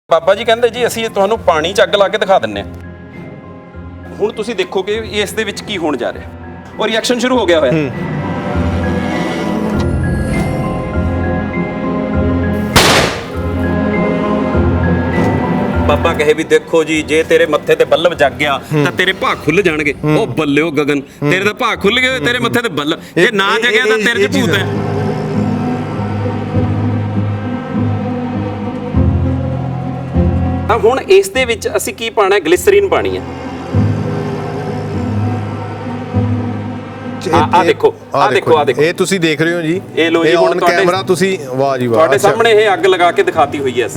ਬਾਬਾ ਜੀ ਕਹਿੰਦੇ ਜੀ ਅਸੀਂ ਤੁਹਾਨੂੰ ਪਾਣੀ 'ਚ ਅੱਗ ਲਾ ਕੇ ਦਿਖਾ ਦਿੰਨੇ ਆ। ਹੁਣ ਤੁਸੀਂ ਦੇਖੋਗੇ ਇਸ ਦੇ ਵਿੱਚ ਕੀ ਹੋਣ ਜਾ ਰਿਹਾ ਔਰ ਰਿਐਕਸ਼ਨ ਸ਼ੁਰੂ ਹੋ ਗਿਆ ਹੋਇਆ। ਬਾਬਾ ਕਹੇ ਵੀ ਦੇਖੋ ਜੀ ਜੇ ਤੇਰੇ ਮੱਥੇ ਤੇ ਬੱਲਬ ਜਗ ਗਿਆ ਤਾਂ ਤੇਰੇ ਭਾਗ ਖੁੱਲ ਜਾਣਗੇ। ਉਹ ਬੱਲਿਓ ਗਗਨ, ਤੇਰੇ ਤਾਂ ਭਾਗ ਖੁੱਲ ਗਏ, ਤੇਰੇ ਮੱਥੇ ਤੇ ਬੱਲਬ, ਜੇ ਨਾ ਜਗਿਆ ਤਾਂ ਤੇਰੇ 'ਚ ਭੂਤ ਹੈ। ਤਾਂ ਹੁਣ ਇਸ ਦੇ ਵਿੱਚ ਅਸੀਂ ਕੀ ਪਾਣਾ, ਗਲਿਸਰੀਨ ਪਾਣੀ ਹੈ। ਆ ਦੇਖੋ ਇਹ ਤੁਸੀਂ ਦੇਖ ਰਹੇ ਹੋ ਜੀ, ਇਹ ਲੋ ਜੀ ਹੁਣ ਕੈਮਰਾ ਤੁਸੀਂ, ਵਾਹ ਜੀ ਵਾਹ, ਤੁਹਾਡੇ ਸਾਹਮਣੇ ਇਹ ਅੱਗ ਲਗਾ ਕੇ ਦਿਖਾਤੀ ਹੋਈ ਹੈ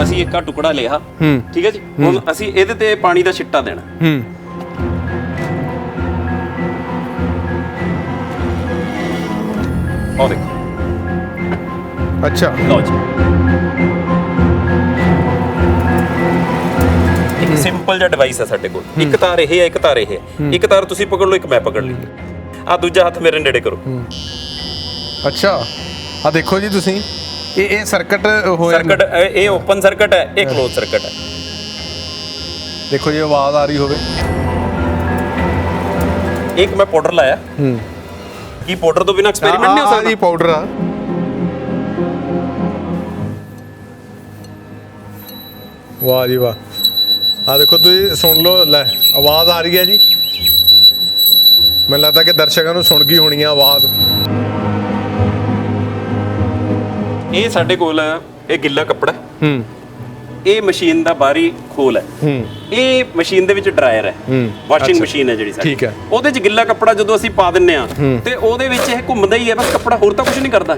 ਅਸੀਂ ਇੱਕ ਟੁਕੜਾ ਲਿਆ, ਠੀਕ ਹੈ ਜੀ। ਹੁਣ ਅਸੀਂ ਇਹਦੇ ਤੇ ਪਾਣੀ ਦਾ ਛਿੱਟਾ ਦੇਣਾ। ਆਹ ਦੇਖੋ, ਅੱਛਾ ਲਓ ਜੀ, ਇੱਕ ਸਿੰਪਲ ਜਿਹਾ ਡਿਵਾਈਸ ਹੈ ਸਾਡੇ ਕੋਲ। ਇੱਕ ਤਾਰ ਇਹ ਹੈ, ਇੱਕ ਤਾਰ ਇਹ ਹੈ। ਇੱਕ ਤਾਰ ਤੁਸੀਂ ਪਕੜ ਲਓ, ਇੱਕ ਮੈਂ ਪਕੜ ਲਈ। ਆ ਦੂਜਾ ਹੱਥ ਮੇਰੇ ਨੇੜੇ ਕਰੋ। ਅੱਛਾ, ਆ ਦੇਖੋ ਜੀ ਤੁਸੀਂ, ਇਹ ਸਰਕਟ ਹੋਇਆ, ਸਰਕਟ ਇਹ ਓਪਨ ਸਰਕਟ ਹੈ, ਇਹ ਕਲੋਜ਼ ਸਰਕਟ ਹੈ। ਦੇਖੋ ਜੀ ਆਵਾਜ਼ ਆ ਰਹੀ ਹੋਵੇ। ਇੱਕ ਮੈਂ ਪਾਊਡਰ ਲਾਇਆ। ਕੀ ਪਾਊਡਰ ਤੋਂ ਬਿਨਾਂ ਐਕਸਪੈਰੀਮੈਂਟ ਨਹੀਂ ਹੋ ਸਕਦਾ? ਜੀ ਪਾਊਡਰ ਆ। ਵਾਹ ਜੀ ਵਾਹ, ਆ ਦੇਖੋ ਤੁਸੀਂ ਸੁਣ ਲਓ, ਲੈ ਆਵਾਜ਼ ਆ ਰਹੀ ਹੈ ਜੀ। ਮੈਨੂੰ ਲੱਗਦਾ ਕਿ ਦਰਸ਼ਕਾਂ ਨੂੰ ਸੁਣ ਗਈ ਹੋਣੀ ਆ ਆਵਾਜ਼। ਇਹ ਸਾਡੇ ਕੋਲ ਇਹ ਗਿੱਲਾ ਕੱਪੜਾ, ਇਹ ਮਸ਼ੀਨ ਦਾ ਬਾਹਰੀ ਖੋਲ ਹੈ। ਇਹ ਮਸ਼ੀਨ ਦੇ ਵਿੱਚ ਡਰਾਇਰ ਹੈ, ਵਾਸ਼ਿੰਗ ਮਸ਼ੀਨ ਹੈ ਜਿਹੜੀ ਸਾਡੀ। ਠੀਕ ਹੈ। ਉਹਦੇ 'ਚ ਗਿੱਲਾ ਕੱਪੜਾ ਜਦੋਂ ਅਸੀਂ ਪਾ ਦਿੰਨੇ ਆ ਤੇ ਉਹਦੇ ਵਿੱਚ ਇਹ ਘੁੰਮਦਾ ਹੀ ਹੈ ਬਸ, ਕੱਪੜਾ ਹੋਰ ਤਾਂ ਕੁਝ ਨਹੀਂ ਕਰਦਾ।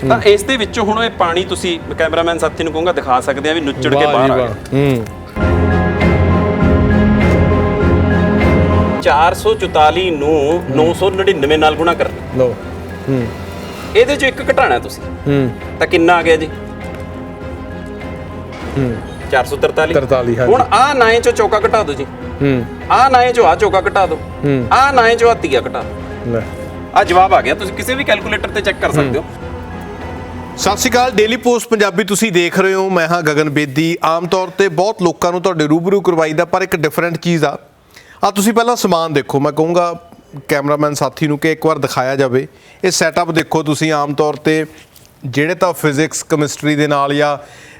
ਤਾਂ ਇਸ ਦੇ ਵਿੱਚੋਂ ਹੁਣ ਇਹ ਪਾਣੀ ਤੁਸੀਂ ਕੈਮਰਾਮੈਨ ਸਾਥੀ ਨੂੰ ਕਹੂੰਗਾ ਦਿਖਾ ਸਕਦੇ ਆ ਵੀ ਨੁੱਚੜ ਕੇ ਬਾਹਰ ਆ ਗਿਆ। 444 ਨੂੰ 999 ਨਾਲ ਗੁਣਾ ਕਰਨਾ। ਲਓ, ਇਹਦੇ 'ਚ ਇੱਕ ਘਟਾਣਾ ਤੁਸੀਂ, ਤਾਂ ਕਿੰਨਾ ਆ ਗਿਆ ਜੀ? 443। ਹੁਣ ਆਹ 9 ਚੋਂ ਚੌਕਾ ਘਟਾ ਦਿਓ ਜੀ। ਆਹ 9 ਚੋਂ ਆਹ ਚੌਕਾ ਘਟਾ ਦਿਓ। ਆਹ 9 ਚੋਂ ਆਹ ਤੀਆ ਘਟਾ ਦਿਓ। ਆਹ ਜਵਾਬ ਆ ਗਿਆ। ਤੁਸੀਂ ਕਿਸੇ ਵੀ ਕੈਲਕੂਲੇਟਰ ਤੇ ਚੈੱਕ ਕਰ ਸਕਦੇ ਹੋ। ਸਤਿ ਸ਼੍ਰੀ ਅਕਾਲ, ਡੇਲੀ ਪੋਸਟ ਪੰਜਾਬੀ ਤੁਸੀਂ ਦੇਖ ਰਹੇ ਹੋ। ਮੈਂ ਹਾਂ ਗਗਨ ਬੇਦੀ। ਆਮ ਤੌਰ ਤੇ ਬਹੁਤ ਲੋਕਾਂ ਨੂੰ ਤੁਹਾਡੇ ਰੂਬਰੂ ਕਰਵਾਈਦਾ, ਪਰ ਇੱਕ ਡਿਫਰੈਂਟ ਚੀਜ਼ ਆ। ਤੁਸੀਂ ਪਹਿਲਾਂ ਸਮਾਨ ਦੇਖੋ। ਮੈਂ ਕਹੂੰਗਾ ਕੈਮਰਾਮੈਨ ਸਾਥੀ ਨੂੰ ਕਿ ਇੱਕ ਵਾਰ ਦਿਖਾਇਆ ਜਾਵੇ। ਇਹ ਸੈਟਅਪ ਦੇਖੋ ਤੁਸੀਂ। ਆਮ ਤੌਰ ਤੇ ਜਿਹੜੇ ਤਾਂ ਫਿਜ਼ਿਕਸ ਕੈਮਿਸਟਰੀ ਦੇ ਨਾਲ ਜਾਂ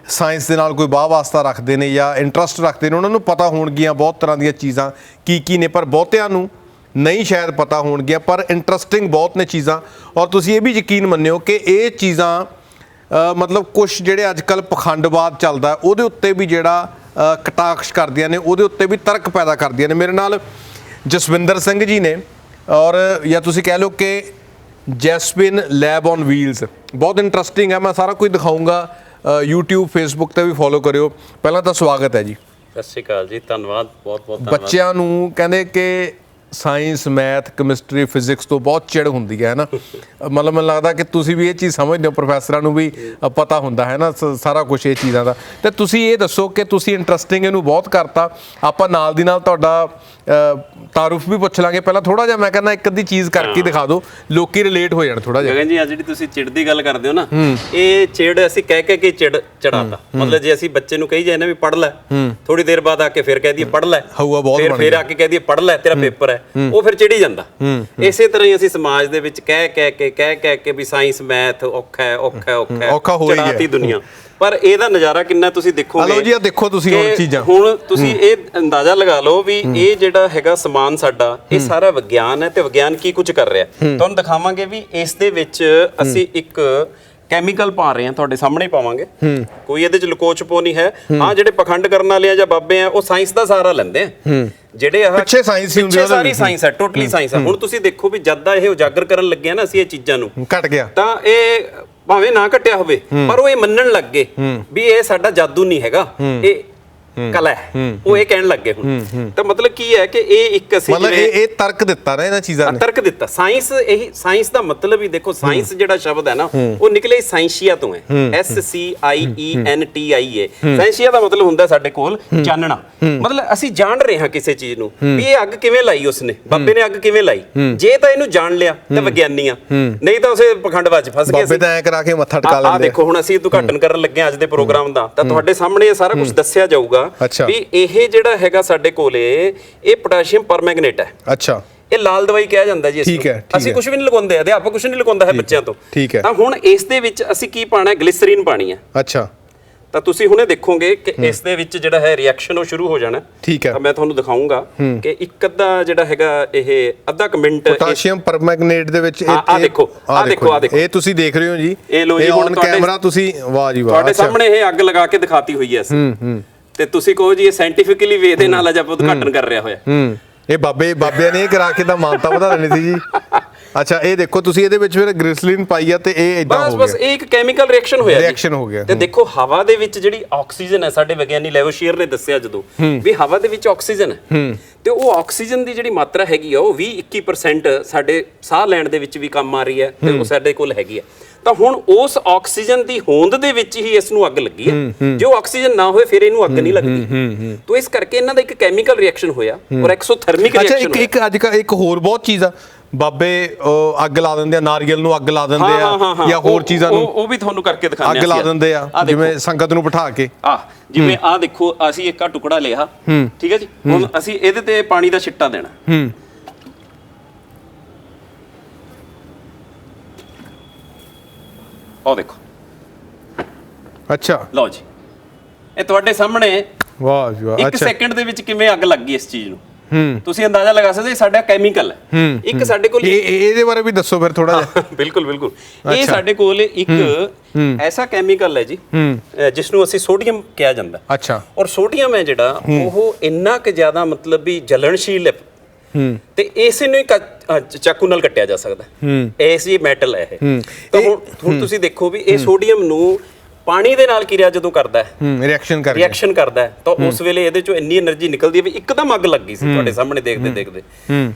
ਸਾਇੰਸ ਦੇ ਨਾਲ ਕੋਈ ਵਾਹ ਵਾਸਤਾ ਰੱਖਦੇ ਨੇ ਜਾਂ ਇੰਟਰਸਟ ਰੱਖਦੇ ਨੇ, ਉਹਨਾਂ ਨੂੰ ਪਤਾ ਹੋਣਗੀਆਂ ਬਹੁਤ ਤਰ੍ਹਾਂ ਦੀਆਂ ਚੀਜ਼ਾਂ ਕੀ ਨੇ, ਪਰ ਬਹੁਤਿਆਂ ਨੂੰ ਨਹੀਂ ਸ਼ਾਇਦ ਪਤਾ ਹੋਣਗੀਆਂ। ਪਰ ਇੰਟਰਸਟਿੰਗ ਬਹੁਤ ਨੇ ਚੀਜ਼ਾਂ। ਔਰ ਤੁਸੀਂ ਇਹ ਵੀ ਯਕੀਨ ਮੰਨਿਓ ਕਿ ਇਹ ਚੀਜ਼ਾਂ ਮਤਲਬ ਕੁਛ ਜਿਹੜੇ ਅੱਜ ਕੱਲ੍ਹ ਪਖੰਡਵਾਦ ਚੱਲਦਾ ਉਹਦੇ ਉੱਤੇ ਵੀ ਜਿਹੜਾ ਕਟਾਕਸ਼ ਕਰਦੀਆਂ ਨੇ, ਉਹਦੇ ਉੱਤੇ ਵੀ ਤਰਕ ਪੈਦਾ ਕਰਦੀਆਂ ਨੇ। ਮੇਰੇ ਨਾਲ ਜਸਵਿੰਦਰ ਸਿੰਘ ਜੀ ਨੇ, ਔਰ ਜਾਂ ਤੁਸੀਂ ਕਹਿ ਲਓ ਕਿ ਜੈਸਪਿਨ ਲੈਬ ਔਨ ਵੀਲਸ। ਬਹੁਤ ਇੰਟਰਸਟਿੰਗ ਹੈ, ਮੈਂ ਸਾਰਾ ਕੁਝ ਦਿਖਾਊਂਗਾ। YouTube Facebook ਤੇ ਵੀ ਫੋਲੋ ਕਰਿਓ। ਪਹਿਲਾਂ ਤਾਂ ਸਵਾਗਤ ਹੈ ਜੀ। ਸਤਿ ਸ਼੍ਰੀ ਅਕਾਲ ਜੀ, ਧੰਨਵਾਦ, ਬਹੁਤ ਬਹੁਤ ਧੰਨਵਾਦ। ਬੱਚਿਆਂ ਨੂੰ ਕਹਿੰਦੇ ਕਿ ਸਾਇੰਸ, ਮੈਥ, ਕੈਮਿਸਟਰੀ, ਫਿਜ਼ਿਕਸ ਤੋਂ ਬਹੁਤ ਚਿੜ ਹੁੰਦੀ ਹੈ ਨਾ। ਮਤਲਬ ਮੈਨੂੰ ਲੱਗਦਾ ਕਿ ਤੁਸੀਂ ਵੀ ਇਹ ਚੀਜ਼ ਸਮਝਦੇ ਹੋ, ਪ੍ਰੋਫੈਸਰਾਂ ਨੂੰ ਵੀ ਪਤਾ ਹੁੰਦਾ ਹੈ ਨਾ ਸਾਰਾ ਕੁਝ ਇਹ ਚੀਜ਼ਾਂ ਦਾ। ਤੇ ਤੁਸੀਂ ਇਹ ਦੱਸੋ ਕਿ ਤੁਸੀਂ ਇੰਟਰਸਟਿੰਗ ਇਹਨੂੰ ਬਹੁਤ ਕਰਤਾ। ਆਪਾਂ ਨਾਲ ਦੀ ਨਾਲ ਤੁਹਾਡਾ ਤਾਰੂਫ ਵੀ ਪੁੱਛ ਲਾਂਗੇ। ਪਹਿਲਾਂ ਥੋੜਾ ਜਿਹਾ ਮੈਂ ਕਹਿੰਦਾ ਇੱਕ ਅੱਧੀ ਚੀਜ਼ ਕਰਕੇ ਦਿਖਾ ਦਿਓ, ਲੋਕੀ ਰਿਲੇਟ ਹੋ ਜਾਣ ਥੋੜਾ ਜਿਹਾ। ਗਗਨ ਜੀ, ਆ ਜਿਹੜੀ ਤੁਸੀਂ ਚਿੜ ਦੀ ਗੱਲ ਕਰਦੇ ਹੋ ਨਾ, ਇਹ ਚਿੜ ਅਸੀਂ ਕਹਿ ਕੇ ਚੜਾਤਾ। ਮਤਲਬ ਜੇ ਅਸੀਂ ਬੱਚੇ ਨੂੰ ਕਹੀ ਜਾਏ ਨਾ ਵੀ ਪੜ੍ਹ ਲੈ, ਥੋੜੀ ਦੇਰ ਬਾਅਦ ਆ ਕੇ ਫਿਰ ਕਹਿ ਦਈਏ ਪੜ੍ਹ ਲੈ, ਫਿਰ ਆ ਕੇ ਕਹਿ ਦਈਏ ਪੜ੍ਹ ਲੈ, ਤੇਰਾ ਪੇਪਰ ਹੈ, ਉਹ ਫਿਰ ਚਿੜੀ ਜਾਂਦਾ। ਇਸੇ ਤਰ੍ਹਾਂ ਹੀ ਅਸੀਂ ਸਮਾਜ ਦੇ ਵਿੱਚ ਕਹਿ ਕੇ ਵੀ ਸਾਇੰਸ ਮੈਥ ਔਖਾ ਹੈ ਚੜਾਤੀ ਦੁਨੀਆ। ਪਰ ਇਹਦਾ ਨਜ਼ਾਰਾ ਕਿੰਨਾ ਤੁਸੀਂ ਦੇਖੋਗੇ। ਹਲੋ ਜੀ, ਆ ਦੇਖੋ ਤੁਸੀਂ ਹੁਣ ਚੀਜ਼ਾਂ। ਹੁਣ ਤੁਸੀਂ ਇਹ ਅੰਦਾਜ਼ਾ ਲਗਾ ਲਓ ਵੀ ਇਹ ਜਿਹੜਾ ਹੈਗਾ ਸਮਾਨ ਸਾਡਾ, ਇਹ ਸਾਰਾ ਵਿਗਿਆਨ ਹੈ ਤੇ ਵਿਗਿਆਨ ਕੀ ਕੁਝ ਕਰ ਰਿਹਾ। ਤੁਹਾਨੂੰ ਦਿਖਾਵਾਂਗੇ ਵੀ ਇਸ ਦੇ ਵਿੱਚ ਅਸੀਂ ਇੱਕ ਕੈਮੀਕਲ ਪਾ ਰਹੇ ਹਾਂ, ਤੁਹਾਡੇ ਸਾਹਮਣੇ ਪਾਵਾਂਗੇ। ਕੋਈ ਇਹਦੇ ਚ ਲੁਕੋ ਛਪੋ ਨਹੀਂ ਹੈ। ਹਾਂ, ਜਿਹੜੇ ਪਖੰਡ ਕਰਨ ਵਾਲੇ ਆ ਜਾਂ ਬਾਬੇ ਆ, ਉਹ ਸਾਇੰਸ ਦਾ ਸਹਾਰਾ ਲੈਂਦੇ ਆ। ਜਿਹੜੇ ਆਹ ਪਿੱਛੇ ਸਾਇੰਸ ਹੀ ਹੁੰਦੀ ਹੈ, ਸਾਰੀ ਸਾਇੰਸ ਹੈ, ਟੋਟਲੀ ਸਾਇੰਸ ਹੈ। ਹੁਣ ਤੁਸੀਂ ਦੇਖੋ ਵੀ ਜਦ ਦਾ ਇਹ ਉਜਾਗਰ ਕਰਨ ਲੱਗੇ ਆ ਨਾ ਅਸੀਂ ਇਹ ਚੀਜ਼ਾਂ ਨੂੰ, ਘਟ ਗਿਆ ਤਾਂ ਇਹ ਭਾਵੇਂ ਨਾ ਘਟਿਆ ਹੋਵੇ, ਪਰ ਉਹ ਇਹ ਮੰਨਣ ਲੱਗ ਗਏ ਵੀ ਇਹ ਸਾਡਾ ਜਾਦੂ ਨਹੀਂ ਹੈਗਾ, ਇਹ ਕਲਾ ਹੈ, ਉਹ ਇਹ ਕਹਿਣ ਲੱਗੇ ਹੁਣ। ਤਾਂ ਮਤਲਬ ਕੀ ਹੈ ਕਿ ਇਹ ਇੱਕ ਅਸੀਂ ਮਤਲਬ ਇਹ ਤਰਕ ਦਿੱਤਾ ਨਾ ਇਹਨਾਂ ਚੀਜ਼ਾਂ ਨੇ, ਤਰਕ ਦਿੱਤਾ। ਸਾਇੰਸ, ਇਹੀ ਸਾਇੰਸ ਦਾ ਮਤਲਬ ਹੀ ਦੇਖੋ, ਸਾਇੰਸ ਜਿਹੜਾ ਸ਼ਬਦ ਹੈ ਨਾ ਉਹ ਨਿਕਲੇ ਸਾਇੰਸ਼ੀਆ ਤੋਂ ਹੈ, SCIENTIA। ਸਾਇੰਸ਼ੀਆ ਦਾ ਮਤਲਬ ਹੁੰਦਾ ਸਾਡੇ ਕੋਲ ਜਾਣਨਾ, ਮਤਲਬ ਅਸੀਂ ਜਾਣ ਰਹੇ ਹਾਂ ਕਿਸੇ ਚੀਜ਼ ਨੂੰ ਵੀ ਇਹ ਅੱਗ ਕਿਵੇਂ ਲਾਈ ਉਸਨੇ, ਬਾਬੇ ਨੇ ਅੱਗ ਕਿਵੇਂ ਲਾਈ। ਜੇ ਤਾਂ ਇਹਨੂੰ ਜਾਣ ਲਿਆ ਤਾਂ ਵਿਗਿਆਨੀ ਆ, ਨਹੀਂ ਤਾਂ ਉਸੇ ਪਖੰਡਵਾਦ ਚ ਫਸ ਗਏ। ਬਾਬੇ ਤਾਂ ਐ ਕਰਾ ਕੇ ਮੱਥਾ ਟਿਕਾ ਲੈਂਦੇ ਆ ਦੇਖੋ ਹੁਣ ਅਸੀਂ ਉਦਘਾਟਨ ਕਰਨ ਲੱਗੇ ਅੱਜ ਦੇ ਪ੍ਰੋਗਰਾਮ ਦਾ, ਤਾਂ ਤੁਹਾਡੇ ਸਾਹਮਣੇ ਇਹ ਸਾਰਾ ਕੁਝ ਦੱਸਿਆ ਜਾਊਗਾ ਵੀ ਇਹ ਜਿਹੜਾ ਹੈਗਾ ਸਾਡੇ ਕੋਲੇ ਇਹ ਪੋਟਾਸ਼ੀਅਮ ਪਰਮੈਂਗਨੇਟ ਹੈ। ਅੱਛਾ, ਇਹ ਲਾਲ ਦਵਾਈ ਕਿਹਾ ਜਾਂਦਾ ਜੀ। ਅਸੀਂ ਕੁਝ ਵੀ ਨਹੀਂ ਲਗਾਉਂਦੇ, ਅਧਿਆਪਕ ਕੁਝ ਨਹੀਂ ਲਗਾਉਂਦਾ ਹੈ ਬੱਚਿਆਂ ਤੋਂ। ਤਾਂ ਹੁਣ ਇਸ ਦੇ ਵਿੱਚ ਅਸੀਂ ਕੀ ਪਾਣਾ ਹੈ, ਗਲਿਸਰੀਨ ਪਾਣੀ ਹੈ। ਅੱਛਾ, ਤਾਂ ਤੁਸੀਂ ਹੁਣੇ ਦੇਖੋਗੇ ਕਿ ਇਸ ਦੇ ਵਿੱਚ ਜਿਹੜਾ ਹੈ ਰਿਐਕਸ਼ਨ ਉਹ ਸ਼ੁਰੂ ਹੋ ਜਾਣਾ। ਠੀਕ ਹੈ, ਤਾਂ ਮੈਂ ਤੁਹਾਨੂੰ ਦਿਖਾਉਂਗਾ ਕਿ ਇੱਕ ਅੱਧਾ ਜਿਹੜਾ ਹੈਗਾ ਇਹ ਅੱਧਾ ਕੁ ਮਿੰਟ ਪੋਟਾਸ਼ੀਅਮ ਪਰਮੈਂਗਨੇਟ ਦੇ ਵਿੱਚ ਆ ਦੇਖੋ ਇਹ ਤੁਸੀਂ ਦੇਖ ਰਹੇ ਹੋ ਜੀ, ਇਹ ਲੋ ਜੀ ਔਨ ਕੈਮਰਾ ਤੁਸੀਂ, ਵਾਹ ਜੀ ਵਾਹ, ਤੁਹਾਡੇ ਸਾਹਮਣੇ ਇਹ ਅੱਗ ਲਗਾ ਕੇ ਦਿਖਾਤੀ ਹੋਈ ਹੈ ਅਸੀਂ। ਤੇ ਤੁਸੀਂ ਕਹੋ ਜੀ ਇਹ ਸਾਇੰਟੀਫਿਕਲੀ ਵੇ ਦੇ ਨਾਲ ਅੱਜ ਆਪਾਂ ਉਦਘਾਟਨ ਕਰ ਰਿਹਾ ਹੋਇਆ। ਇਹ ਬਾਬਿਆਂ ਨੇ ਇਹ ਕਰਾ ਕੇ ਤਾਂ ਮਾਨਤਾ ਵਧਾ ਦੇਣੀ ਸੀ ਜੀ। ਅੱਛਾ, ਇਹ ਦੇਖੋ ਤੁਸੀਂ ਇਹਦੇ ਵਿੱਚ ਫਿਰ ਗ੍ਰਿਸਲੀਨ ਪਾਈ ਆ ਤੇ ਇਹ ਇਦਾਂ ਹੋ ਗਿਆ। ਬਸ ਇਹ ਇੱਕ ਕੈਮੀਕਲ ਰਿਐਕਸ਼ਨ ਹੋਇਆ, ਰਿਐਕਸ਼ਨ ਹੋ ਗਿਆ। ਤੇ ਦੇਖੋ ਹਵਾ ਦੇ ਵਿੱਚ ਜਿਹੜੀ ਆਕਸੀਜਨ ਹੈ, ਸਾਡੇ ਵਿਗਿਆਨੀ ਲੈਵੋਸ਼ੀਅਰ ਨੇ ਦੱਸਿਆ ਜਦੋਂ ਵੀ ਹਵਾ ਦੇ ਵਿੱਚ ਆਕਸੀਜਨ ਹੈ, ਤੇ ਉਹ ਆਕਸੀਜਨ ਦੀ ਜਿਹੜੀ ਮਾਤਰਾ ਹੈਗੀ ਆ ਉਹ 20-21% ਸਾਡੇ ਸਾਹ ਲੈਣ ਦੇ ਵਿੱਚ ਵੀ ਕੰਮ ਆ ਰਹੀ ਹੈ, ਤੇ ਉਹ ਸਾਡੇ ਕੋਲ ਹੈਗੀ ਹੈ। ਤਾਂ ਹੁਣ ਉਸ ਆਕਸੀਜਨ ਦੀ ਹੋਂਦ ਦੇ ਵਿੱਚ ਹੀ ਇਸ ਨੂੰ ਅੱਗ ਲੱਗੀ ਹੈ। ਜੇ ਆਕਸੀਜਨ ਨਾ ਹੋਏ ਫਿਰ ਇਹਨੂੰ ਅੱਗ ਨਹੀਂ ਲੱਗਦੀ। ਤਾਂ ਇਸ ਕਰਕੇ ਇਹਨਾਂ ਦਾ ਇੱਕ ਕੈਮੀਕਲ ਰਿਐਕਸ਼ਨ ਹੋਇਆ ਔਰ ਐਕਸੋਥਰਮਿਕ ਰਿਐਕਸ਼ਨ ਹੋਇਆ। ਇੱਕ ਅੱਜ ਕੱਲ੍ਹ ਇੱਕ ਹੋਰ ਬਹੁਤ ਚੀਜ਼ ਆ, ਬਾਬੇ ਅੱਗ ਲਾ ਦਿੰਦੇ ਆ, ਨਾਰੀਅਲ ਨੂੰ ਅੱਗ ਲਾ ਦਿੰਦੇ ਆ, ਜਾਂ ਹੋਰ ਚੀਜ਼ਾਂ ਨੂੰ ਉਹ ਵੀ ਤੁਹਾਨੂੰ ਕਰਕੇ ਦਿਖਾਉਂਦੇ ਆ। ਅੱਗ ਲਾ ਦਿੰਦੇ ਆ, ਜਿਵੇਂ ਸੰਗਤ ਨੂੰ ਬਿਠਾ ਕੇ। ਜਿਵੇਂ ਆਹ ਦੇਖੋ, ਅਸੀਂ ਇੱਕ ਟੁਕੜਾ ਲਿਆ, ਠੀਕ ਹੈ ਜੀ, ਹੁਣ ਅਸੀਂ ਇਹਦੇ ਤੇ ਪਾਣੀ ਦਾ ਛਿੱਟਾ ਦੇਣਾ। ਉਹ ਦੇਖੋ, ਅੱਛਾ, ਲਓ ਜੀ, ਇਹ ਤੁਹਾਡੇ ਸਾਹਮਣੇ ਵਾਹ ਜੀ ਵਾਹ। 1 ਸੈਕਿੰਡ ਦੇ ਵਿੱਚ ਕਿਵੇਂ ਅੱਗ ਲੱਗ ਗਈ ਇਸ ਚੀਜ਼ ਨੂੰ। ਤੁਸੀਂ ਅੰਦਾਜ਼ਾ ਲਗਾ ਸਕਦੇ, ਸਾਡਾ ਕੈਮੀਕਲ ਹੈ ਇੱਕ ਸਾਡੇ ਕੋਲ। ਇਹਦੇ ਬਾਰੇ ਵੀ ਦੱਸੋ ਫਿਰ ਥੋੜਾ ਜਿਹਾ। ਬਿਲਕੁਲ ਬਿਲਕੁਲ, ਇਹ ਸਾਡੇ ਕੋਲ ਇੱਕ ਐਸਾ ਕੈਮੀਕਲ ਹੈ ਜੀ ਜਿਸ ਨੂੰ ਅਸੀਂ ਸੋਡੀਅਮ ਕਿਹਾ ਜਾਂਦਾ। ਅੱਛਾ, ਔਰ ਸੋਡੀਅਮ ਹੈ ਜਿਹੜਾ ਉਹ ਇੰਨਾ ਕਿ ਜ਼ਿਆਦਾ ਮਤਲਬ ਵੀ ਜਲਣਸ਼ੀਲ ਹੈ, ਤੇ ਇਸੇ ਨੂੰ ਚਾਕੂ ਨਾਲ ਕੱਟਿਆ ਜਾ ਸਕਦਾ। ਐਸੀ ਮੈਟਲ ਹੈ ਇਹ। ਤਾਂ ਹੁਣ ਤੁਸੀਂ ਦੇਖੋ ਵੀ ਇਹ ਸੋਡੀਅਮ ਨੂੰ ਪਾਣੀ ਦੇ ਨਾਲ ਕਿਰਿਆ ਜਦੋਂ ਕਰਦਾ ਹੈ, ਰਿਐਕਸ਼ਨ ਕਰਦਾ ਹੈ, ਤਾਂ ਉਸ ਵੇਲੇ ਇਹਦੇ ਚੋਂ ਇੰਨੀ એનર્ਜੀ ਨਿਕਲਦੀ ਹੈ ਵੀ ਇੱਕਦਮ ਅੱਗ ਲੱਗ ਗਈ ਸੀ ਤੁਹਾਡੇ ਸਾਹਮਣੇ ਦੇਖਦੇ ਦੇਖਦੇ।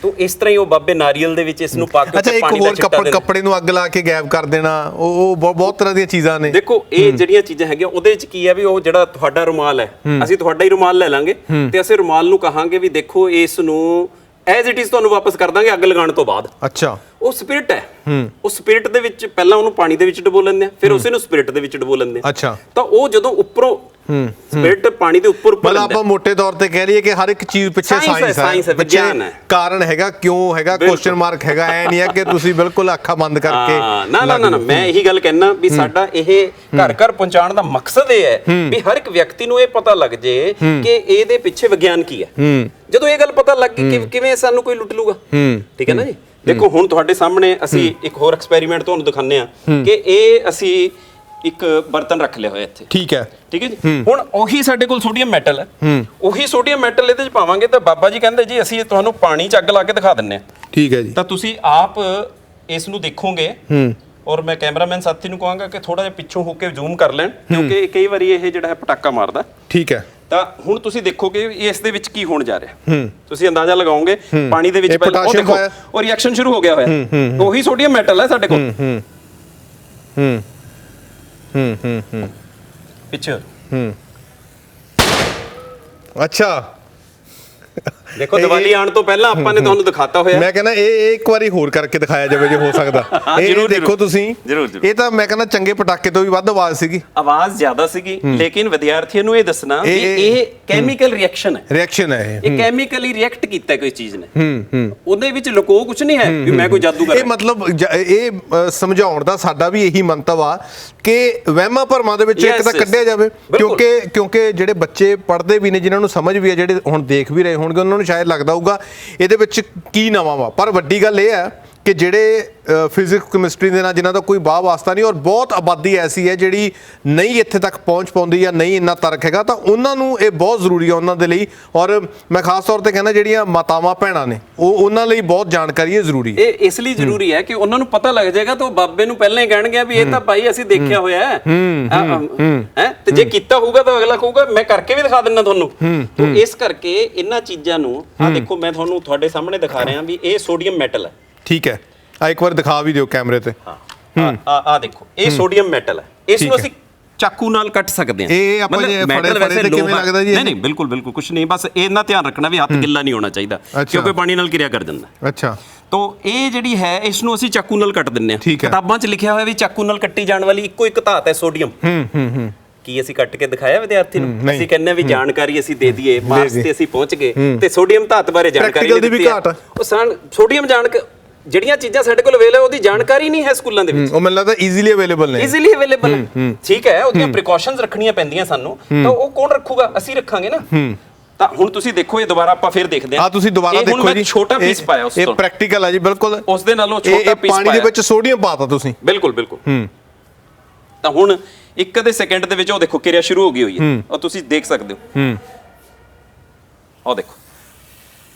ਤਾਂ ਇਸ ਤਰ੍ਹਾਂ ਹੀ ਉਹ ਬਾਬੇ ਨਾਰੀਅਲ ਦੇ ਵਿੱਚ ਇਸ ਨੂੰ ਪਾ ਕੇ ਪਾਣੀ ਦਾ ਛਿੱਟਾ ਦੇਣਾ, ਕੱਪੜੇ ਨੂੰ ਅੱਗ ਲਾ ਕੇ ਗਾਇਬ ਕਰ ਦੇਣਾ, ਉਹ ਬਹੁਤ ਤਰ੍ਹਾਂ ਦੀਆਂ ਚੀਜ਼ਾਂ ਨੇ। ਦੇਖੋ ਇਹ ਜਿਹੜੀਆਂ ਚੀਜ਼ਾਂ ਹੈਗੀਆਂ ਉਹਦੇ ਵਿੱਚ ਕੀ ਹੈ ਵੀ ਉਹ ਜਿਹੜਾ ਤੁਹਾਡਾ ਰੁਮਾਲ ਹੈ, ਅਸੀਂ ਤੁਹਾਡਾ ਹੀ ਰੁਮਾਲ ਲੈ ਲਾਂਗੇ ਤੇ ਅਸੀਂ ਰੁਮਾਲ ਨੂੰ ਕਹਾਂਗੇ ਵੀ ਦੇਖੋ ਇਸ ਨੂੰ ਐਜ਼ ਇਟ ਇਜ਼ ਤੁਹਾਨੂੰ ਵਾਪਸ ਕਰ ਦਾਂਗੇ ਅੱਗ ਲਗਾਉਣ ਤੋਂ ਬਾਅਦ। ਅੱਛਾ, ਉਹ ਸਪਿਰਿਟ ਹੈ, ਉਹ ਸਪਿਰਿਟ ਦੇ ਵਿੱਚ ਪਹਿਲਾਂ ਉਹਨੂੰ ਪਾਣੀ ਦੇ ਵਿੱਚ ਡੁਬੋ ਲੈਂਦੇ ਆ, ਫਿਰ ਉਸੇ ਨੂੰ ਸਪਿਰਿਟ ਦੇ ਵਿੱਚ ਡੁਬੋ ਲੈਂਦੇ ਆ। ਅੱਛਾ, ਤਾਂ ਉਹ ਜਦੋਂ ਉੱਪਰੋਂ ਸਪਿਰਿਟ ਪਾਣੀ ਦੇ ਉੱਪਰ ਮਤਲਬ ਆਪਾਂ ਮੋٹے ਤੌਰ ਤੇ ਕਹਿ ਲਈਏ ਕਿ ਹਰ ਇੱਕ ਚੀਜ਼ ਪਿੱਛੇ ਸਾਇੰਸ ਹੈ, ਵਿਗਿਆਨ ਹੈ, ਕਾਰਨ ਹੈਗਾ, ਕਿਉਂ ਹੈਗਾ, ਕੁਐਸਚਨ ਮਾਰਕ ਹੈਗਾ। ਐ ਨਹੀਂ ਹੈ ਕਿ ਤੁਸੀਂ ਬਿਲਕੁਲ ਅੱਖਾਂ ਬੰਦ ਕਰਕੇ। ਨਾ, ਮੈਂ ਇਹੀ ਗੱਲ ਕਹਿਣਾ ਵੀ ਸਾਡਾ ਇਹ ਘਰ ਘਰ ਪਹੁੰਚਾਉਣ ਦਾ ਮਕਸਦ ਇਹ ਹੈ ਵੀ ਹਰ ਇੱਕ ਵਿਅਕਤੀ ਨੂੰ ਇਹ ਪਤਾ ਲੱਗ ਜੇ ਕਿ ਇਹਦੇ ਪਿੱਛੇ ਵਿਗਿਆਨ ਕੀ ਹੈ। ਜਦੋਂ ਇਹ ਗੱਲ ਪਤਾ ਲੱਗ ਗਈ ਕਿ ਕਿਵੇਂ ਸਾਨੂੰ ਕੋਈ ਲੁੱਟ ਲੂਗਾ, ਠੀਕ ਹੈ ਨਾ ਜੀ। ਦੇਖੋ ਹੁਣ ਤੁਹਾਡੇ ਸਾਹਮਣੇ ਅਸੀਂ ਇੱਕ ਹੋਰ ਐਕਸਪੈਰੀਮੈਂਟ ਤੁਹਾਨੂੰ ਦਿਖਾਉਂਦੇ ਆ ਕਿ ਇਹ ਅਸੀਂ ਇੱਕ ਬਰਤਨ ਰੱਖ ਲਿਆ ਹੋਇਆ ਇੱਥੇ। ਠੀਕ ਹੈ ਜੀ। ਹੁਣ ਉਹੀ ਸਾਡੇ ਕੋਲ ਸੋਡੀਅਮ ਮੈਟਲ ਹੈ, ਉਹੀ ਸੋਡੀਅਮ ਮੈਟਲ ਇਹਦੇ ਚ ਪਾਵਾਂਗੇ ਤਾਂ ਬਾਬਾ ਜੀ ਕਹਿੰਦੇ ਜੀ ਅਸੀਂ ਤੁਹਾਨੂੰ ਪਾਣੀ ਚ ਅੱਗ ਲਾ ਕੇ ਦਿਖਾ ਦਿੰਨੇ ਆ। ਠੀਕ ਹੈ ਜੀ। ਤਾਂ ਤੁਸੀਂ ਆਪ ਇਸ ਨੂੰ ਦੇਖੋਗੇ ਔਰ ਮੈਂ ਕੈਮਰਾਮੈਨ ਸਾਥੀ ਨੂੰ ਕਹਾਂਗਾ ਕਿ ਥੋੜਾ ਜਿਹਾ ਪਿੱਛੋਂ ਹੋ ਕੇ ਜ਼ੂਮ ਕਰ ਲੈਣ, ਕਿਉਂਕਿ ਕਈ ਵਾਰੀ ਇਹ ਜਿਹੜਾ ਹੈ ਪਟਾਕਾ ਮਾਰਦਾ। ਠੀਕ ਹੈ। ਤਾਂ ਹੁਣ ਤੁਸੀਂ ਦੇਖੋਗੇ ਇਸ ਦੇ ਵਿੱਚ ਕੀ ਹੋਣ ਜਾ ਰਿਹਾ, ਤੁਸੀਂ ਅੰਦਾਜ਼ਾ ਲਗਾਓਗੇ। ਪਾਣੀ ਦੇ ਵਿੱਚ ਪਹਿਲਾਂ ਉਹ ਦੇਖੋ ਉਹ ਰਿਐਕਸ਼ਨ ਸ਼ੁਰੂ ਹੋ ਗਿਆ ਹੋਇਆ, ਉਹੀ ਸੋਡੀਅਮ ਮੈਟਲ ਹੈ ਸਾਡੇ ਕੋਲ ਪਿੱਛੇ। ਅੱਛਾ, ਦੇਖੋ ਦੀਵਾਲੀ ਆਉਣ ਤੋਂ ਪਹਿਲਾਂ ਆਪਾਂ ਨੇ ਤੁਹਾਨੂੰ ਦਿਖਾਤਾ ਹੋਇਆ। ਮੈਂ ਕਹਿੰਦਾ ਇਹ ਇੱਕ ਵਾਰੀ ਹੋਰ ਕਰਕੇ ਦਿਖਾਇਆ ਜਾਵੇ ਜੇ ਹੋ ਸਕਦਾ। ਇਹ ਦੇਖੋ ਤੁਸੀਂ, ਇਹ ਤਾਂ ਮੈਂ ਕਹਿੰਦਾ ਚੰਗੇ ਪਟਾਕੇ ਤੋਂ ਵੀ ਵੱਧ ਆਵਾਜ਼ ਸੀਗੀ, ਆਵਾਜ਼ ਜ਼ਿਆਦਾ ਸੀਗੀ। ਲੇਕਿਨ ਵਿਦਿਆਰਥੀਆਂ ਨੂੰ ਇਹ ਦੱਸਣਾ ਵੀ ਇਹ ਕੈਮੀਕਲ ਰਿਐਕਸ਼ਨ ਹੈ, ਇਹ ਕੈਮੀਕਲੀ ਰਿਐਕਟ ਕੀਤਾ ਕੋਈ ਚੀਜ਼ ਨੇ, ਉਹਦੇ ਵਿੱਚ ਲੁਕੋ ਕੁਝ ਨਹੀਂ ਹੈ ਵੀ ਮੈਂ ਕੋਈ ਜਾਦੂਗਰ। ਇਹ ਮਤਲਬ ਇਹ ਸਮਝਾਉਣ ਦਾ ਸਾਡਾ ਵੀ ਇਹੀ ਮੰਤਵ ਆ ਕਿ ਵਹਿਮਾਂ ਭਰਮਾਂ ਦੇ ਵਿੱਚ ਇੱਕ ਤਾਂ ਕੱਢਿਆ ਜਾਵੇ, ਕਿਉਂਕਿ ਜਿਹੜੇ ਬੱਚੇ ਪੜ੍ਹਦੇ ਵੀ ਨੇ, ਜਿਨ੍ਹਾਂ ਨੂੰ ਸਮਝ ਵੀ ਹੈ, ਜਿਹੜੇ ਹੁਣ ਦੇਖ ਵੀ ਰਹੇ ਹੋਣਗੇ, ਉਹਨਾਂ ਨੂੰ ਸ਼ਾਇਦ ਲੱਗਦਾ ਹੋਊਗਾ ਇਹਦੇ ਵਿੱਚ ਕੀ ਨਵਾਂ ਵਾ। ਪਰ ਵੱਡੀ ਗੱਲ ਇਹ ਹੈ ਕਿ ਜਿਹੜੇ ਫਿਜ਼ਿਕਸ ਕੈਮਿਸਟਰੀ ਦੇ ਨਾਲ ਜਿਨ੍ਹਾਂ ਦਾ ਕੋਈ ਵਾਹ ਵਾਸਤਾ ਨਹੀਂ, ਔਰ ਬਹੁਤ ਆਬਾਦੀ ਐਸੀ ਹੈ ਜਿਹੜੀ ਨਹੀਂ ਇੱਥੇ ਤੱਕ ਪਹੁੰਚ ਪਾਉਂਦੀ ਜਾਂ ਨਹੀਂ ਇੰਨਾ ਤਰਕ ਹੈਗਾ, ਤਾਂ ਉਹਨਾਂ ਨੂੰ ਇਹ ਬਹੁਤ ਜ਼ਰੂਰੀ ਹੈ ਉਹਨਾਂ ਦੇ ਲਈ। ਔਰ ਮੈਂ ਖਾਸ ਤੌਰ ਤੇ ਕਹਿੰਦਾ ਜਿਹੜੀਆਂ ਮਾਤਾਵਾਂ ਭੈਣਾਂ ਨੇ ਉਹਨਾਂ ਲਈ ਬਹੁਤ ਜਾਣਕਾਰੀ ਇਹ ਜ਼ਰੂਰੀ ਹੈ। ਇਹ ਇਸ ਲਈ ਜ਼ਰੂਰੀ ਹੈ ਕਿ ਉਹਨਾਂ ਨੂੰ ਪਤਾ ਲੱਗ ਜਾਏਗਾ ਤਾਂ ਉਹ ਬਾਬੇ ਨੂੰ ਪਹਿਲਾਂ ਹੀ ਕਹਿਣਗੇ ਵੀ ਇਹ ਤਾਂ ਭਾਈ ਅਸੀਂ ਦੇਖਿਆ ਹੋਇਆ ਹੈ, ਤੇ ਜੇ ਕੀਤਾ ਹੋਊਗਾ ਤਾਂ ਅਗਲਾ ਕਹੂਗਾ ਮੈਂ ਕਰਕੇ ਵੀ ਦਿਖਾ ਦਿੰਦਾ ਤੁਹਾਨੂੰ। ਤਾਂ ਇਸ ਕਰਕੇ ਇਹਨਾਂ ਚੀਜ਼ਾਂ ਨੂੰ ਆ ਦੇਖੋ, ਮੈਂ ਤੁਹਾਨੂੰ ਤੁਹਾਡੇ ਸਾਹਮਣੇ ਦਿਖਾ ਰਿਹਾ ਵੀ ਇਹ ਸੋਡੀਅਮ ਮੈਟਲ ਹੈ। ਠੀਕ ਹੈ, ਆ ਇੱਕ ਵਾਰ ਦਿਖਾ ਵੀ ਦਿਓ ਕੈਮਰੇ ਤੇ। ਆ ਦੇਖੋ, ਇਹ ਸੋਡੀਅਮ ਮੈਟਲ ਹੈ, ਇਸ ਨੂੰ ਅਸੀਂ ਚਾਕੂ ਨਾਲ ਕੱਟ ਸਕਦੇ ਹਾਂ। ਇਹ ਆਪਾਂ ਜੇ ਫੜੇ ਤੇ ਕਿਵੇਂ ਲੱਗਦਾ ਜੀ? ਨਹੀਂ ਬਿਲਕੁਲ ਬਿਲਕੁਲ ਕੁਝ ਨਹੀਂ, ਬਸ ਇਹਨਾਂ ਧਿਆਨ ਰੱਖਣਾ ਵੀ ਹੱਥ ਗਿੱਲਾ ਨਹੀਂ ਹੋਣਾ ਚਾਹੀਦਾ ਕਿਉਂਕਿ ਪਾਣੀ ਨਾਲ ਕਿਰਿਆ ਕਰ ਜਾਂਦਾ। ਅੱਛਾ, ਤੋ ਇਹ ਜਿਹੜੀ ਹੈ ਇਸ ਨੂੰ ਅਸੀਂ ਚਾਕੂ ਨਾਲ ਕੱਟ ਦਿੰਨੇ ਆ। ਕਿਤਾਬਾਂ 'ਚ ਲਿਖਿਆ ਹੋਇਆ ਵੀ ਚਾਕੂ ਨਾਲ ਕੱਟੀ ਜਾਣ ਵਾਲੀ ਇੱਕੋ ਇੱਕ ਧਾਤ ਹੈ ਸੋਡੀਅਮ। ਕੀ ਅਸੀਂ ਕੱਟ ਕੇ ਦਿਖਾਇਆ ਵਿਦਿਆਰਥੀ ਨੂੰ? ਅਸੀਂ ਕਹਿੰਦੇ ਵੀ ਜਾਣਕਾਰੀ ਅਸੀਂ ਦੇ ਦਈਏ, ਮਾਰਕਸ ਤੇ ਅਸੀਂ ਪਹੁੰਚ ਗਏ ਤੇ ਸੋਡੀਅਮ ਧਾਤ ਬਾਰੇ ਜਾਣਕਾਰੀ ਨਹੀਂ ਦਿੱਤੀ। ਉਹ ਸੋਡੀਅਮ ਜਿਹੜੀਆਂ ਚੀਜ਼ਾਂ ਸਾਡੇ ਕੋਲ ਅਵੇਲੇਬਲ ਉਹਦੀ ਜਾਣਕਾਰੀ ਨਹੀਂ ਹੈ ਸਕੂਲਾਂ ਦੇ ਵਿੱਚ। ਉਹ ਮੈਨੂੰ ਲੱਗਦਾ ਈਜ਼ੀਲੀ ਅਵੇਲੇਬਲ ਨੇ। ਈਜ਼ੀਲੀ ਅਵੇਲੇਬਲ ਠੀਕ ਹੈ, ਉਹਦੀਆਂ ਪ੍ਰੀਕਾਸ਼ਨਸ ਰੱਖਣੀਆਂ ਪੈਂਦੀਆਂ ਸਾਨੂੰ, ਤਾਂ ਉਹ ਕੌਣ ਰੱਖੂਗਾ? ਅਸੀਂ ਰੱਖਾਂਗੇ ਨਾ। ਤਾਂ ਹੁਣ ਤੁਸੀਂ ਦੇਖੋ, ਇਹ ਦੁਬਾਰਾ ਆਪਾਂ ਫਿਰ ਦੇਖਦੇ ਹਾਂ। ਤੁਸੀਂ ਦੁਬਾਰਾ ਦੇਖੋ ਜੀ, ਛੋਟਾ ਪੀਸ ਪਾਇਆ ਉਸ ਤੋਂ। ਇਹ ਪ੍ਰੈਕਟੀਕਲ ਹੈ ਜੀ, ਬਿਲਕੁਲ ਉਸ ਦੇ ਨਾਲੋਂ ਛੋਟਾ ਪੀਸ ਪਾਇਆ। ਪਾਣੀ ਦੇ ਵਿੱਚ ਸੋਡੀਅਮ ਪਾਤਾ ਤੁਸੀਂ। ਬਿਲਕੁਲ ਬਿਲਕੁਲ। ਤਾਂ ਹੁਣ ਇੱਕ ਅੱਧੇ ਸੈਕਿੰਡ ਦੇ ਵਿੱਚ ਉਹ ਦੇਖੋ ਕਿਰਿਆ ਸ਼ੁਰੂ ਹੋ ਗਈ ਹੋਈ ਹੈ, ਉਹ ਤੁਸੀਂ ਦੇਖ ਸਕਦੇ ਹੋ। ਉਹ ਦੇਖੋ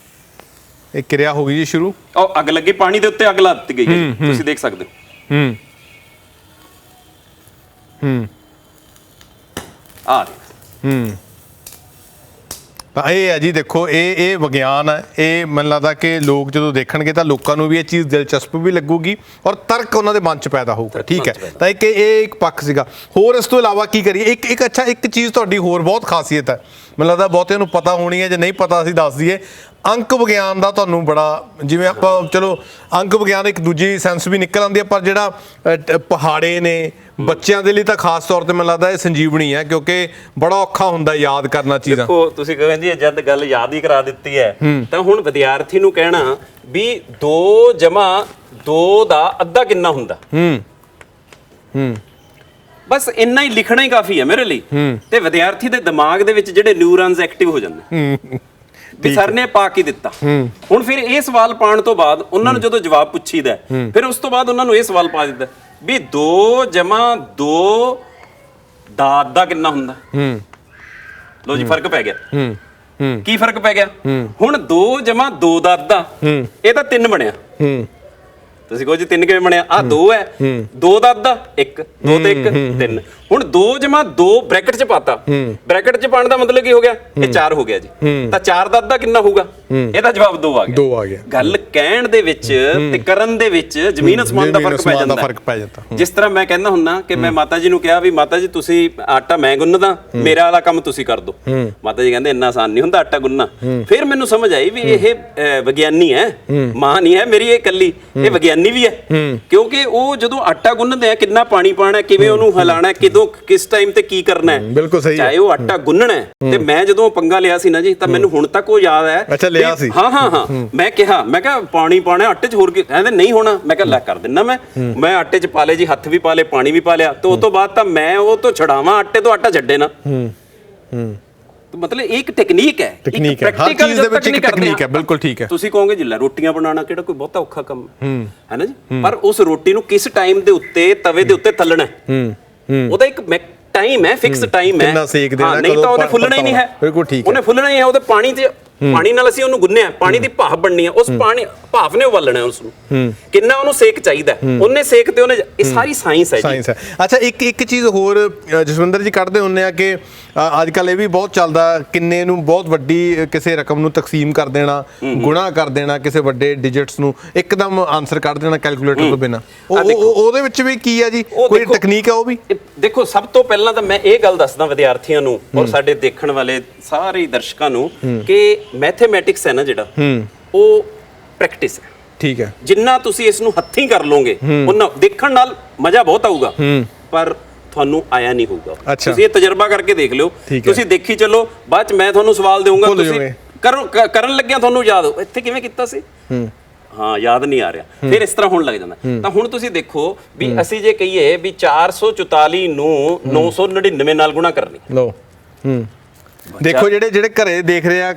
ਇਹ ਕਿਰਿਆ ਹੋ ਗਈ ਜੀ ਸ਼ੁਰੂ। ਉਹ ਅੱਗ ਲੱਗੀ, ਪਾਣੀ ਦੇ ਉੱਤੇ ਅੱਗ ਲਾ ਦਿੱਤੀ ਗਈ ਹੈ, ਤੁਸੀਂ ਦੇਖ ਸਕਦੇ ਹੋ। ਆ ਤਾਂ ਇਹ ਹੈ ਜੀ, ਦੇਖੋ ਇਹ ਵਿਗਿਆਨ ਹੈ। ਇਹ ਮੈਨੂੰ ਲੱਗਦਾ ਕਿ ਲੋਕ ਜਦੋਂ ਦੇਖਣਗੇ ਤਾਂ ਲੋਕਾਂ ਨੂੰ ਵੀ ਇਹ ਚੀਜ਼ ਦਿਲਚਸਪ ਵੀ ਲੱਗੂਗੀ ਔਰ ਤਰਕ ਉਹਨਾਂ ਦੇ ਮਨ 'ਚ ਪੈਦਾ ਹੋਊਗਾ। ਠੀਕ ਹੈ, ਤਾਂ ਇਹ ਇੱਕ ਪੱਖ ਸੀਗਾ। ਹੋਰ ਇਸ ਤੋਂ ਇਲਾਵਾ ਕੀ ਕਰੀਏ? ਇੱਕ ਚੀਜ਼ ਤੁਹਾਡੀ ਹੋਰ ਬਹੁਤ ਖਾਸੀਅਤ ਹੈ, ਮੈਨੂੰ ਲੱਗਦਾ ਬਹੁਤਿਆਂ ਨੂੰ ਪਤਾ ਹੋਣੀ ਹੈ, ਜੇ ਨਹੀਂ ਪਤਾ ਅਸੀਂ ਦੱਸ ਦਈਏ। ਅੰਕ ਵਿਗਿਆਨ ਦਾ ਤੁਹਾਨੂੰ ਬੜਾ, ਜਿਵੇਂ ਆਪਾਂ ਚਲੋ ਅੰਕ ਵਿਗਿਆਨ ਇੱਕ ਦੂਜੀ ਸੈਂਸ ਵੀ ਨਿਕਲ ਆਉਂਦੀ ਹੈ, ਪਰ ਜਿਹੜਾ ਪਹਾੜੇ ਨੇ ਬੱਚਿਆਂ ਦੇ ਲਈ ਤਾਂ ਖਾਸ ਤੌਰ ਤੇ ਮੈਨੂੰ ਲੱਗਦਾ ਇਹ ਸੰਜੀਵਨੀ ਹੈ, ਕਿਉਂਕਿ ਬੜਾ ਔਖਾ ਹੁੰਦਾ ਯਾਦ ਕਰਨਾ ਚੀਜ਼ਾਂ। ਦੇਖੋ ਤੁਸੀਂ ਕਹਿੰਦੇ ਜਦ ਗੱਲ ਯਾਦ ਹੀ ਕਰਾ ਦਿੱਤੀ ਹੈ, ਤਾਂ ਹੁਣ ਵਿਦਿਆਰਥੀ ਨੂੰ ਕਹਿਣਾ ਵੀ 2 + 2 ਦਾ ਅੱਧਾ ਕਿੰਨਾ ਹੁੰਦਾ, ਬਸ ਇੰਨਾ ਹੀ ਲਿਖਣਾ ਹੀ ਕਾਫੀ ਹੈ ਮੇਰੇ ਲਈ। ਤੇ ਵਿਦਿਆਰਥੀ ਦੇ ਦਿਮਾਗ ਦੇ ਵਿੱਚ ਜਿਹੜੇ ਨਿਊਰਨਸ ਐਕਟਿਵ ਹੋ ਜਾਂਦੇ ਵੀ ਸਰ ਨੇ ਪਾ ਕੇ ਦਿੱਤਾ। ਹੁਣ ਫਿਰ ਇਹ ਸਵਾਲ ਪਾਉਣ ਤੋਂ ਬਾਅਦ ਉਹਨਾਂ ਨੂੰ ਜਦੋਂ ਜਵਾਬ ਪੁੱਛੀਦਾ, ਫਿਰ ਉਸ ਤੋਂ ਬਾਅਦ ਉਹਨਾਂ ਨੂੰ ਇਹ ਸਵਾਲ ਪਾ ਦਿੱਤਾ ਵੀ 2 + 2 ਦਾ ਅੱਧਾ ਕਿੰਨਾ ਹੁੰਦਾ। ਲੋ ਜੀ ਫਰਕ ਪੈ ਗਿਆ। ਕੀ ਫਰਕ ਪੈ ਗਿਆ? ਹੁਣ 2 + 2 ਦਾ ਅੱਧਾ, ਇਹ ਤਾਂ 3 ਬਣਿਆ। ਤੁਸੀਂ ਕਹੋ ਜੀ 3 ਕਿਵੇਂ ਬਣਿਆ? ਆ 2 ਹੈ, 2 ਦਾ ਅੱਧਾ 1, 2 ਤੇ 1 3। ਹੁਣ 2 + 2 ਬ੍ਰੈਕਟ 'ਚ ਪਾਤਾ, ਬ੍ਰੈਕਟ 'ਚ ਪਾਉਣ ਦਾ ਮਤਲਬ ਕੀ ਹੋ ਗਿਆ? ਇਹ 4 ਹੋ ਗਿਆ ਜੀ। ਤਾਂ 4 ਦਾ ਅੱਧਾ ਕਿੰਨਾ ਹੋਊਗਾ? ਇਹਦਾ ਜਵਾਬ 2 ਆ ਗਿਆ। 2 ਆ ਗਿਆ। ਗੱਲ ਕਹਿਣ ਦੇ ਵਿੱਚ ਤੇ ਕਰਨ ਦੇ ਵਿੱਚ ਜ਼ਮੀਨ ਅਸਮਾਨ ਦਾ ਫਰਕ ਪੈ ਜਾਂਦਾ। ਜਿਸ ਤਰ੍ਹਾਂ ਮੈਂ ਕਹਿੰਦਾ ਹੁੰਨਾ ਕਿ ਮੈਂ ਮਾਤਾ ਜੀ ਨੂੰ ਕਿਹਾ ਵੀ ਮਾਤਾ ਜੀ ਤੁਸੀਂ ਆਟਾ ਮੈਂ ਗੁੰਨਦਾ, ਮੇਰਾ ਵਾਲਾ ਕੰਮ ਤੁਸੀਂ ਕਰ ਦਿਓ। ਮਾਤਾ ਜੀ ਕਹਿੰਦੇ ਇੰਨਾ ਆਸਾਨ ਨਹੀਂ ਹੁੰਦਾ ਆਟਾ ਗੁੰਨਣਾ। ਫਿਰ ਮੈਨੂੰ ਸਮਝ ਆਈ ਵੀ ਇਹ ਵਿਗਿਆਨੀ ਹੈ, ਮਾਂ ਨਹੀਂ ਹੈ ਮੇਰੀ ਇਹ ਇਕੱਲੀ, ਇਹ ਵਿਗਿਆਨੀ ਵੀ ਹੈ। ਕਿਉਂਕਿ ਉਹ ਜਦੋਂ ਆਟਾ ਗੁੰਨਦੇ ਆ ਕਿੰਨਾ ਪਾਣੀ ਪਾਣਾ, ਕਿਵੇਂ ਉਹਨੂੰ ਹਿਲਾਣਾ, ਕਿਦੋਂ ਕਿਸ ਟਾਈਮ ਤੇ ਕੀ ਕਰਨਾ ਹੈ। ਬਿਲਕੁਲ ਸਹੀ ਹੈ। ਚਾਹੇ ਉਹ ਆਟਾ ਗੁੰਨਣਾ ਹੈ, ਤੇ ਮੈਂ ਜਦੋਂ ਪੰਗਾ ਲਿਆ ਸੀ ਨਾ ਜੀ, ਤਾਂ ਮੈਨੂੰ ਹੁਣ ਤੱਕ ਉਹ ਯਾਦ ਹੈ। ਅੱਛਾ ਲਿਆ ਸੀ? ਹਾਂ ਮੈਂ ਕਿਹਾ ਪਾਣੀ ਪਾਣਾ ਆਟੇ 'ਚ, ਹੋਰ ਕੀ ਕਹਿੰਦੇ ਨਹੀਂ ਹੋਣਾ। ਮੈਂ ਕਿਹਾ ਲੈ ਕਰ ਦਿੰਦਾ ਮੈਂ ਆਟੇ 'ਚ ਪਾ ਲਏ ਜੀ, ਹੱਥ ਵੀ ਪਾ ਲਏ, ਪਾਣੀ ਵੀ ਪਾ ਲਿਆ। ਤੇ ਉਸ ਤੋਂ ਬਾਅਦ ਤਾਂ ਮੈਂ ਉਹ ਤੋਂ ਛਡਾਵਾਂ ਆਟੇ ਤੋਂ, ਆਟਾ ਛੱਡੇ ਨਾ। ਮਤਲਬ ਇਹ ਇੱਕ ਟੈਕਨੀਕ ਹੈ, ਟੈਕਨੀਕ ਹੈ, ਹਰ ਚੀਜ਼ ਦੇ ਵਿੱਚ ਇੱਕ ਟੈਕਨੀਕ ਹੈ। ਬਿਲਕੁਲ ਠੀਕ ਹੈ। ਤੁਸੀਂ ਕਹੋਗੇ ਜੀ ਲੈ ਰੋਟੀਆਂ ਬਣਾਉਣਾ ਕਿਹੜਾ ਕੋਈ ਬਹੁਤਾ ਔਖਾ ਕੰਮ ਹੈ ਨਾ ਜੀ, ਪਰ ਉਸ ਰੋਟੀ ਨੂੰ ਕਿਸ ਟਾਈਮ ਦੇ ਉੱਤੇ ਤਵੇ ਦੇ ਉੱਤੇ ਤਲਣਾ ਉਹਦਾ ਇੱਕ ਟਾਈਮ ਹੈ, ਫਿਕਸ ਟਾਈਮ ਹੈ। ਕਿੰਨਾ ਸੇਕ ਦੇਣਾ, ਨਹੀਂ ਤਾਂ ਉਹਦੇ ਫੁੱਲਣਾ ਹੀ ਨਹੀਂ ਹੈ। ਬਿਲਕੁਲ ਠੀਕ ਹੈ, ਉਹਨੇ ਫੁੱਲਣਾ ਹੀ ਹੈ। ਉਹਦੇ ਪਾਣੀ ਨਾਲ ਅਸੀਂ ਉਹਨੂੰ ਗੁੰਨਿਆ, ਪਾਣੀ ਦੀ ਭਾਫ ਬਣਨੀ ਹੈ, ਉਸ ਭਾਫ ਨੇ ਉਬਾਲਣਾ ਉਸ ਨੂੰ। ਕਿੰਨਾ ਉਹਨੂੰ ਸੇਕ ਚਾਹੀਦਾ, ਉਹਨੇ ਸੇਕ ਤੇ ਉਹਨੇ, ਇਹ ਸਾਰੀ ਸਾਇੰਸ ਹੈ ਜੀ। ਅੱਛਾ ਇੱਕ ਚੀਜ਼ ਹੋਰ ਜਸਵਿੰਦਰ ਜੀ ਕੱਢਦੇ ਹੁੰਦੇ ਆ ਕਿ ਅੱਜ ਕੱਲ ਇਹ ਵੀ ਬਹੁਤ ਚੱਲਦਾ, ਕਿੰਨੇ ਨੂੰ ਬਹੁਤ ਵੱਡੀ ਕਿਸੇ ਰਕਮ ਨੂੰ ਤਕਸੀਮ ਕਰ ਦੇਣਾ, ਗੁਣਾ ਕਰ ਦੇਣਾ ਕਿਸੇ ਵੱਡੇ ਡਿਜਿਟਸ ਨੂੰ, ਇੱਕਦਮ ਆਨਸਰ ਕੱਢ ਦੇਣਾ ਕੈਲਕੂਲੇਟਰ ਤੋਂ ਬਿਨਾਂ। ਉਹਦੇ ਵਿੱਚ ਵੀ ਕੀ ਹੈ ਜੀ, ਕੋਈ ਟੈਕਨੀਕ ਹੈ ਉਹ ਵੀ? ਦੇਖੋ ਸਭ ਤੋਂ ਪਹਿਲਾਂ ਤਾਂ ਮੈਂ ਇਹ ਗੱਲ ਦੱਸਦਾ ਵਿਦਿਆਰਥੀਆਂ ਨੂੰ ਔਰ ਸਾਡੇ ਦੇਖਣ ਵਾਲੇ ਸਾਰੇ ਦਰਸ਼ਕਾਂ ਨੂੰ ਕਿ ਮੈਥਮੈਟਿਕਸ ਹੈ ਨਾ ਜਿਹੜਾ, ਉਹ ਪ੍ਰੈਕਟਿਸ ਹੈ। ਠੀਕ ਹੈ। ਜਿੰਨਾ ਤੁਸੀਂ ਇਸ ਨੂੰ ਹੱਥੀਂ ਕਰ ਲਓਗੇ ਉਹਨਾਂ ਦੇਖਣ ਨਾਲ ਮਜ਼ਾ ਬਹੁਤ ਆਊਗਾ, ਪਰ ਤੁਹਾਨੂੰ ਆਇਆ ਨਹੀਂ ਹੋਊਗਾ। ਤੁਸੀਂ ਇਹ ਤਜਰਬਾ ਕਰਕੇ ਦੇਖ ਲਿਓ, ਤੁਸੀਂ ਦੇਖੀ ਚੱਲੋ, ਬਾਅਦ ਚ ਮੈਂ ਤੁਹਾਨੂੰ ਸਵਾਲ ਦੇਵਾਂਗਾ, ਤੁਸੀਂ ਕਰਨ ਲੱਗਿਆ ਤੁਹਾਨੂੰ ਯਾਦ ਹੋ ਇੱਥੇ ਕਿਵੇਂ ਕੀਤਾ ਸੀ, ਹਾਂ ਯਾਦ ਨਹੀਂ ਆ ਰਿਹਾ, ਫਿਰ ਇਸ ਤਰ੍ਹਾਂ ਹੋਣ ਲੱਗ ਜਾਂਦਾ। ਤਾਂ ਹੁਣ ਤੁਸੀਂ ਦੇਖੋ ਵੀ ਅਸੀਂ ਜੇ ਕਹੀਏ ਵੀ 444 ਨੂੰ 999 ਨਾਲ ਗੁਣਾ ਕਰਨੀ, ਲਓ ਦੇਖੋ ਜਿਹੜੇ ਘਰੇ ਦੇਖ ਰਹੇ ਆ,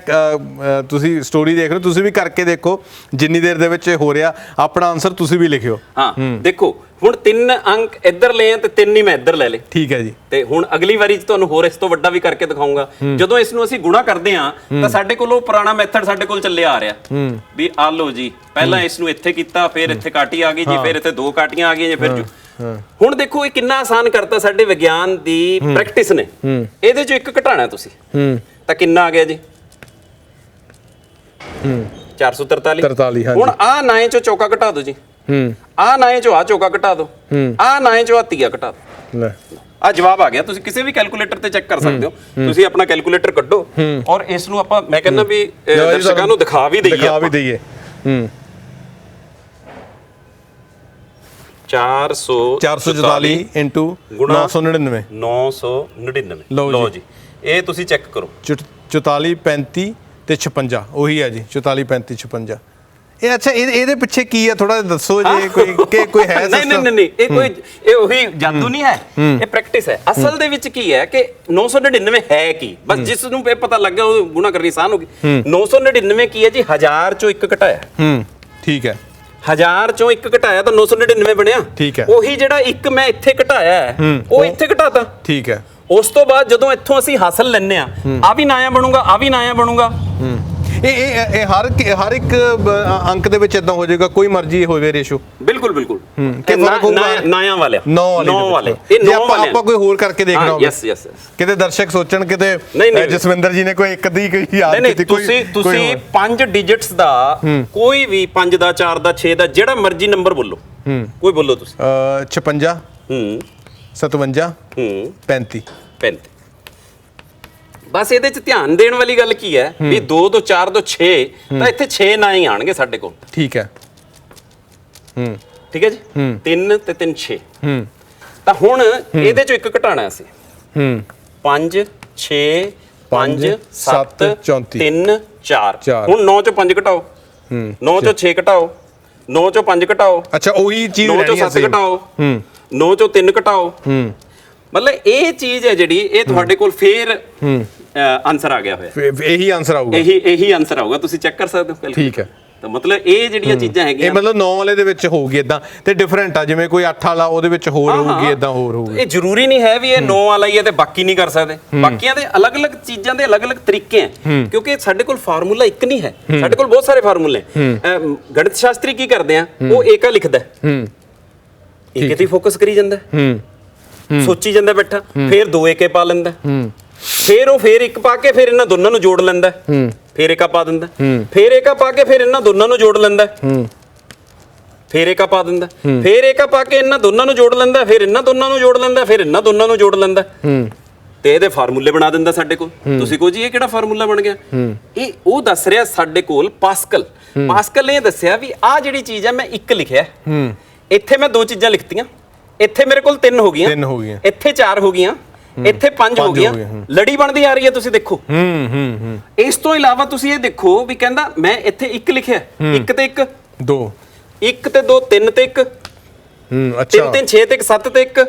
ਤੁਸੀਂ ਸਟੋਰੀ ਦੇਖ ਰਹੇ ਹੋ, ਤੁਸੀਂ ਵੀ ਕਰਕੇ ਦੇਖੋ ਜਿੰਨੀ ਦੇਰ ਦੇ ਵਿੱਚ ਹੋ ਰਿਹਾ। ਆਪਣਾ ਆਨਸਰ ਤੁਸੀਂ ਵੀ ਲਿਖਿਓ। ਹਾਂ ਦੇਖੋ ਹੁਣ 3 ਅੰਕ ਇੱਧਰ ਲਏ ਆ ਤੇ 3 ਹੀ ਮੈਂ ਇੱਧਰ ਲੈ ਲਏ। ਠੀਕ ਹੈ ਜੀ। ਤੇ ਹੁਣ ਅਗਲੀ ਵਾਰੀ ਚ ਤੁਹਾਨੂੰ ਹੋਰ ਇਸ ਤੋਂ ਵੱਡਾ ਵੀ ਕਰਕੇ ਦਿਖਾਉਂਗਾ। ਜਦੋਂ ਇਸ ਨੂੰ ਅਸੀਂ ਗੁਣਾ ਕਰਦੇ ਆ ਤਾਂ ਸਾਡੇ ਕੋਲ ਉਹ ਪੁਰਾਣਾ ਮੈਥਡ ਸਾਡੇ ਕੋਲ ਚੱਲਿਆ ਆ ਰਿਹਾ ਵੀ ਆ ਲਓ ਜੀ, ਪਹਿਲਾਂ ਇਸ ਨੂੰ ਇੱਥੇ ਕੀਤਾ, ਫਿਰ ਇੱਥੇ ਕਾਟੀ ਆ ਗਈ ਜੀ, ਫਿਰ ਇੱਥੇ 2 ਕਾਟੀਆਂ ਆ ਗਈਆਂ ਜੀ, ਫਿਰ ਹੁਣ ਦੇਖੋ ਇਹ ਕਿੰਨਾ ਆਸਾਨ ਕਰਤਾ ਸਾਡੇ ਵਿਗਿਆਨ ਦੀ ਪ੍ਰੈਕਟਿਸ ਨੇ। ਇਹਦੇ ਚੋਂ 1 ਘਟਾਣਾ ਤੁਸੀਂ ਤਾਂ ਕਿੰਨਾ ਆ ਗਿਆ ਜੀ 443। ਹੁਣ ਆ 9 ਚੋਂ ਚੌਕਾ ਘਟਾ ਦਿਓ ਜੀ, ਆ 9 ਚੋਂ ਆ ਚੌਕਾ ਘਟਾ ਦਿਓ, ਆ 9 ਚੋਂ ਆ ਤੀਆ ਘਟਾ ਦਿਓ, ਆ ਜਵਾਬ ਆ ਗਿਆ। ਤੁਸੀਂ ਕਿਸੇ ਵੀ ਕੈਲਕੂਲੇਟਰ ਤੇ ਚੈੱਕ ਕਰ ਸਕਦੇ ਹੋ। ਤੁਸੀਂ ਆਪਣਾ ਕੈਲਕੂਲੇਟਰ ਕੱਢੋ ਔਰ ਇਸ ਨੂੰ ਆਪਾਂ, ਮੈਂ ਕਹਿੰਦਾ ਵੀ ਦਰਸ਼ਕਾਂ ਨੂੰ ਦਿਖਾ ਵੀ ਦਈਏ। 444 into 999 999। ਲਓ ਜੀ ਇਹ ਤੁਸੀਂ ਚੈੱਕ ਕਰੋ। 44 35 ਤੇ 56 ਉਹੀ ਹੈ ਜੀ, 44 35 56। ਇਹ ਅੱਛਾ, ਇਹਦੇ ਪਿੱਛੇ ਕੀ ਹੈ ਥੋੜਾ ਦੱਸੋ ਜੇ, ਕੋਈ ਹੈ ਸਿਸਟਮ? ਨਹੀਂ ਇਹ ਉਹੀ ਜਾਦੂ ਨਹੀਂ ਹੈ, ਇਹ ਪ੍ਰੈਕਟਿਸ ਹੈ। ਅਸਲ ਦੇ ਵਿੱਚ ਕੀ ਹੈ ਕਿ 999 ਹੈ ਕੀ, ਬਸ ਜਿਸ ਨੂੰ ਇਹ ਪਤਾ ਲੱਗ ਗਿਆ ਉਹ ਗੁਣਾ ਕਰਨੀ ਆਸਾਨ ਹੋ ਗਈ। 999 ਕੀ ਹੈ ਜੀ, 1000 ਚੋਂ 1 ਘਟਾਇਆ। ਠੀਕ ਹੈ। 1000 ਚੋਂ 1 ਘਟਾਇਆ ਤਾਂ 999 ਬਣਿਆ। ਠੀਕ ਹੈ। ਉਹੀ ਜਿਹੜਾ 1 ਮੈਂ ਇੱਥੇ ਘਟਾਇਆ ਹੈ ਉਹ ਇੱਥੇ ਘਟਾਤਾ। ਠੀਕ ਹੈ। ਉਸ ਤੋਂ ਬਾਅਦ ਜਦੋਂ ਇੱਥੋਂ ਅਸੀਂ ਹਾਸਲ ਲੈਣੇ ਆ ਵੀ ਨਾਇਆ ਬਣੂਗਾ, ਆ ਵੀ ਨਾਇਆ ਬਣੂਗਾ। ਇਹ ਹਰ ਇੱਕ ਅੰਕ ਦੇ ਵਿੱਚ ਇਦਾਂ ਹੋ ਜਾਏਗਾ, ਕੋਈ ਮਰਜ਼ੀ ਹੋਵੇ ਰੇਸ਼ੋ। ਬਿਲਕੁਲ ਕਿ ਫਰਕ ਹੋਊਗਾ ਨਾਇਆ ਵਾਲੇ 9 ਵਾਲੇ। ਇਹ 9 ਵਾਲੇ ਆਪਾਂ ਕੋਈ ਹੋਰ ਕਰਕੇ ਦੇਖਣਾ ਹੋਵੇ। ਯੈਸ ਕਿਤੇ ਦਰਸ਼ਕ ਸੋਚਣ ਕਿਤੇ ਜਸਵਿੰਦਰ ਜੀ ਨੇ ਕੋਈ ਇੱਕ ਦੀ ਯਾਦ ਕੀਤੀ। ਤੁਸੀਂ 5 ਡਿਜਿਟਸ ਦਾ ਕੋਈ ਵੀ 5 ਦਾ 4 ਦਾ 6 ਦਾ ਜਿਹੜਾ ਮਰਜ਼ੀ ਨੰਬਰ ਬੋਲੋ, ਕੋਈ ਬੋਲੋ ਤੁਸੀਂ। 56 57 35। ਬਸ ਇਹਦੇ ਚ ਧਿਆਨ ਦੇਣ ਵਾਲੀ ਗੱਲ ਕੀ ਹੈ ਵੀ 2 ਤੋਂ 4 ਤੋਂ 6 ਤਾਂ ਇੱਥੇ 6 ਨਾ ਹੀ ਆਣਗੇ ਸਾਡੇ ਕੋਲ। ਠੀਕ ਹੈ। ਠੀਕ ਹੈ ਜੀ। 3 ਤੇ 3 6। ਤਾਂ ਹੁਣ ਇਹਦੇ ਚੋਂ 1 ਘਟਾਣਾ ਅਸੀਂ। 5 6 5 7 3 4। ਹੁਣ 9 ਚੋਂ 5 ਘਟਾਓ, 9 ਚੋਂ 6 ਘਟਾਓ, 9 ਚੋਂ 5 ਘਟਾਓ। ਅੱਛਾ ਉਹੀ ਚੀਜ਼ 9 ਚੋਂ 7 ਘਟਾਓ, 9 ਚੋਂ 3 ਘਟਾਓ। ਮਤਲਬ ਇਹ ਚੀਜ਼ ਹੈ ਜਿਹੜੀ ਇਹ ਤੁਹਾਡੇ ਕੋਲ ਫੇਰ ਆਨਸਰ ਆ ਗਿਆ ਹੋਇਆ। ਇਹੀ ਆਨਸਰ ਆਊਗਾ। ਇਹੀ ਆਨਸਰ ਆਊਗਾ, ਤੁਸੀਂ ਚੈੱਕ ਕਰ ਸਕਦੇ ਹੋ। ਠੀਕ ਹੈ। ਤਾਂ ਮਤਲਬ ਇਹ ਜਿਹੜੀਆਂ ਚੀਜ਼ਾਂ ਹੈਗੀਆਂ, ਇਹ ਮਤਲਬ 9 ਵਾਲੇ ਦੇ ਵਿੱਚ ਹੋਊਗੀ ਇਦਾਂ ਤੇ ਡਿਫਰੈਂਟ ਆ, ਜਿਵੇਂ ਕੋਈ 8 ਵਾਲਾ ਉਹਦੇ ਵਿੱਚ ਹੋਰ ਹੋਊਗੀ, ਇਦਾਂ ਹੋਰ ਹੋਊਗੀ। ਇਹ ਜ਼ਰੂਰੀ ਨਹੀਂ ਹੈ ਵੀ ਇਹ 9 ਵਾਲਾ ਹੀ ਹੈ ਤੇ ਬਾਕੀ ਨਹੀਂ ਕਰ ਸਕਦੇ। ਬਾਕੀਆਂ ਦੇ ਅਲੱਗ-ਅਲੱਗ ਚੀਜ਼ਾਂ ਦੇ ਅਲੱਗ-ਅਲੱਗ ਤਰੀਕੇ ਹੈ, ਕਿਉਂਕਿ ਸਾਡੇ ਕੋਲ ਫਾਰਮੂਲਾ ਇੱਕ ਨਹੀਂ ਹੈ, ਸਾਡੇ ਕੋਲ ਬਹੁਤ ਸਾਰੇ ਫਾਰਮੂਲੇ। ਗਣਿਤ ਸ਼ਾਸਤਰੀ ਕੀ ਕਰਦੇ ਆ, ਉਹ ਏਕਾ ਲਿਖਦਾ, ਏਕੇ ਤੇ ਫੋਕਸ ਕਰੀ ਜਾਂਦਾ, ਸੋਚੀ ਜਾਂਦਾ ਬੈਠਾ, ਫਿਰ 2 ਏਕੇ ਪਾ ਲੈਂਦਾ, ਫਿਰ 1 ਪਾ ਕੇ ਫਿਰ ਇਹਨਾਂ ਦੋਨਾਂ ਨੂੰ ਜੋੜ ਲੈਂਦਾ, ਫਿਰ ਏਕਾ ਪਾ ਦਿੰਦਾ, ਫਿਰ ਏਕਾ ਪਾ ਕੇ ਫਿਰ ਇਹਨਾਂ ਦੋਨਾਂ ਨੂੰ ਜੋੜ ਲੈਂਦਾ, ਫਿਰ ਏਕਾ ਪਾ ਦਿੰਦਾ, ਫਿਰ ਏਕਾ ਪਾ ਕੇ ਇਹਨਾਂ ਦੋਨਾਂ ਨੂੰ ਜੋੜ ਲੈਂਦਾ, ਫਿਰ ਇਹਨਾਂ ਦੋਨਾਂ ਨੂੰ ਜੋੜ ਲੈਂਦਾ, ਫਿਰ ਇਹਨਾਂ ਦੋਨਾਂ ਨੂੰ ਜੋੜ ਲੈਂਦਾ ਤੇ ਇਹਦੇ ਫਾਰਮੂਲੇ ਬਣਾ ਦਿੰਦਾ ਸਾਡੇ ਕੋਲ। ਤੁਸੀਂ ਕਹੋ ਜੀ ਇਹ ਕਿਹੜਾ ਫਾਰਮੂਲਾ ਬਣ ਗਿਆ? ਇਹ ਉਹ ਦੱਸ ਰਿਹਾ ਸਾਡੇ ਕੋਲ ਪਾਸਕਲ ਨੇ ਦੱਸਿਆ ਵੀ ਆਹ ਜਿਹੜੀ ਚੀਜ਼ ਹੈ ਮੈਂ 1 ਲਿਖਿਆ, ਇੱਥੇ ਮੈਂ 2 ਚੀਜ਼ਾਂ ਲਿਖਤੀਆਂ, ਇੱਥੇ ਮੇਰੇ ਕੋਲ 3 ਹੋ ਗਈਆਂ, ਇੱਥੇ 4 ਹੋ ਗਈਆਂ, ਇੱਥੇ 5 ਹੋ ਗਈਆਂ, ਲੜੀ ਬਣਦੀ ਆ ਰਹੀ ਹੈ। ਤੁਸੀਂ ਦੇਖੋ ਇਸ ਤੋਂ ਇਲਾਵਾ ਤੁਸੀਂ ਇਹ ਦੇਖੋ ਵੀ ਕਹਿੰਦਾ ਮੈਂ ਇੱਥੇ 1 ਲਿਖਿਆ, 1 ਤੇ 1 2, 1 ਤੇ 2 3 ਤੇ 1, 3 ਤੇ 6 ਤੇ 1 7 ਤੇ 1,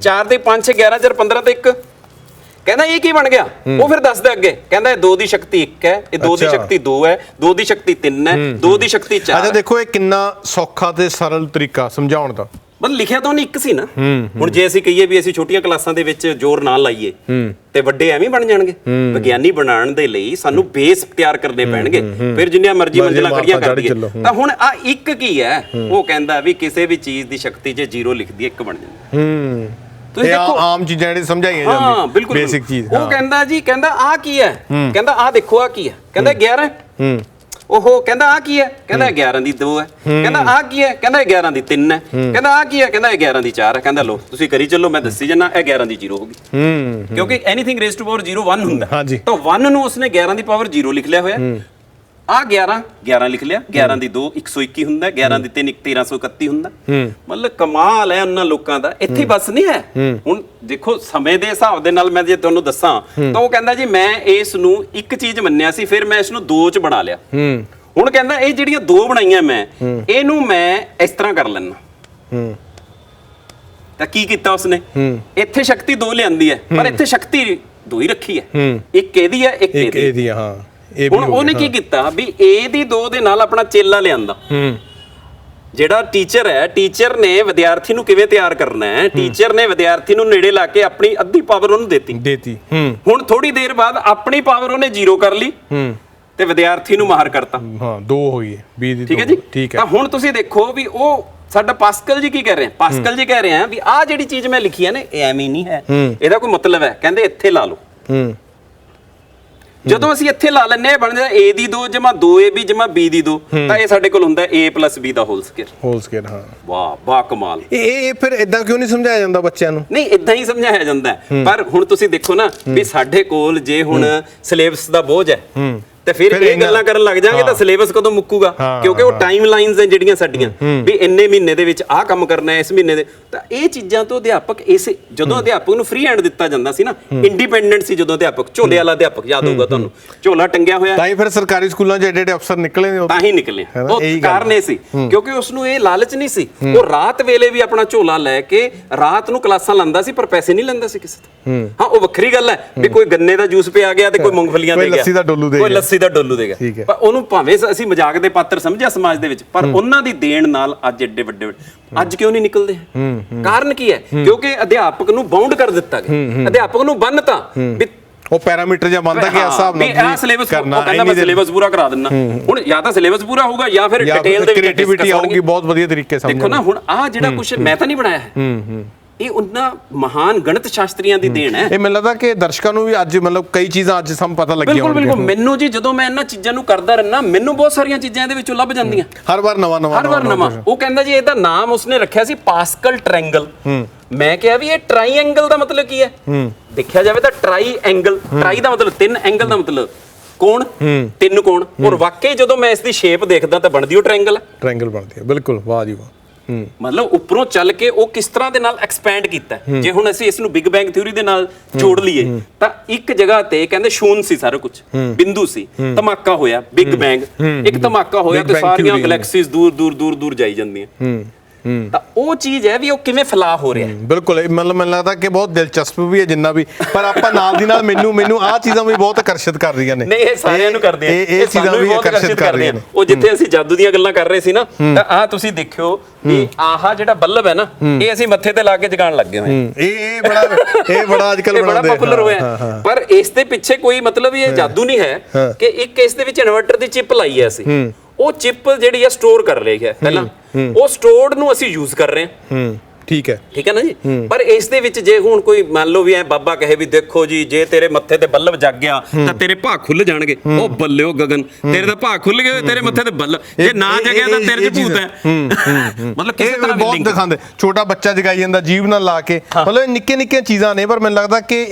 4 ਤੇ 5 6 11 4 15 ਤੇ 1। ਕਹਿੰਦਾ ਇਹ ਕੀ ਬਣ ਗਿਆ? ਉਹ ਫਿਰ ਦੱਸਦਾ ਅੱਗੇ, ਕਹਿੰਦਾ ਇਹ 2 ਦੀ ਸ਼ਕਤੀ 1 ਹੈ, ਇਹ 2 ਦੀ ਸ਼ਕਤੀ 2 ਹੈ, 2 ਦੀ ਸ਼ਕਤੀ 3 ਹੈ, 2 ਦੀ ਸ਼ਕਤੀ 4। ਅੱਛਾ ਦੇਖੋ ਇਹ ਕਿੰਨਾ ਸੌਖਾ ਤੇ ਸਰਲ ਤਰੀਕਾ ਸਮਝਾਉਣ ਦਾ। ਮਤਲਬ ਲਿਖਿਆ ਤਾਂ ਉਹਨੇ 1 ਸੀ ਨਾ। ਹੁਣ ਜੇ ਅਸੀਂ ਕਹੀਏ ਵੀ ਅਸੀਂ ਛੋਟੀਆਂ ਕਲਾਸਾਂ ਦੇ ਵਿੱਚ ਜ਼ੋਰ ਨਾ ਲਾਈਏ ਤੇ ਵੱਡੇ ਐਵੇਂ ਬਣ ਜਾਣਗੇ। ਵਿਗਿਆਨੀ ਬਣਾਉਣ ਦੇ ਲਈ ਸਾਨੂੰ ਬੇਸ ਤਿਆਰ ਕਰਨੇ ਪੈਣਗੇ, ਫਿਰ ਜਿੰਨੀਆਂ ਮਰਜ਼ੀ ਮੰਜ਼ਿਲਾਂ ਖੜੀਆਂ ਕਰ ਦਈਏ। ਤਾਂ ਹੁਣ ਆ 1 ਕੀ ਹੈ? ਉਹ ਕਹਿੰਦਾ ਵੀ ਕਿਸੇ ਵੀ ਚੀਜ਼ ਦੀ ਸ਼ਕਤੀ ਜੇ 0 ਲਿਖਦੀ 1 ਬਣ ਜਾਂਦਾ। ਤੁਸੀਂ ਦੇਖੋ ਆਮ ਚੀਜ਼ਾਂ ਜਿਹੜੀ ਸਮਝਾਈਆਂ ਜਾਂਦੀਆਂ, ਬਿਲਕੁਲ ਬੇਸਿਕ ਚੀਜ਼। ਉਹ ਕਹਿੰਦਾ ਜੀ, ਕਹਿੰਦਾ ਆ ਕੀ ਹੈ? ਕਹਿੰਦਾ ਆ ਦੇਖੋ ਆ ਕੀ ਹੈ? ਕਹਿੰਦਾ 11। ਉਹ ਕਹਿੰਦਾ ਆ ਕੀ ਹੈ? ਕਹਿੰਦਾ 11 ਦੀ 2 ਹੈ। ਕਹਿੰਦਾ ਆ ਕੀ ਹੈ? ਕਹਿੰਦਾ 11 ਦੀ 3 ਹੈ। ਕਹਿੰਦਾ ਆ ਕੀ ਹੈ? ਕਹਿੰਦਾ 11 ਦੀ 4 ਹੈ। ਕਹਿੰਦਾ ਲੋ ਤੁਸੀਂ ਕਰੀ ਚੱਲੋ, ਮੈਂ ਦੱਸੀ ਜਨਾ, ਇਹ 11 ਦੀ 0 ਹੋ ਗਈ, ਕਿਉਂਕਿ ਐਨੀਥਿੰਗ ਰੇਜ਼ਡ ਟੂ ਪਾਵਰ 0 1 ਹੁੰਦਾ। ਤਾਂ 1 ਨੂੰ ਉਸਨੇ 11 ਦੀ ਪਾਵਰ 0 ਲਿਖ ਲਿਆ ਹੋਇਆ। ਆ 11 ਲਿਖ ਲਿਆ, 11 ਦੀ 2 121 ਹੁੰਦਾ, 11 ਦੀ 3 1331 ਹੁੰਦਾ। ਮਤਲਬ ਕਮਾਲ ਹੈ ਉਹਨਾਂ ਲੋਕਾਂ ਦਾ। ਇੱਥੇ ਬਸ ਨਹੀਂ ਹੈ। ਹੁਣ ਦੇਖੋ ਸਮੇਂ ਦੇ ਹਿਸਾਬ ਦੇ ਨਾਲ ਮੈਂ ਜੇ ਤੁਹਾਨੂੰ ਦੱਸਾਂ ਤਾਂ ਉਹ ਕਹਿੰਦਾ ਜੀ ਮੈਂ ਇਸ ਨੂੰ 1 ਚੀਜ਼ ਮੰਨਿਆ ਸੀ, ਫਿਰ ਮੈਂ ਇਸ ਨੂੰ 2 ਚ ਬਣਾ ਲਿਆ। ਹੁਣ ਕਹਿੰਦਾ ਇਹ ਜਿਹੜੀਆਂ 2 ਬਣਾਈਆਂ ਮੈਂ, ਇਹਨੂੰ ਮੈਂ ਇਸ ਤਰ੍ਹਾਂ ਕਰ ਲੈਣਾ। ਤਾਂ ਕੀ ਕੀਤਾ ਉਸਨੇ? ਇੱਥੇ ਸ਼ਕਤੀ 2 ਲਿਆਂਦੀ ਹੈ, ਪਰ ਇੱਥੇ ਸ਼ਕਤੀ ਦੋ ਹੀ ਰੱਖੀ ਹੈ, ਇੱਕ ਇਹਦੀ ਹੈ ਇੱਕ ਇਹਦੀ। ਹਾਂ ਇਹ ਹੁਣ ਉਹਨੇ ਕੀ ਕੀਤਾ ਵੀ ਇਹਦੀ 2 ਦੇ ਨਾਲ ਆਪਣਾ ਚੇਲਾ ਲਿਆਂਦਾ। ਜਿਹੜਾ ਟੀਚਰ ਹੈ, ਟੀਚਰ ਨੇ ਵਿਦਿਆਰਥੀ ਨੂੰ ਕਿਵੇਂ ਤਿਆਰ ਕਰਨਾ ਹੈ, ਟੀਚਰ ਨੇ ਵਿਦਿਆਰਥੀ ਨੂੰ ਨੇੜੇ ਲਾ ਕੇ ਆਪਣੀ ਅੱਧੀ ਪਾਵਰ ਉਹਨੂੰ ਦੇਤੀ। ਹੁਣ ਥੋੜੀ ਦੇਰ ਬਾਅਦ ਆਪਣੀ ਪਾਵਰ ਉਹਨੇ 0 ਕਰ ਲਈ ਤੇ ਵਿਦਿਆਰਥੀ ਨੂੰ ਮਾਰ ਕਰਤਾ। ਹਾਂ 2 ਹੋਈ 20 ਦੀ। ਠੀਕ ਹੈ ਜੀ, ਠੀਕ ਹੈ। ਤਾਂ ਹੁਣ ਤੁਸੀਂ ਦੇਖੋ ਵੀ ਉਹ ਸਾਡਾ ਪਾਸਕਲ ਜੀ ਕੀ ਕਹਿ ਰਹੇ ਆ, ਪਾਸਕਲ ਜੀ ਕਹਿ ਰਹੇ ਆ ਵੀ ਆਹ ਜਿਹੜੀ ਚੀਜ਼ ਮੈਂ ਲਿਖੀ ਹੈ ਨਾ ਇਹ ਐਵੇਂ ਨਹੀਂ ਹੈ, ਇਹਦਾ ਕੋਈ ਮਤਲਬ ਹੈ। ਕਹਿੰਦੇ ਇੱਥੇ ਲਾ ਲਓ। ਜਦੋਂ ਅਸੀਂ ਇੱਥੇ ਲਾ ਲੈਂਦੇ ਆ ਬਣ ਜਾਂਦਾ a ਦੀ 2 ਜਮਾ 2ab ਜਮਾ b ਦੀ 2, ਤਾਂ ਇਹ ਸਾਡੇ ਕੋਲ ਹੁੰਦਾ a + b the whole square. ਹਾਂ ਵਾਹ ਬਾ ਕਮਾਲ। ਇਹ ਫਿਰ ਇਦਾਂ ਕਿਉਂ ਨਹੀਂ ਸਮਝਾਇਆ ਜਾਂਦਾ ਬੱਚਿਆਂ ਨੂੰ? ਨਹੀਂ ਇਦਾਂ ਹੀ ਸਮਝਾਇਆ ਜਾਂਦਾ, ਪਰ ਹੁਣ ਤੁਸੀਂ ਦੇਖੋ ਨਾ ਵੀ ਸਾਡੇ ਕੋਲ ਜੇ ਹੁਣ ਸਿਲੇਬਸ ਦਾ ਬੋਝ ਹੈ ਤੇ ਫਿਰ ਇਹ ਗੱਲਾਂ ਕਰਨ ਲੱਗ ਜਾਾਂਗੇ ਤਾਂ ਸਿਲੇਬਸ ਕਦੋਂ ਮੁੱਕੂਗਾ? ਕਿਉਂਕਿ ਉਹ ਟਾਈਮ ਲਾਈਨਸ ਹੈ ਜਿਹੜੀਆਂ ਸਾਡੀਆਂ ਵੀ ਇੰਨੇ ਮਹੀਨੇ ਦੇ ਵਿੱਚ ਆਹ ਕੰਮ ਕਰਨਾ ਹੈ, ਇਸ ਮਹੀਨੇ ਦੇ। ਤਾਂ ਇਹ ਚੀਜ਼ਾਂ ਤੋਂ ਅਧਿਆਪਕ ਜਦੋਂ ਅਧਿਆਪਕ ਨੂੰ ਫ੍ਰੀ ਹੈਂਡ ਦਿੱਤਾ ਜਾਂਦਾ ਸੀ ਨਾ, ਇੰਡੀਪੈਂਡੈਂਟ ਸੀ ਜਦੋਂ ਅਧਿਆਪਕ, ਝੋਲੇ ਵਾਲਾ ਅਧਿਆਪਕ ਯਾਦ ਹੋਊਗਾ ਤੁਹਾਨੂੰ, ਝੋਲਾ ਟੰਗਿਆ ਹੋਇਆ। ਤਾਂ ਹੀ ਫਿਰ ਸਰਕਾਰੀ ਸਕੂਲਾਂ 'ਚ ਏਡੇ ਅਫਸਰ ਨਿਕਲੇ ਨੇ, ਤਾਂ ਹੀ ਨਿਕਲੇ। ਉਹ ਕਾਰਨ ਇਹ ਸੀ ਕਿਉਂਕਿ ਉਸ ਨੂੰ ਇਹ ਲਾਲਚ ਨਹੀਂ ਸੀ, ਉਹ ਰਾਤ ਵੇਲੇ ਵੀ ਆਪਣਾ ਝੋਲਾ ਲੈ ਕੇ ਰਾਤ ਨੂੰ ਕਲਾਸਾਂ ਲਾਂਦਾ ਸੀ, ਪਰ ਪੈਸੇ ਨਹੀਂ ਲੈਂਦਾ ਸੀ ਕਿਸੇ ਤੋਂ। ਹਾਂ ਉਹ ਵੱਖਰੀ ਗੱਲ ਹੈ ਵੀ ਕੋਈ ਗੰਨੇ ਦਾ ਜੂਸ ਪਿਆ ਗਿਆ ਤੇ ਕੋਈ ਮੂੰਗਫਲੀਆਂ ਦੇ ਗਿਆ, ਕੋਈ ਲੱਸੀ ਦਾ ਡੋਲੂ ਦੇ ਗਿਆ। ਪਰ ਉਹਨੂੰ ਭਾਵੇਂ ਅਸੀਂ ਮਜ਼ਾਕ ਦੇ ਪਾਤਰ ਸਮਝਿਆ ਸਮਾਜ ਦੇ ਵਿੱਚ, ਪਰ ਉਹਨਾਂ ਦੀ ਦੇਣ ਨਾਲ ਅੱਜ ਏਡੇ ਵੱਡੇ ਅੱਜ ਕਿਉਂ ਨਹੀਂ ਨਿਕਲਦੇ? ਕਾਰਨ ਕੀ ਹੈ? ਕਿਉਂਕਿ ਅਧਿਆਪਕ ਨੂੰ ਬਾਉਂਡ ਕਰ ਦਿੱਤਾ ਗਿਆ, ਅਧਿਆਪਕ ਨੂੰ ਬੰਨਤਾ ਵੀ ਉਹ ਪੈਰਾਮੀਟਰ ਜਾਂ ਬੰਦਾ ਕਿ ਹਿਸਾਬ ਨਾਲ ਇਹ ਸਿਲੇਬਸ ਕਰਨਾ, ਕਹਿੰਦਾ ਮੈਂ ਸਿਲੇਬਸ ਪੂਰਾ ਕਰਾ ਦਿੰਦਾ। ਹੁਣ ਜਾਂ ਤਾਂ ਸਿਲੇਬਸ ਪੂਰਾ ਹੋਊਗਾ ਜਾਂ ਫਿਰ ਡਿਟੇਲ ਦੇ ਵਿੱਚ ਕ੍ਰੀਏਟੀਵਿਟੀ ਆਊਗੀ ਬਹੁਤ ਵਧੀਆ ਤਰੀਕੇ ਸਮਝ। ਦੇਖੋ ਨਾ ਹੁਣ ਆਹ ਜਿਹੜਾ ਕੁਝ ਮੈਂ ਤਾਂ ਨਹੀਂ ਬਣਾਇਆ ਹੈ, ਇਹ ਉਹਨਾਂ ਮਹਾਨ ਗਣਿਤ ਸ਼ਾਸਤਰੀਆਂ ਦੀ ਦੇਣ ਹੈ। ਇਹ ਮੈਨੂੰ ਲੱਗਦਾ ਕਿ ਦਰਸ਼ਕਾਂ ਨੂੰ ਵੀ ਅੱਜ ਮਤਲਬ ਕਈ ਚੀਜ਼ਾਂ ਅੱਜ ਸਮ ਪਤਾ ਲੱਗੀਆਂ ਹੋਣਗੀਆਂ। ਬਿਲਕੁਲ ਮੈਨੂੰ ਜੀ ਜਦੋਂ ਮੈਂ ਇਹਨਾਂ ਚੀਜ਼ਾਂ ਨੂੰ ਕਰਦਾ ਰਹਿਣਾ, ਮੈਨੂੰ ਬਹੁਤ ਸਾਰੀਆਂ ਚੀਜ਼ਾਂ ਇਹਦੇ ਵਿੱਚੋਂ ਲੱਭ ਜਾਂਦੀਆਂ, ਹਰ ਵਾਰ ਨਵਾਂ। ਉਹ ਕਹਿੰਦਾ ਜੀ ਇਹਦਾ ਨਾਮ ਉਸਨੇ ਰੱਖਿਆ ਸੀ ਪਾਸਕਲ ਟ੍ਰਾਇੰਗਲ। ਮੈਂ ਕਿਹਾ ਵੀ ਇਹ ਟ੍ਰਾਈਐਂਗਲ ਦਾ ਮਤਲਬ ਕੀ ਹੈ? ਦੇਖਿਆ ਜਾਵੇ ਤਾਂ ਟ੍ਰਾਈਐਂਗਲ, ਟ੍ਰਾਈ ਦਾ ਮਤਲਬ 3, ਐਂਗਲ ਦਾ ਮਤਲਬ ਕੋਣ, 3 ਕੋਣ। ਔਰ ਵਾਕਈ ਜਦੋਂ ਮੈਂ ਇਸ ਦੀ ਸ਼ੇਪ ਦੇਖਦਾ ਤਾਂ ਬਣਦੀ ਉਹ ਟ੍ਰਾਇੰਗਲ ਹੈ। ਟ੍ਰਾਇੰਗਲ ਬਣਦੀ ਹੈ, ਬਿਲਕੁਲ। ਵਾਹ ਜੀ ਵਾਹ। ਮਤਲਬ ਉੱਪਰੋਂ ਚੱਲ ਕੇ ਉਹ ਕਿਸ ਤਰ੍ਹਾਂ ਦੇ ਨਾਲ ਐਕਸਪੈਂਡ ਕੀਤਾ। ਜੇ ਹੁਣ ਅਸੀਂ ਇਸ ਨੂੰ ਬਿਗ ਬੈਂਗ ਥਿਊਰੀ ਦੇ ਨਾਲ ਜੋੜ ਲਈਏ ਤਾਂ ਇੱਕ ਜਗ੍ਹਾ ਤੇ ਕਹਿੰਦੇ ਸ਼ੂਨ ਸੀ ਸਾਰਾ ਕੁਝ, ਬਿੰਦੂ ਸੀ, ਧਮਾਕਾ ਹੋਇਆ ਬਿਗ ਬੈਂਗ, ਇੱਕ ਧਮਾਕਾ ਹੋਇਆ ਤੇ ਸਾਰੀਆਂ ਗੈਲੈਕਸੀਜ਼ ਦੂਰ ਦੂਰ ਦੂਰ ਦੂਰ ਜਾਈ ਜਾਂਦੀਆਂ। ਤਾਂ ਉਹ ਚੀਜ਼ ਹੈ ਵੀ ਉਹ ਕਿਵੇਂ ਫੈਲਾ ਹੋ ਰਿਹਾ। ਬਿਲਕੁਲ, ਮਤਲਬ ਮੈਨੂੰ ਲੱਗਦਾ ਕਿ ਬਹੁਤ ਦਿਲਚਸਪ ਵੀ ਹੈ ਜਿੰਨਾ ਵੀ, ਪਰ ਆਪਾਂ ਨਾਲ ਦੀ ਨਾਲ ਮੈਨੂੰ ਆਹ ਚੀਜ਼ਾਂ ਵੀ ਬਹੁਤ ਆਕਰਸ਼ਿਤ ਕਰ ਰਹੀਆਂ ਨੇ। ਨਹੀਂ ਇਹ ਸਾਰਿਆਂ ਨੂੰ ਕਰਦੇ ਆ, ਇਹ ਚੀਜ਼ਾਂ ਵੀ ਆਕਰਸ਼ਿਤ ਕਰ ਰਹੀਆਂ ਨੇ। ਉਹ ਜਿੱਥੇ ਅਸੀਂ ਜਾਦੂ ਦੀਆਂ ਗੱਲਾਂ ਕਰ ਰਹੇ ਸੀ ਨਾ, ਤਾਂ ਆਹ ਤੁਸੀਂ ਦੇਖਿਓ ਵੀ ਆਹ ਜਿਹੜਾ ਬੱਲਬ ਹੈ ਨਾ, ਇਹ ਅਸੀਂ ਮੱਥੇ ਤੇ ਲਾ ਕੇ ਜਗਾਉਣ ਲੱਗੇ ਹੋਏ। ਇਹ ਬੜਾ ਅੱਜਕੱਲ ਬੜਾ ਪਪੂਲਰ ਹੋਇਆ। ਪਰ ਇਸ ਦੇ ਪਿੱਛੇ ਕੋਈ ਮਤਲਬ ਇਹ ਜਾਦੂ ਨਹੀਂ ਹੈ ਕਿ ਇੱਕ ਇਸ ਦੇ ਵਿੱਚ ਇਨਵਰਟਰ ਦੀ ਚਿਪ ਲਾਈ ਹੈ ਅਸੀਂ, ਉਹ ਚਿਪ ਜਿਹੜੀ ਹੈ ਸਟੋਰ ਕਰ ਰਹੀ ਹੈ ਪਹਿਲਾਂ, ਉਹ ਸਟੋਰਡ ਨੂੰ ਅਸੀਂ ਯੂਜ਼ ਕਰ ਰਹੇ ਹਾਂ। ਠੀਕ ਹੈ ਨਾ ਜੀ। ਪਰ ਇਸ ਦੇ ਵਿੱਚ ਜੇ ਹੁਣ ਕੋਈ ਮੰਨ ਲਓ ਵੀ ਐ ਬਾਬਾ ਕਹੇ ਵੀ ਦੇਖੋ ਜੀ ਜੇ ਤੇਰੇ ਮੱਥੇ ਤੇ ਬੱਲਬ ਜਗ ਗਿਆ ਤਾਂ ਤੇਰੇ ਭਾਗ ਖੁੱਲ ਜਾਣਗੇ, ਉਹ ਬੱਲਿਓ ਗਗਨ ਤੇਰੇ ਦਾ ਭਾਗ ਖੁੱਲ ਗਏ, ਤੇਰੇ ਮੱਥੇ ਤੇ ਬੱਲਬ, ਜੇ ਨਾ ਜਗਿਆ ਤਾਂ ਤੇਰੇ 'ਚ ਭੂਤ ਹੈ। ਮਤਲਬ ਕਿਸੇ ਤਰ੍ਹਾਂ ਵੀ ਬਹੁਤ ਦਿਖਾਉਂਦੇ, ਛੋਟਾ ਬੱਚਾ ਜਗਾਈ ਜਾਂਦਾ ਜੀਭ ਨਾਲ ਲਾ ਕੇ, ਮਤਲਬ ਨਿੱਕੇ ਨਿੱਕੀਆਂ ਚੀਜ਼ਾਂ ਨੇ, ਪਰ ਮੈਨੂੰ ਲੱਗਦਾ ਕਿ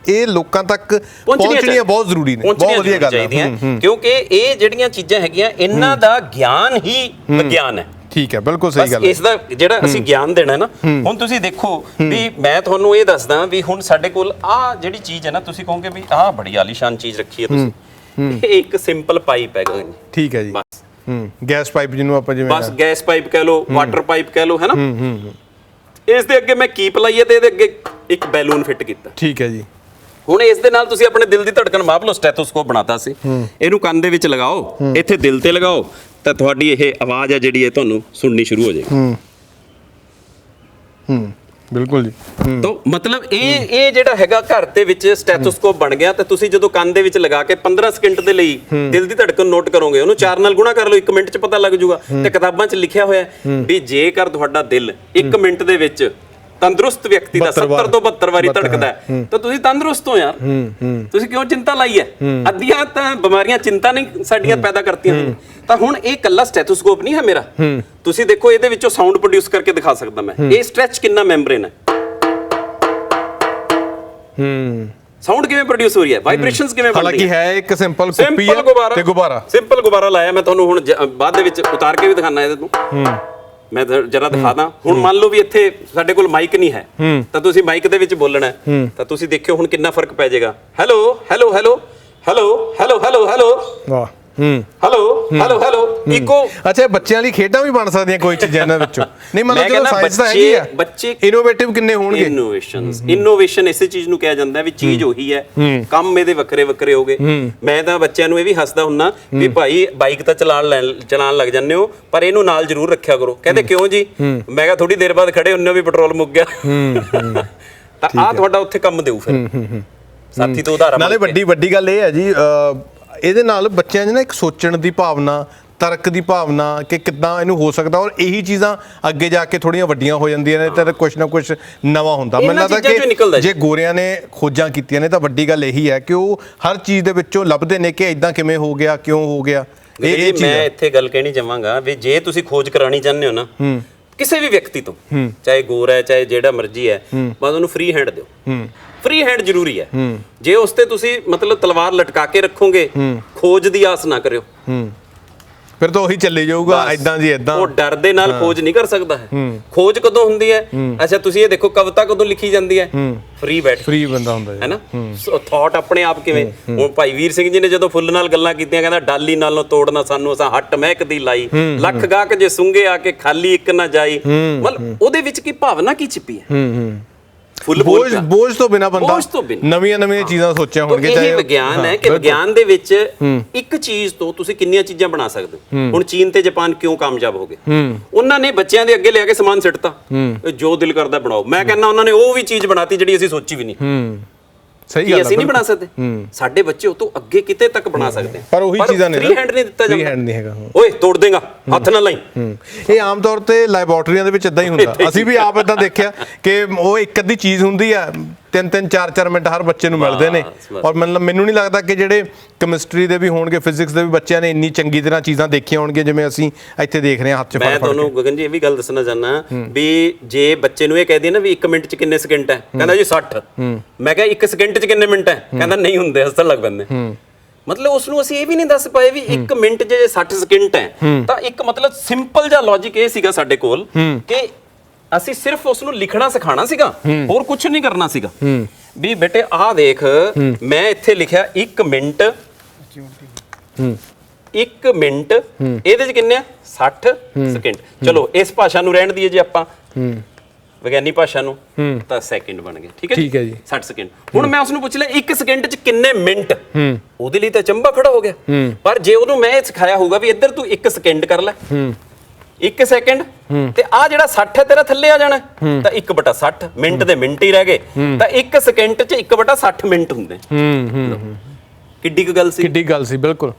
ਇਹ ਲੋਕਾਂ ਤੱਕ ਪਹੁੰਚਣੀਆਂ ਬਹੁਤ ਜ਼ਰੂਰੀ ਨੇ। ਬਹੁਤ ਵਧੀਆ ਗੱਲ ਹੈ, ਕਿਉਂਕਿ ਇਹ ਜਿਹੜੀਆਂ ਚੀਜ਼ਾਂ ਹੈਗੀਆਂ ਇਹਨਾਂ ਦਾ ਗਿਆਨ ਹੀ ਵਿਗਿਆਨ ਹੈ। ਠੀਕ ਹੈ, ਬਿਲਕੁਲ ਸਹੀ ਗੱਲ ਹੈ। ਇਸ ਦਾ ਜਿਹੜਾ ਅਸੀਂ ਗਿਆਨ ਦੇਣਾ ਨਾ, ਹੁਣ ਤੁਸੀਂ ਦੇਖੋ ਵੀ ਮੈਂ ਤੁਹਾਨੂੰ ਇਹ ਦੱਸਦਾ ਵੀ ਹੁਣ ਸਾਡੇ ਕੋਲ ਆਹ ਜਿਹੜੀ ਚੀਜ਼ ਹੈ ਨਾ, ਤੁਸੀਂ ਕਹੋਗੇ ਵੀ ਆਹ ਬੜੀ ਆਲੀਸ਼ਾਨ ਚੀਜ਼ ਰੱਖੀ ਹੈ ਤੁਸੀਂ, ਇਹ ਇੱਕ ਸਿੰਪਲ ਪਾਈਪ ਹੈਗਾ। ਠੀਕ ਹੈ ਜੀ, ਬਸ ਗੈਸ ਪਾਈਪ ਜਿਹਨੂੰ ਆਪਾਂ ਜਿਵੇਂ ਬਸ ਗੈਸ ਪਾਈਪ ਕਹਿ ਲਓ, ਵਾਟਰ ਪਾਈਪ ਕਹਿ ਲਓ, ਹੈ ਨਾ। ਇਸ ਦੇ ਅੱਗੇ ਮੈਂ ਕੀਪ ਲਾਈ ਹੈ ਤੇ ਇਹਦੇ ਅੱਗੇ ਇੱਕ ਬੈਲੂਨ ਫਿੱਟ ਕੀਤਾ। ਠੀਕ ਹੈ ਜੀ। ਹੁਣ ਇਸ ਦੇ ਨਾਲ ਤੁਸੀਂ ਆਪਣੇ ਦਿਲ ਦੀ ਧੜਕਣ ਮਾਪ ਲਓ। ਸਟੈਥੋਸਕੋਪ ਬਣਾਤਾ ਸੀ, ਇਹਨੂੰ ਕੰਨ ਦੇ ਵਿੱਚ ਲਗਾਓ, ਇੱਥੇ ਦਿਲ ਤੇ ਲਗਾਓ, ਤਾਂ ਤੁਹਾਡੀ ਇਹ ਆਵਾਜ਼ ਹੈ ਜਿਹੜੀ ਇਹ ਤੁਹਾਨੂੰ ਸੁਣਨੀ ਸ਼ੁਰੂ ਹੋ ਜਾਏਗੀ। ਬਿਲਕੁਲ ਜੀ। ਤਾਂ ਮਤਲਬ ਇਹ ਜਿਹੜਾ ਹੈਗਾ ਘਰ ਦੇ ਵਿੱਚ ਸਟੈਥੋਸਕੋਪ ਬਣ ਗਿਆ, ਤੇ ਤੁਸੀਂ ਜਦੋਂ ਕੰਨ ਦੇ ਵਿੱਚ ਲਗਾ ਕੇ 15 ਸਕਿੰਟ ਦੇ ਲਈ ਦਿਲ ਦੀ ਧੜਕਨ ਨੋਟ ਕਰੋਗੇ, ਉਹਨੂੰ 4 ਨਾਲ ਗੁਣਾ ਕਰ ਲਓ, 1 ਮਿੰਟ 'ਚ ਪਤਾ ਲੱਗ ਜਾਊਗਾ। ਤੇ ਕਿਤਾਬਾਂ 'ਚ ਲਿਖਿਆ ਹੋਇਆ ਵੀ ਜੇਕਰ ਤੁਹਾਡਾ ਦਿਲ 1 ਮਿੰਟ ਦੇ ਵਿੱਚ ਤੰਦਰੁਸਤ ਵਿਅਕਤੀ ਦਾ 70 ਤੋਂ 72 ਵਾਰੀ ਧੜਕਦਾ ਹੈ ਤਾਂ ਤੁਸੀਂ ਤੰਦਰੁਸਤ ਹੋ ਯਾਰ। ਤੁਸੀਂ ਕਿਉਂ ਚਿੰਤਾ ਲਾਈ ਹੈ? ਅੱਧੀਆਂ ਤਾਂ ਬਿਮਾਰੀਆਂ ਚਿੰਤਾ ਨਹੀਂ ਸਾਡੀਆਂ ਪੈਦਾ ਕਰਤੀਆਂ। ਤਾਂ ਹੁਣ ਇਹ ਕੱਲਾ ਸਟੈਥੋਸਕੋਪ ਨਹੀਂ ਹੈ ਮੇਰਾ, ਤੁਸੀਂ ਦੇਖੋ ਇਹਦੇ ਵਿੱਚੋਂ ਸਾਊਂਡ ਪ੍ਰੋਡਿਊਸ ਕਰਕੇ ਦਿਖਾ ਸਕਦਾ ਮੈਂ। ਇਹ ਸਟ੍ਰੈਚ ਕਿੰਨਾ ਮੈਂਬਰੇਨ ਹੈ, ਸਾਊਂਡ ਕਿਵੇਂ ਪ੍ਰੋਡਿਊਸ ਹੋ ਰਹੀ ਹੈ, ਵਾਈਬ੍ਰੇਸ਼ਨਸ ਕਿਵੇਂ ਬਣ ਰਹੀ ਹੈ। ਹਾਲਾਂਕਿ ਹੈ ਇੱਕ ਸਿੰਪਲ ਕੁੱਪੀ ਹੈ ਤੇ ਗੁਬਾਰਾ, ਸਿੰਪਲ ਗੁਬਾਰਾ ਲਾਇਆ ਮੈਂ ਤੁਹਾਨੂੰ, ਹੁਣ ਬਾਅਦ ਦੇ ਵਿੱਚ ਉਤਾਰ ਕੇ ਵੀ ਦਿਖਾਣਾ ਇਹਦੇ ਤੋਂ। ਮੈਂ ਜਰਾ ਦਿਖਾਦਾ। ਹੁਣ ਮੰਨ ਲਓ ਵੀ ਇੱਥੇ ਸਾਡੇ ਕੋਲ ਮਾਈਕ ਨਹੀਂ ਹੈ, ਤਾਂ ਤੁਸੀਂ ਮਾਈਕ ਦੇ ਵਿੱਚ ਬੋਲਣਾ, ਤਾਂ ਤੁਸੀਂ ਦੇਖਿਓ ਹੁਣ ਕਿੰਨਾ ਫਰਕ ਪੈ ਜਾਏਗਾ। Hello hello hello hello hello hello hello. ਵਾਹ, ਹੈਲੋ ਹੈਲੋ ਹੈਲੋ ਇਕੋ। ਅੱਛਾ, ਬੱਚਿਆਂ ਲਈ ਖੇਡਾਂ ਵੀ ਬਣ ਸਕਦੀਆਂ ਕੋਈ ਚੀਜ਼ਾਂ ਇਹਨਾਂ ਵਿੱਚੋਂ? ਨਹੀਂ ਮਤਲਬ ਜਦੋਂ ਸਾਇੰਸ ਤਾਂ ਹੈਗੀ ਆ, ਬੱਚੇ ਇਨੋਵੇਟਿਵ ਕਿੰਨੇ ਹੋਣਗੇ? ਇਨੋਵੇਸ਼ਨ ਇਸੇ ਚੀਜ਼ ਨੂੰ ਕਿਹਾ ਜਾਂਦਾ ਵੀ ਚੀਜ਼ ਉਹੀ ਹੈ, ਕੰਮ ਇਹਦੇ ਵੱਖਰੇ ਵੱਖਰੇ ਹੋ ਗਏ। ਮੈਂ ਤਾਂ ਬੱਚਿਆਂ ਨੂੰ ਇਹ ਵੀ ਹੱਸਦਾ ਹੁੰਨਾ ਵੀ ਭਾਈ ਬਾਈਕ ਤਾਂ ਚਲਾਉਣ ਲੱਗ ਜਾਂਦੇ ਹੋ ਪਰ ਇਹਨੂੰ ਨਾਲ ਜ਼ਰੂਰ ਰੱਖਿਆ ਕਰੋ। ਕਹਿੰਦੇ ਕਿਉਂ ਜੀ? ਮੈਂ ਕਿਹਾ ਥੋੜੀ ਦੇਰ ਬਾਅਦ ਖੜੇ ਹੁੰਨੇ ਵੀ ਪੈਟਰੋਲ ਮੁੱਕ ਗਿਆ ਤਾਂ ਆਹ ਤੁਹਾਡਾ ਉੱਥੇ ਕੰਮ ਦੇਊ ਫਿਰ ਸਾਥੀ ਤੋਂ ਉਧਾਰਾ। ਨਾਲੇ ਵੱਡੀ ਗੱਲ ਇਹ ਹੈ ਜੀ, ਇਹਦੇ ਨਾਲ ਬੱਚਿਆਂ 'ਚ ਨਾ ਇੱਕ ਸੋਚਣ ਦੀ ਭਾਵਨਾ, ਤਰਕ ਦੀ ਭਾਵਨਾ ਕਿ ਕਿੱਦਾਂ ਇਹਨੂੰ ਹੋ ਸਕਦਾ, ਔਰ ਇਹੀ ਚੀਜ਼ਾਂ ਅੱਗੇ ਜਾ ਕੇ ਥੋੜੀਆਂ ਵੱਡੀਆਂ ਹੋ ਜਾਂਦੀਆਂ ਨੇ ਤਾਂ ਕੁਛ ਨਾ ਕੁਛ ਨਵਾਂ ਹੁੰਦਾ। ਮੈਨੂੰ ਲੱਗਦਾ ਕਿ ਜੇ ਗੋਰਿਆਂ ਨੇ ਖੋਜਾਂ ਕੀਤੀਆਂ ਨੇ ਤਾਂ ਵੱਡੀ ਗੱਲ ਇਹੀ ਹੈ ਕਿ ਉਹ ਹਰ ਚੀਜ਼ ਦੇ ਵਿੱਚੋਂ ਲੱਭਦੇ ਨੇ ਕਿ ਇਦਾਂ ਕਿਵੇਂ ਹੋ ਗਿਆ, ਕਿਉਂ ਹੋ ਗਿਆ। ਇਹ ਮੈਂ ਇੱਥੇ ਗੱਲ ਕਹਿਣੀ ਚਾਹਾਂਗਾ ਵੀ ਜੇ ਤੁਸੀਂ ਖੋਜ ਕਰਾਣੀ ਚਾਹੁੰਦੇ ਹੋ ਨਾ ਕਿਸੇ ਵੀ ਵਿਅਕਤੀ ਤੋਂ, ਚਾਹੇ ਗੋਰਾ ਹੈ ਚਾਹੇ ਜਿਹੜਾ ਮਰਜ਼ੀ ਹੈ, ਬਸ ਉਹਨੂੰ ਫ੍ਰੀ ਹੈਂਡ ਦਿਓ। ਫ੍ਰੀ ਹੈਂਡ ਜ਼ਰੂਰੀ ਹੈ। ਜੇ ਉਸ ਤੇ ਤੁਸੀਂ ਮਤਲਬ ਤਲਵਾਰ ਲਟਕਾ ਕੇ ਰੱਖੋਗੇ, ਖੋਜ ਦੀ ਆਸ ਨਾ ਕਰਿਓ, ਫਿਰ ਤਾਂ ਉਹੀ ਚੱਲੇ ਜਾਊਗਾ ਇਦਾਂ ਜੀ ਇਦਾਂ। ਉਹ ਡਰ ਦੇ ਨਾਲ ਖੋਜ ਨਹੀਂ ਕਰ ਸਕਦਾ ਹੈ। ਖੋਜ ਕਦੋਂ ਹੁੰਦੀ ਹੈ? ਅੱਛਾ ਤੁਸੀਂ ਇਹ ਦੇਖੋ ਕਵਿਤਾ ਕਦੋਂ ਲਿਖੀ ਜਾਂਦੀ ਹੈ? ਫ੍ਰੀ ਬੰਦਾ ਹੁੰਦਾ ਹੈ ਨਾ। ਥਾਟ ਆਪਣੇ ਆਪ ਕਿਵੇਂ। ਹੁਣ ਭਾਈ ਵੀਰ ਸਿੰਘ ਜੀ ਨੇ ਜਦੋਂ ਫੁੱਲ ਨਾਲ ਗੱਲਾਂ ਕੀਤੀਆਂ, ਕਹਿੰਦਾ ਡਾਲੀ ਨਾਲੋਂ ਤੋੜਨਾ ਸਾਨੂੰ ਅਸਾਂ ਹੱਟ ਮਹਿਕਦੀ ਲਾਈ, ਲੱਖ ਗਾਹਕ ਜੇ ਸੁੰਘੇ ਆ ਕੇ ਖਾਲੀ ਇੱਕ ਨਾ ਜਾਈ। ਮਤਲਬ ਉਹਦੇ ਵਿੱਚ ਕੀ ਭਾਵਨਾ ਕੀ ਛਿਪੀ ਹੈ? ਬੋਝ ਤੋਂ ਬਿਨਾ ਬੰਦਾ ਨਵੀਆਂ ਚੀਜ਼ਾਂ ਸੋਚਿਆ ਹੋਣਗੇ। ਚਾਹੇ ਵਿਗਿਆਨ ਹੈ ਕਿ ਵਿਗਿਆਨ ਦੇ ਵਿੱਚ ਇੱਕ ਚੀਜ਼ ਤੋਂ ਤੁਸੀਂ ਕਿੰਨੀਆਂ ਚੀਜ਼ਾਂ ਬਣਾ ਸਕਦੇ ਹੋ। ਹੁਣ ਚੀਨ ਤੇ ਜਾਪਾਨ ਕਿਉਂ ਕਾਮਯਾਬ ਹੋ ਗਏ? ਉਹਨਾਂ ਨੇ ਬੱਚਿਆਂ ਦੇ ਅੱਗੇ ਲਿਆ ਕੇ ਸਮਾਨ ਸਿੱਟਤਾ, ਜੋ ਦਿਲ ਕਰਦਾ ਬਣਾਓ। ਮੈਂ ਕਹਿੰਦਾ ਉਹਨਾਂ ਨੇ ਉਹ ਵੀ ਚੀਜ਼ ਬਣਾਤੀ ਜਿਹੜੀ ਅਸੀਂ ਸੋਚੀ ਵੀ ਨਹੀਂ। ਸਹੀ ਗੱਲ ਹੈ, ਅਸੀਂ ਨਹੀਂ ਬਣਾ ਸਕਦੇ, ਸਾਡੇ ਬੱਚੇ ਉਹ ਤੋਂ ਅੱਗੇ ਕਿਤੇ ਤੱਕ ਬਣਾ ਸਕਦੇ ਪਰ ਉਹੀ ਚੀਜ਼ਾਂ ਨੇ ਫ੍ਰੀ ਹੈਂਡ ਨਹੀਂ ਦਿੱਤਾ ਜਾਂਦਾ। ਫ੍ਰੀ ਹੈਂਡ ਨਹੀਂ ਹੈਗਾ। ਓਏ ਤੋੜ ਦੇਗਾ, ਹੱਥ ਨਾਲ ਲਾਈ। ਇਹ ਆਮ ਤੌਰ ਤੇ ਲੈਬੋਰਟਰੀਆਂ ਦੇ ਵਿੱਚ ਇਦਾਂ ਹੀ ਹੁੰਦਾ। ਅਸੀਂ ਵੀ ਆਪ ਇਦਾਂ ਦੇਖਿਆ ਕਿ ਉਹ ਇੱਕ ਅੱਧੀ ਚੀਜ਼ ਹੁੰਦੀ ਆ, 3-3 4-4 ਮਿੰਟ ਹਰ ਬੱਚੇ ਨੂੰ ਮਿਲਦੇ ਨੇ। ਔਰ ਮੈਨੂੰ ਨਹੀਂ ਲੱਗਦਾ ਕਿ ਜਿਹੜੇ ਕੈਮਿਸਟਰੀ ਦੇ ਵੀ ਹੋਣਗੇ, ਫਿਜ਼ਿਕਸ ਦੇ ਵੀ ਬੱਚਿਆਂ ਨੇ ਇੰਨੀ ਚੰਗੀ ਤਰ੍ਹਾਂ ਚੀਜ਼ਾਂ ਦੇਖੀਆਂ ਹੋਣਗੀਆਂ ਜਿਵੇਂ ਅਸੀਂ ਇੱਥੇ ਦੇਖ ਰਹੇ ਹਾਂ ਹੱਥ 'ਚ ਫੜ ਫੜ ਕੇ। ਮੈਂ ਤੁਹਾਨੂੰ ਗਗਨ ਜੀ ਇਹ ਵੀ ਗੱਲ ਦੱਸਣਾ ਚਾਹੁੰਦਾ ਵੀ ਜੇ ਬੱਚੇ ਨੂੰ ਇਹ ਕਹਿ ਦਈਏ ਨਾ ਵੀ 1 ਮਿੰਟ 'ਚ ਕਿੰਨੇ ਸਕਿੰਟ ਹੈ, ਕਹਿੰਦਾ ਜੀ 60। ਮੈਂ ਕਿਹਾ 1 ਸਕਿੰਟ 'ਚ ਕਿੰਨੇ ਮਿੰਟ ਹੈ? ਕਹਿੰਦਾ ਨਹੀਂ ਹੁੰਦੇ, ਹੱਸਣ ਲੱਗ ਪੈਂਦੇ। ਮਤਲਬ ਉਸ ਨੂੰ ਅਸੀਂ ਇਹ ਵੀ ਨਹੀਂ ਦੱਸ ਪਾਏ ਵੀ 1 ਮਿੰਟ 'ਚ 60 ਸਕਿੰਟ ਹੈ। ਤਾਂ ਇੱਕ ਮਤਲਬ ਸਿੰਪਲ ਜਿਹਾ ਲੌਜੀਕ ਇਹ ਸੀਗਾ ਸਾਡੇ ਕੋਲ ਕਿ ਅਸੀਂ ਸਿਰਫ ਉਸ ਨੂੰ ਲਿਖਣਾ ਸਿਖਾਣਾ ਸੀਗਾ, ਹੋਰ ਕੁਝ ਨਹੀਂ ਕਰਨਾ ਸੀਗਾ। ਵੀ ਬੇਟੇ ਆਹ ਦੇਖ, ਮੈਂ ਇੱਥੇ ਲਿਖਿਆ 1 ਮਿੰਟ, 1 ਮਿੰਟ ਇਹਦੇ 'ਚ ਕਿੰਨੇ ਆ? 60 ਸਕਿੰਟ। ਚਲੋ ਇਸ ਭਾਸ਼ਾ ਨੂੰ ਰਹਿਣ ਦਈਏ ਜੇ ਆਪਾਂ ਵਿਗਿਆਨੀ ਭਾਸ਼ਾ ਨੂੰ, ਤਾਂ ਸੈਕਿੰਡ ਬਣ ਗਏ। ਠੀਕ ਹੈ ਜੀ, 60 ਸਕਿੰਟ। ਹੁਣ ਮੈਂ ਉਸ ਨੂੰ ਪੁੱਛ ਲਿਆ 1 ਸਕਿੰਟ 'ਚ ਕਿੰਨੇ ਮਿੰਟ, ਉਹਦੇ ਲਈ ਤਾਂ ਚੰਬਾ ਖੜਾ ਹੋ ਗਿਆ। ਪਰ ਜੇ ਉਹਨੂੰ ਮੈਂ ਇਹ ਸਿਖਾਇਆ ਹੋਊਗਾ ਵੀ ਇੱਧਰ ਤੂੰ 1 ਸਕਿੰਟ ਕਰ ਲੈ, 1 ਸੈਕਿੰਡ ਤੇ ਆ ਜਿਹੜਾ 60 ਹੈ ਤੇਰਾ ਥੱਲੇ ਆ ਜਾਣਾ, ਤਾਂ 1/60 ਮਿੰਟ ਦੇ ਮਿੰਟ ਹੀ ਰਹਿ ਗਏ। ਤਾਂ 1 ਸਕਿੰਟ 'ਚ 1/60 ਮਿੰਟ ਹੁੰਦੇ। ਕਿੱਡੀ ਕੁ ਗੱਲ ਸੀ, ਕਿੱਡੀ ਗੱਲ ਸੀ, ਬਿਲਕੁਲ।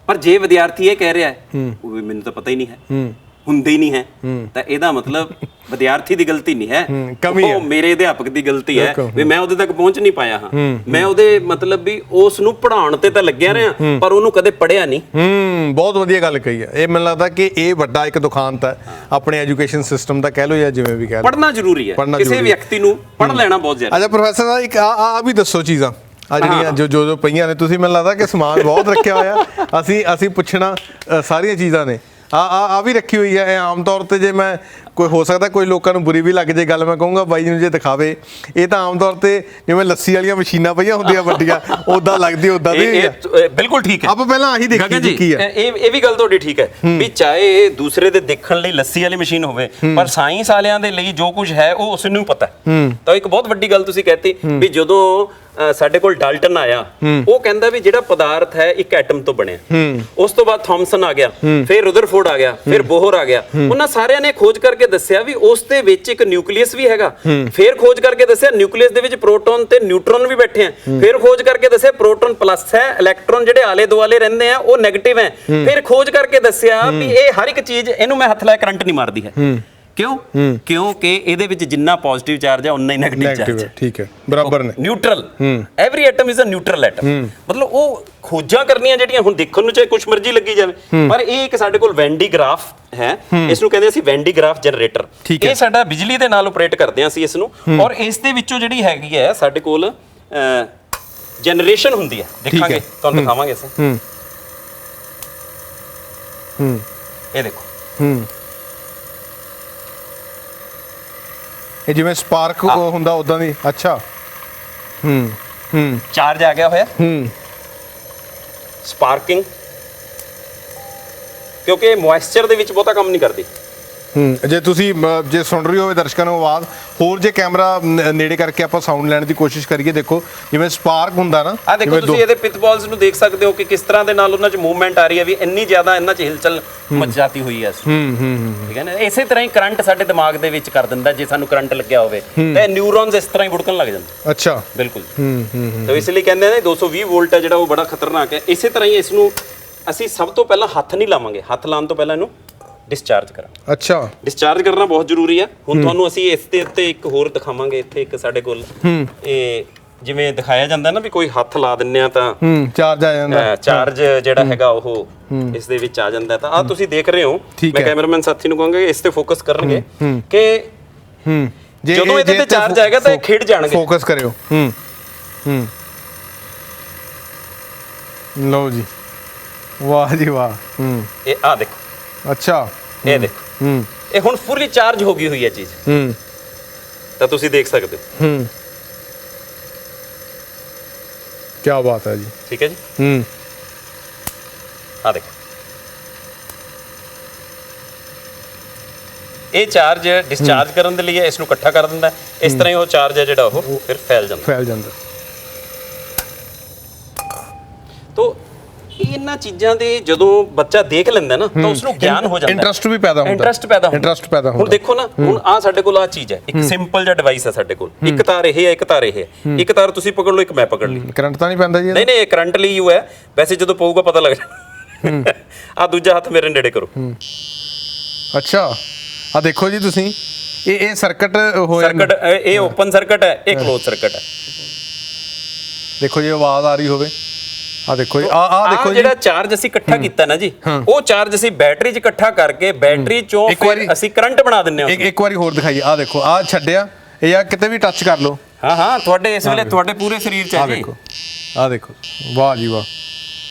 ਪਰ ਜੇ ਵਿਦਿਆਰਥੀ ਇਹ ਕਹਿ ਰਿਹਾ ਹੈ ਉਹ ਵੀ ਮੈਨੂੰ ਤਾਂ ਪਤਾ ਹੀ ਨਹੀਂ ਹੈ, ਹੁੰਦੇ ਹੀ ਨਹੀਂ ਹੈ, ਤਾਂ ਇਹਦਾ ਮਤਲਬ ਵਿਦਿਆਰਥੀ ਦੀ ਗਲਤੀ ਨਹੀਂ ਹੈ, ਉਹ ਮੇਰੇ ਅਧਿਆਪਕ ਦੀ ਗਲਤੀ ਹੈ ਵੀ ਮੈਂ ਉਹਦੇ ਤੱਕ ਪਹੁੰਚ ਨਹੀਂ ਪਾਇਆ ਹਾਂ। ਮੈਂ ਉਹਦੇ ਮਤਲਬ ਵੀ ਉਸ ਨੂੰ ਪੜ੍ਹਾਉਣ ਤੇ ਤਾਂ ਲੱਗਿਆ ਰਿਹਾ ਪਰ ਉਹਨੂੰ ਕਦੇ ਪੜ੍ਹਿਆ ਨਹੀਂ। ਬਹੁਤ ਵਧੀਆ ਗੱਲ ਕਹੀ ਹੈ। ਇਹ ਮੈਨੂੰ ਲੱਗਦਾ ਕਿ ਇਹ ਵੱਡਾ ਇੱਕ ਦੁਖਾਂਤ ਹੈ ਆਪਣੇ ਐਜੂਕੇਸ਼ਨ ਸਿਸਟਮ ਦਾ, ਕਹਿ ਲਓ ਜਾਂ ਜਿਵੇਂ ਵੀ ਕਹਿ ਲਓ। ਪੜ੍ਹਨਾ ਜ਼ਰੂਰੀ ਹੈ, ਕਿਸੇ ਵਿਅਕਤੀ ਨੂੰ ਪੜ੍ਹ ਲੈਣਾ ਬਹੁਤ ਜ਼ਰੂਰੀ ਹੈ। ਅੱਛਾ ਪ੍ਰੋਫੈਸਰ ਸਾਹਿਬ, ਇੱਕ ਆ ਵੀ ਦੱਸੋ ਚੀਜ਼ਾਂ ਆ ਜਿਹੜੀਆਂ ਜੋ ਪਈਆਂ ਨੇ, ਤੁਸੀਂ ਮੈਨੂੰ ਲੱਗਦਾ ਕਿ ਸਮਾਨ ਬਹੁਤ ਰੱਖਿਆ ਹੋਇਆ। ਅਸੀਂ ਪੁੱਛਣਾ ਸਾਰੀਆਂ ਚੀਜ਼ਾਂ ਨੇ। ਆ ਵੀ ਰੱਖੀ ਹੋਈ ਹੈ। ਆਮ ਤੌਰ ਤੇ ਜੇ ਮੈਂ ਕੋਈ ਹੋ ਸਕਦਾ ਕੋਈ ਲੋਕਾਂ ਨੂੰ ਬੁਰੀ ਵੀ ਲੱਗ ਜੇ ਗੱਲ, ਮੈਂ ਕਹੂੰਗਾ ਬਾਈ ਨੂੰ ਜੇ ਦਿਖਾਵੇ। ਇਹ ਤਾਂ ਆਮ ਤੌਰ ਤੇ ਜਿਵੇਂ ਲੱਸੀ ਵਾਲੀਆਂ ਮਸ਼ੀਨਾਂ ਪਈਆਂ ਹੁੰਦੀਆਂ ਵੱਡੀਆਂ, ਉਦਾਂ ਲੱਗਦੀ, ਉਦਾਂ ਦੀ। ਬਿਲਕੁਲ ਠੀਕ ਹੈ। ਆਪਾਂ ਪਹਿਲਾਂ ਆਹੀ ਦੇਖੀ ਕੀ ਹੈ। ਇਹ ਵੀ ਗੱਲ ਤੁਹਾਡੀ ਠੀਕ ਹੈ ਵੀ ਚਾਹੇ ਦੂਸਰੇ ਦੇ ਦੇਖਣ ਲਈ ਲੱਸੀ ਵਾਲੀ ਮਸ਼ੀਨ ਹੋਵੇ, ਪਰ ਸਾਇੰਸ ਵਾਲਿਆਂ ਦੇ ਲਈ ਜੋ ਕੁਝ ਹੈ ਉਹ ਉਸ ਨੂੰ ਪਤਾ। ਤਾਂ ਇੱਕ ਬਹੁਤ ਵੱਡੀ ਗੱਲ ਤੁਸੀਂ ਕਹਿਤੀ ਵੀ ਜਦੋਂ ਸਾਡੇ ਕੋਲ ਡਾਲਟਨ ਆਇਆ, ਉਹ ਕਹਿੰਦਾ ਵੀ ਜਿਹੜਾ ਪਦਾਰਥ ਹੈ ਇੱਕ ਐਟਮ ਤੋਂ ਬਣਿਆ। ਉਸ ਤੋਂ ਬਾਅਦ ਥਾਮਸਨ ਆ ਗਿਆ, ਫਿਰ ਰੁਦਰਫੋਰਡ ਆ ਗਿਆ, ਫਿਰ ਬੋਹਰ ਆ ਗਿਆ। ਉਹਨਾਂ ਸਾਰਿਆਂ ਨੇ ਖੋਜ ਕਰਕੇ ਦੱਸਿਆ ਵੀ ਉਸ ਦੇ ਵਿੱਚ ਇੱਕ ਨਿਊਕਲੀਅਸ ਵੀ ਹੈਗਾ। ਫਿਰ ਖੋਜ ਕਰਕੇ ਦੱਸਿਆ ਨਿਊਕਲੀਅਸ ਦੇ ਵਿੱਚ ਪ੍ਰੋਟੋਨ ਤੇ ਨਿਊਟਰੋਨ ਵੀ ਬੈਠੇ ਆ। ਫਿਰ ਖੋਜ ਕਰਕੇ ਦੱਸਿਆ ਪ੍ਰੋਟੋਨ ਪਲੱਸ ਹੈ, ਇਲੈਕਟ੍ਰੋਨ ਜਿਹੜੇ ਆਲੇ ਦੁਆਲੇ ਰਹਿੰਦੇ ਆ ਉਹ ਨੈਗੇਟਿਵ ਹੈ। ਫਿਰ ਖੋਜ ਕਰਕੇ ਦੱਸਿਆ ਵੀ ਇਹ ਹਰ ਇੱਕ ਚੀਜ਼, ਇਹਨੂੰ ਮੈਂ ਹੱਥ ਲਾਇਆ ਕਰੰਟ ਨਹੀਂ ਮਾਰਦੀ ਹੈ। ਕਿਉਂ? ਕਿਉਂਕਿ ਇਹਦੇ ਵਿੱਚ ਜਿੰਨਾ ਪੋਜ਼ਿਟਿਵ ਚਾਰਜ ਹੈ ਉਨਾ ਹੀ ਨੈਗੇਟਿਵ ਚਾਰਜ ਹੈ। ਠੀਕ ਹੈ, ਬਰਾਬਰ ਨੇ, neutral. Every atom is a neutral atom. ਮਤਲਬ ਉਹ ਖੋਜਾਂ ਕਰਨੀਆਂ ਜਿਹੜੀਆਂ ਹੁਣ ਦੇਖਣ ਨੂੰ ਚਾਹੇ ਕੁਛ ਮਰਜ਼ੀ ਲੱਗੀ ਜਾਵੇ, ਪਰ ਇਹ ਇੱਕ ਸਾਡੇ ਕੋਲ ਵੈਨ ਡੀ ਗ੍ਰਾਫ ਹੈ। ਇਸ ਨੂੰ ਕਹਿੰਦੇ ਅਸੀਂ ਵੈਨ ਡੀ ਗ੍ਰਾਫ ਜਨਰੇਟਰ। ਇਹ ਸਾਡਾ ਬਿਜਲੀ ਦੇ ਨਾਲ ਆਪਰੇਟ ਕਰਦੇ ਹਾਂ ਅਸੀਂ ਇਸ ਨੂੰ, ਔਰ ਇਸ ਦੇ ਵਿੱਚੋਂ ਜਿਹੜੀ ਹੈਗੀ ਹੈ ਸਾਡੇ ਕੋਲ ਜਨਰੇਸ਼ਨ ਹੁੰਦੀ ਹੈ। ਦੇਖਾਂਗੇ, ਤੁਹਾਨੂੰ ਦਿਖਾਵਾਂਗੇ ਅਸੀਂ। ਇਹ ਦੇਖੋ, ਇਹ ਜਿਵੇਂ ਸਪਾਰਕ ਹੁੰਦਾ ਉਦਾਂ ਦੀ। ਅੱਛਾ, ਚਾਰਜ ਆ ਗਿਆ ਹੋਇਆ, ਸਪਾਰਕਿੰਗ ਕਿਉਂਕਿ ਮੋਇਸਚਰ ਦੇ ਵਿੱਚ ਬਹੁਤਾ ਕੰਮ ਨਹੀਂ ਕਰਦੀ। ਜੇ ਤੁਸੀਂ ਜੇ ਸੁਣ ਰਹੀ ਹੋਵੇ ਦਰਸ਼ਕਾਂ ਨੂੰ ਆਵਾਜ਼, ਹੋਰ ਜੇ ਕੈਮਰਾ ਨੇੜੇ ਕਰਕੇ ਆਪਾਂ ਸਾਊਂਡ ਲੈਣ ਦੀ ਕੋਸ਼ਿਸ਼ ਕਰੀਏ, ਦੇਖੋ ਜਿਵੇਂ ਸਪਾਰਕ ਹੁੰਦਾ ਨਾ, ਆ ਦੇਖੋ ਤੁਸੀਂ ਇਹਦੇ ਪਿਟ ਬਾਲਸ ਨੂੰ ਦੇਖ ਸਕਦੇ ਹੋ ਕਿ ਕਿਸ ਤਰ੍ਹਾਂ ਦੇ ਨਾਲ ਉਹਨਾਂ 'ਚ ਮੂਵਮੈਂਟ ਆ ਰਹੀ ਹੈ, ਵੀ ਇੰਨੀ ਜ਼ਿਆਦਾ ਇਹਨਾਂ 'ਚ ਹਿਲਚਲ ਮਚਾਤੀ ਹੋਈ ਹੈ। ਠੀਕ ਹੈ ਨਾ, ਇਸੇ ਤਰ੍ਹਾਂ ਹੀ ਕਰੰਟ ਸਾਡੇ ਦਿਮਾਗ ਦੇ ਵਿੱਚ ਕਰ ਦਿੰਦਾ, ਜੇ ਸਾਨੂੰ ਕਰੰਟ ਲੱਗਿਆ ਹੋਵੇ ਤਾਂ ਨਿਊਰੋਨਸ ਇਸ ਤਰ੍ਹਾਂ ਹੀ ਵੁੜਕਣ ਲੱਗ ਜਾਂਦੇ। ਅੱਛਾ, ਬਿਲਕੁਲ। ਤਾਂ ਇਸ ਲਈ ਕਹਿੰਦੇ ਨੇ 220 ਵੋਲਟ ਹੈ ਜਿਹੜਾ ਉਹ ਬੜਾ ਖਤਰਨਾਕ ਹੈ। ਇਸੇ ਤਰ੍ਹਾਂ ਹੀ ਇਸ ਨੂੰ ਅਸੀਂ ਸਭ ਤੋਂ ਪਹਿਲਾਂ ਹੱਥ ਨਹੀਂ ਲਾਵਾਂਗੇ, ਹੱਥ ਲਾਉਣ ਤੋਂ ਪਹਿਲਾਂ ਇਹਨੂੰ ਡਿਸਚਾਰਜ ਕਰਾਂ। ਅੱਛਾ, ਡਿਸਚਾਰਜ ਕਰਨਾ ਬਹੁਤ ਜ਼ਰੂਰੀ ਆ। ਹੁਣ ਤੁਹਾਨੂੰ ਅਸੀਂ ਇਸ ਦੇ ਉੱਤੇ ਇੱਕ ਹੋਰ ਦਿਖਾਵਾਂਗੇ। ਇੱਥੇ ਇੱਕ ਸਾਡੇ ਕੋਲ ਇਹ ਜਿਵੇਂ ਦਿਖਾਇਆ ਜਾਂਦਾ ਨਾ ਵੀ ਕੋਈ ਹੱਥ ਲਾ ਦਿੰਨੇ ਆ ਤਾਂ ਚਾਰਜ ਆ ਜਾਂਦਾ, ਚਾਰਜ ਜਿਹੜਾ ਹੈਗਾ ਉਹ ਇਸ ਦੇ ਵਿੱਚ ਆ ਜਾਂਦਾ। ਤਾਂ ਆ ਤੁਸੀਂ ਦੇਖ ਰਹੇ ਹੋ, ਮੈਂ ਕੈਮਰਾਮੈਨ ਸਾਥੀ ਨੂੰ ਕਹਾਂਗਾ ਇਸ ਤੇ ਫੋਕਸ ਕਰਨਗੇ ਕਿ ਜਦੋਂ ਇਹਦੇ ਤੇ ਚਾਰਜ ਆਏਗਾ ਤਾਂ ਇਹ ਖਿੜ ਜਾਣਗੇ। ਫੋਕਸ ਕਰਿਓ। ਲਓ ਜੀ, ਵਾਹ ਜੀ ਵਾਹ। ਇਹ ਆ ਦੇਖੋ, ਅੱਛਾ, ਇਹ ਦੇਖੋ, ਇਹ ਹੁਣ ਫੁੱਲੀ ਚਾਰਜ ਹੋ ਗਈ ਹੋਈ ਹੈ ਚੀਜ਼। ਤਾਂ ਤੁਸੀਂ ਦੇਖ ਸਕਦੇ ਹੋ। ਕੀ ਬਾਤ ਹੈ ਜੀ। ਠੀਕ ਹੈ ਜੀ। ਆ ਦੇਖੋ, ਇਹ ਚਾਰਜ ਡਿਸਚਾਰਜ ਕਰਨ ਦੇ ਲਈ ਇਸ ਨੂੰ ਇਕੱਠਾ ਕਰ ਦਿੰਦਾ। ਇਸ ਤਰ੍ਹਾਂ ਹੀ ਉਹ ਚਾਰਜ ਹੈ ਜਿਹੜਾ ਉਹ ਫਿਰ ਫੈਲ ਜਾਂਦਾ। ਤੋ ਇਹਨਾਂ ਚੀਜ਼ਾਂ ਦੇ ਜਦੋਂ ਬੱਚਾ ਦੇਖ ਲੈਂਦਾ ਨਾ ਤਾਂ ਉਸ ਨੂੰ ਗਿਆਨ ਹੋ ਜਾਂਦਾ, ਇੰਟਰਸਟ ਵੀ ਪੈਦਾ ਹੁੰਦਾ। ਇੰਟਰਸਟ ਪੈਦਾ ਹੁੰਦਾ। ਹੁਣ ਦੇਖੋ ਨਾ, ਹੁਣ ਆ ਸਾਡੇ ਕੋਲ ਆ ਚੀਜ਼ ਹੈ, ਇੱਕ ਸਿੰਪਲ ਜਿਹਾ ਡਿਵਾਈਸ ਹੈ ਸਾਡੇ ਕੋਲ। ਇੱਕ ਤਾਰ ਇਹ ਹੈ, ਇੱਕ ਤਾਰ ਇਹ ਹੈ। ਇੱਕ ਤਾਰ ਤੁਸੀਂ ਪਕੜ ਲਓ, ਇੱਕ ਮੈਂ ਪਕੜ ਲਈ। ਕਰੰਟ ਤਾਂ ਨਹੀਂ ਪੈਂਦਾ ਜੀ? ਨਹੀਂ, ਇਹ ਕਰੰਟ ਲਈ ਯੂ ਹੈ। ਵੈਸੇ ਜਦੋਂ ਪਊਗਾ ਪਤਾ ਲੱਗ ਜਾਣਾ। ਆ ਦੂਜਾ ਹੱਥ ਮੇਰੇ ਨੇੜੇ ਕਰੋ। ਅੱਛਾ, ਆ ਦੇਖੋ ਜੀ ਤੁਸੀਂ, ਇਹ ਸਰਕਟ ਹੋਇਆ। ਸਰਕਟ ਇਹ ਓਪਨ ਸਰਕਟ ਹੈ, ਇਹ ਕਲੋਜ਼ ਸਰਕਟ ਹੈ। ਦੇਖੋ ਜੀ, ਆਵਾਜ਼ ਆ ਰਹੀ ਹੋਵੇ। ਆ ਦੇਖੋ ਜੀ, ਆ ਦੇਖੋ ਜੀ, ਜਿਹੜਾ ਚਾਰਜ ਅਸੀਂ ਇਕੱਠਾ ਕੀਤਾ ਨਾ ਜੀ, ਉਹ ਚਾਰਜ ਅਸੀਂ ਬੈਟਰੀ 'ਚ ਇਕੱਠਾ ਕਰਕੇ ਬੈਟਰੀ 'ਚੋਂ ਫਿਰ ਅਸੀਂ ਕਰੰਟ ਬਣਾ ਦਿੰਨੇ ਹਾਂ। ਇੱਕ ਵਾਰੀ ਹੋਰ ਦਿਖਾਈਏ। ਆ ਦੇਖੋ, ਆ ਛੱਡਿਆ, ਇਹ ਆ ਕਿਤੇ ਵੀ ਟੱਚ ਕਰ ਲਓ। ਹਾਂ, ਤੁਹਾਡੇ ਇਸ ਵੇਲੇ ਤੁਹਾਡੇ ਪੂਰੇ ਸਰੀਰ 'ਚ ਹੈ ਜੀ। ਆ ਦੇਖੋ, ਵਾਹ ਜੀ ਵਾਹ।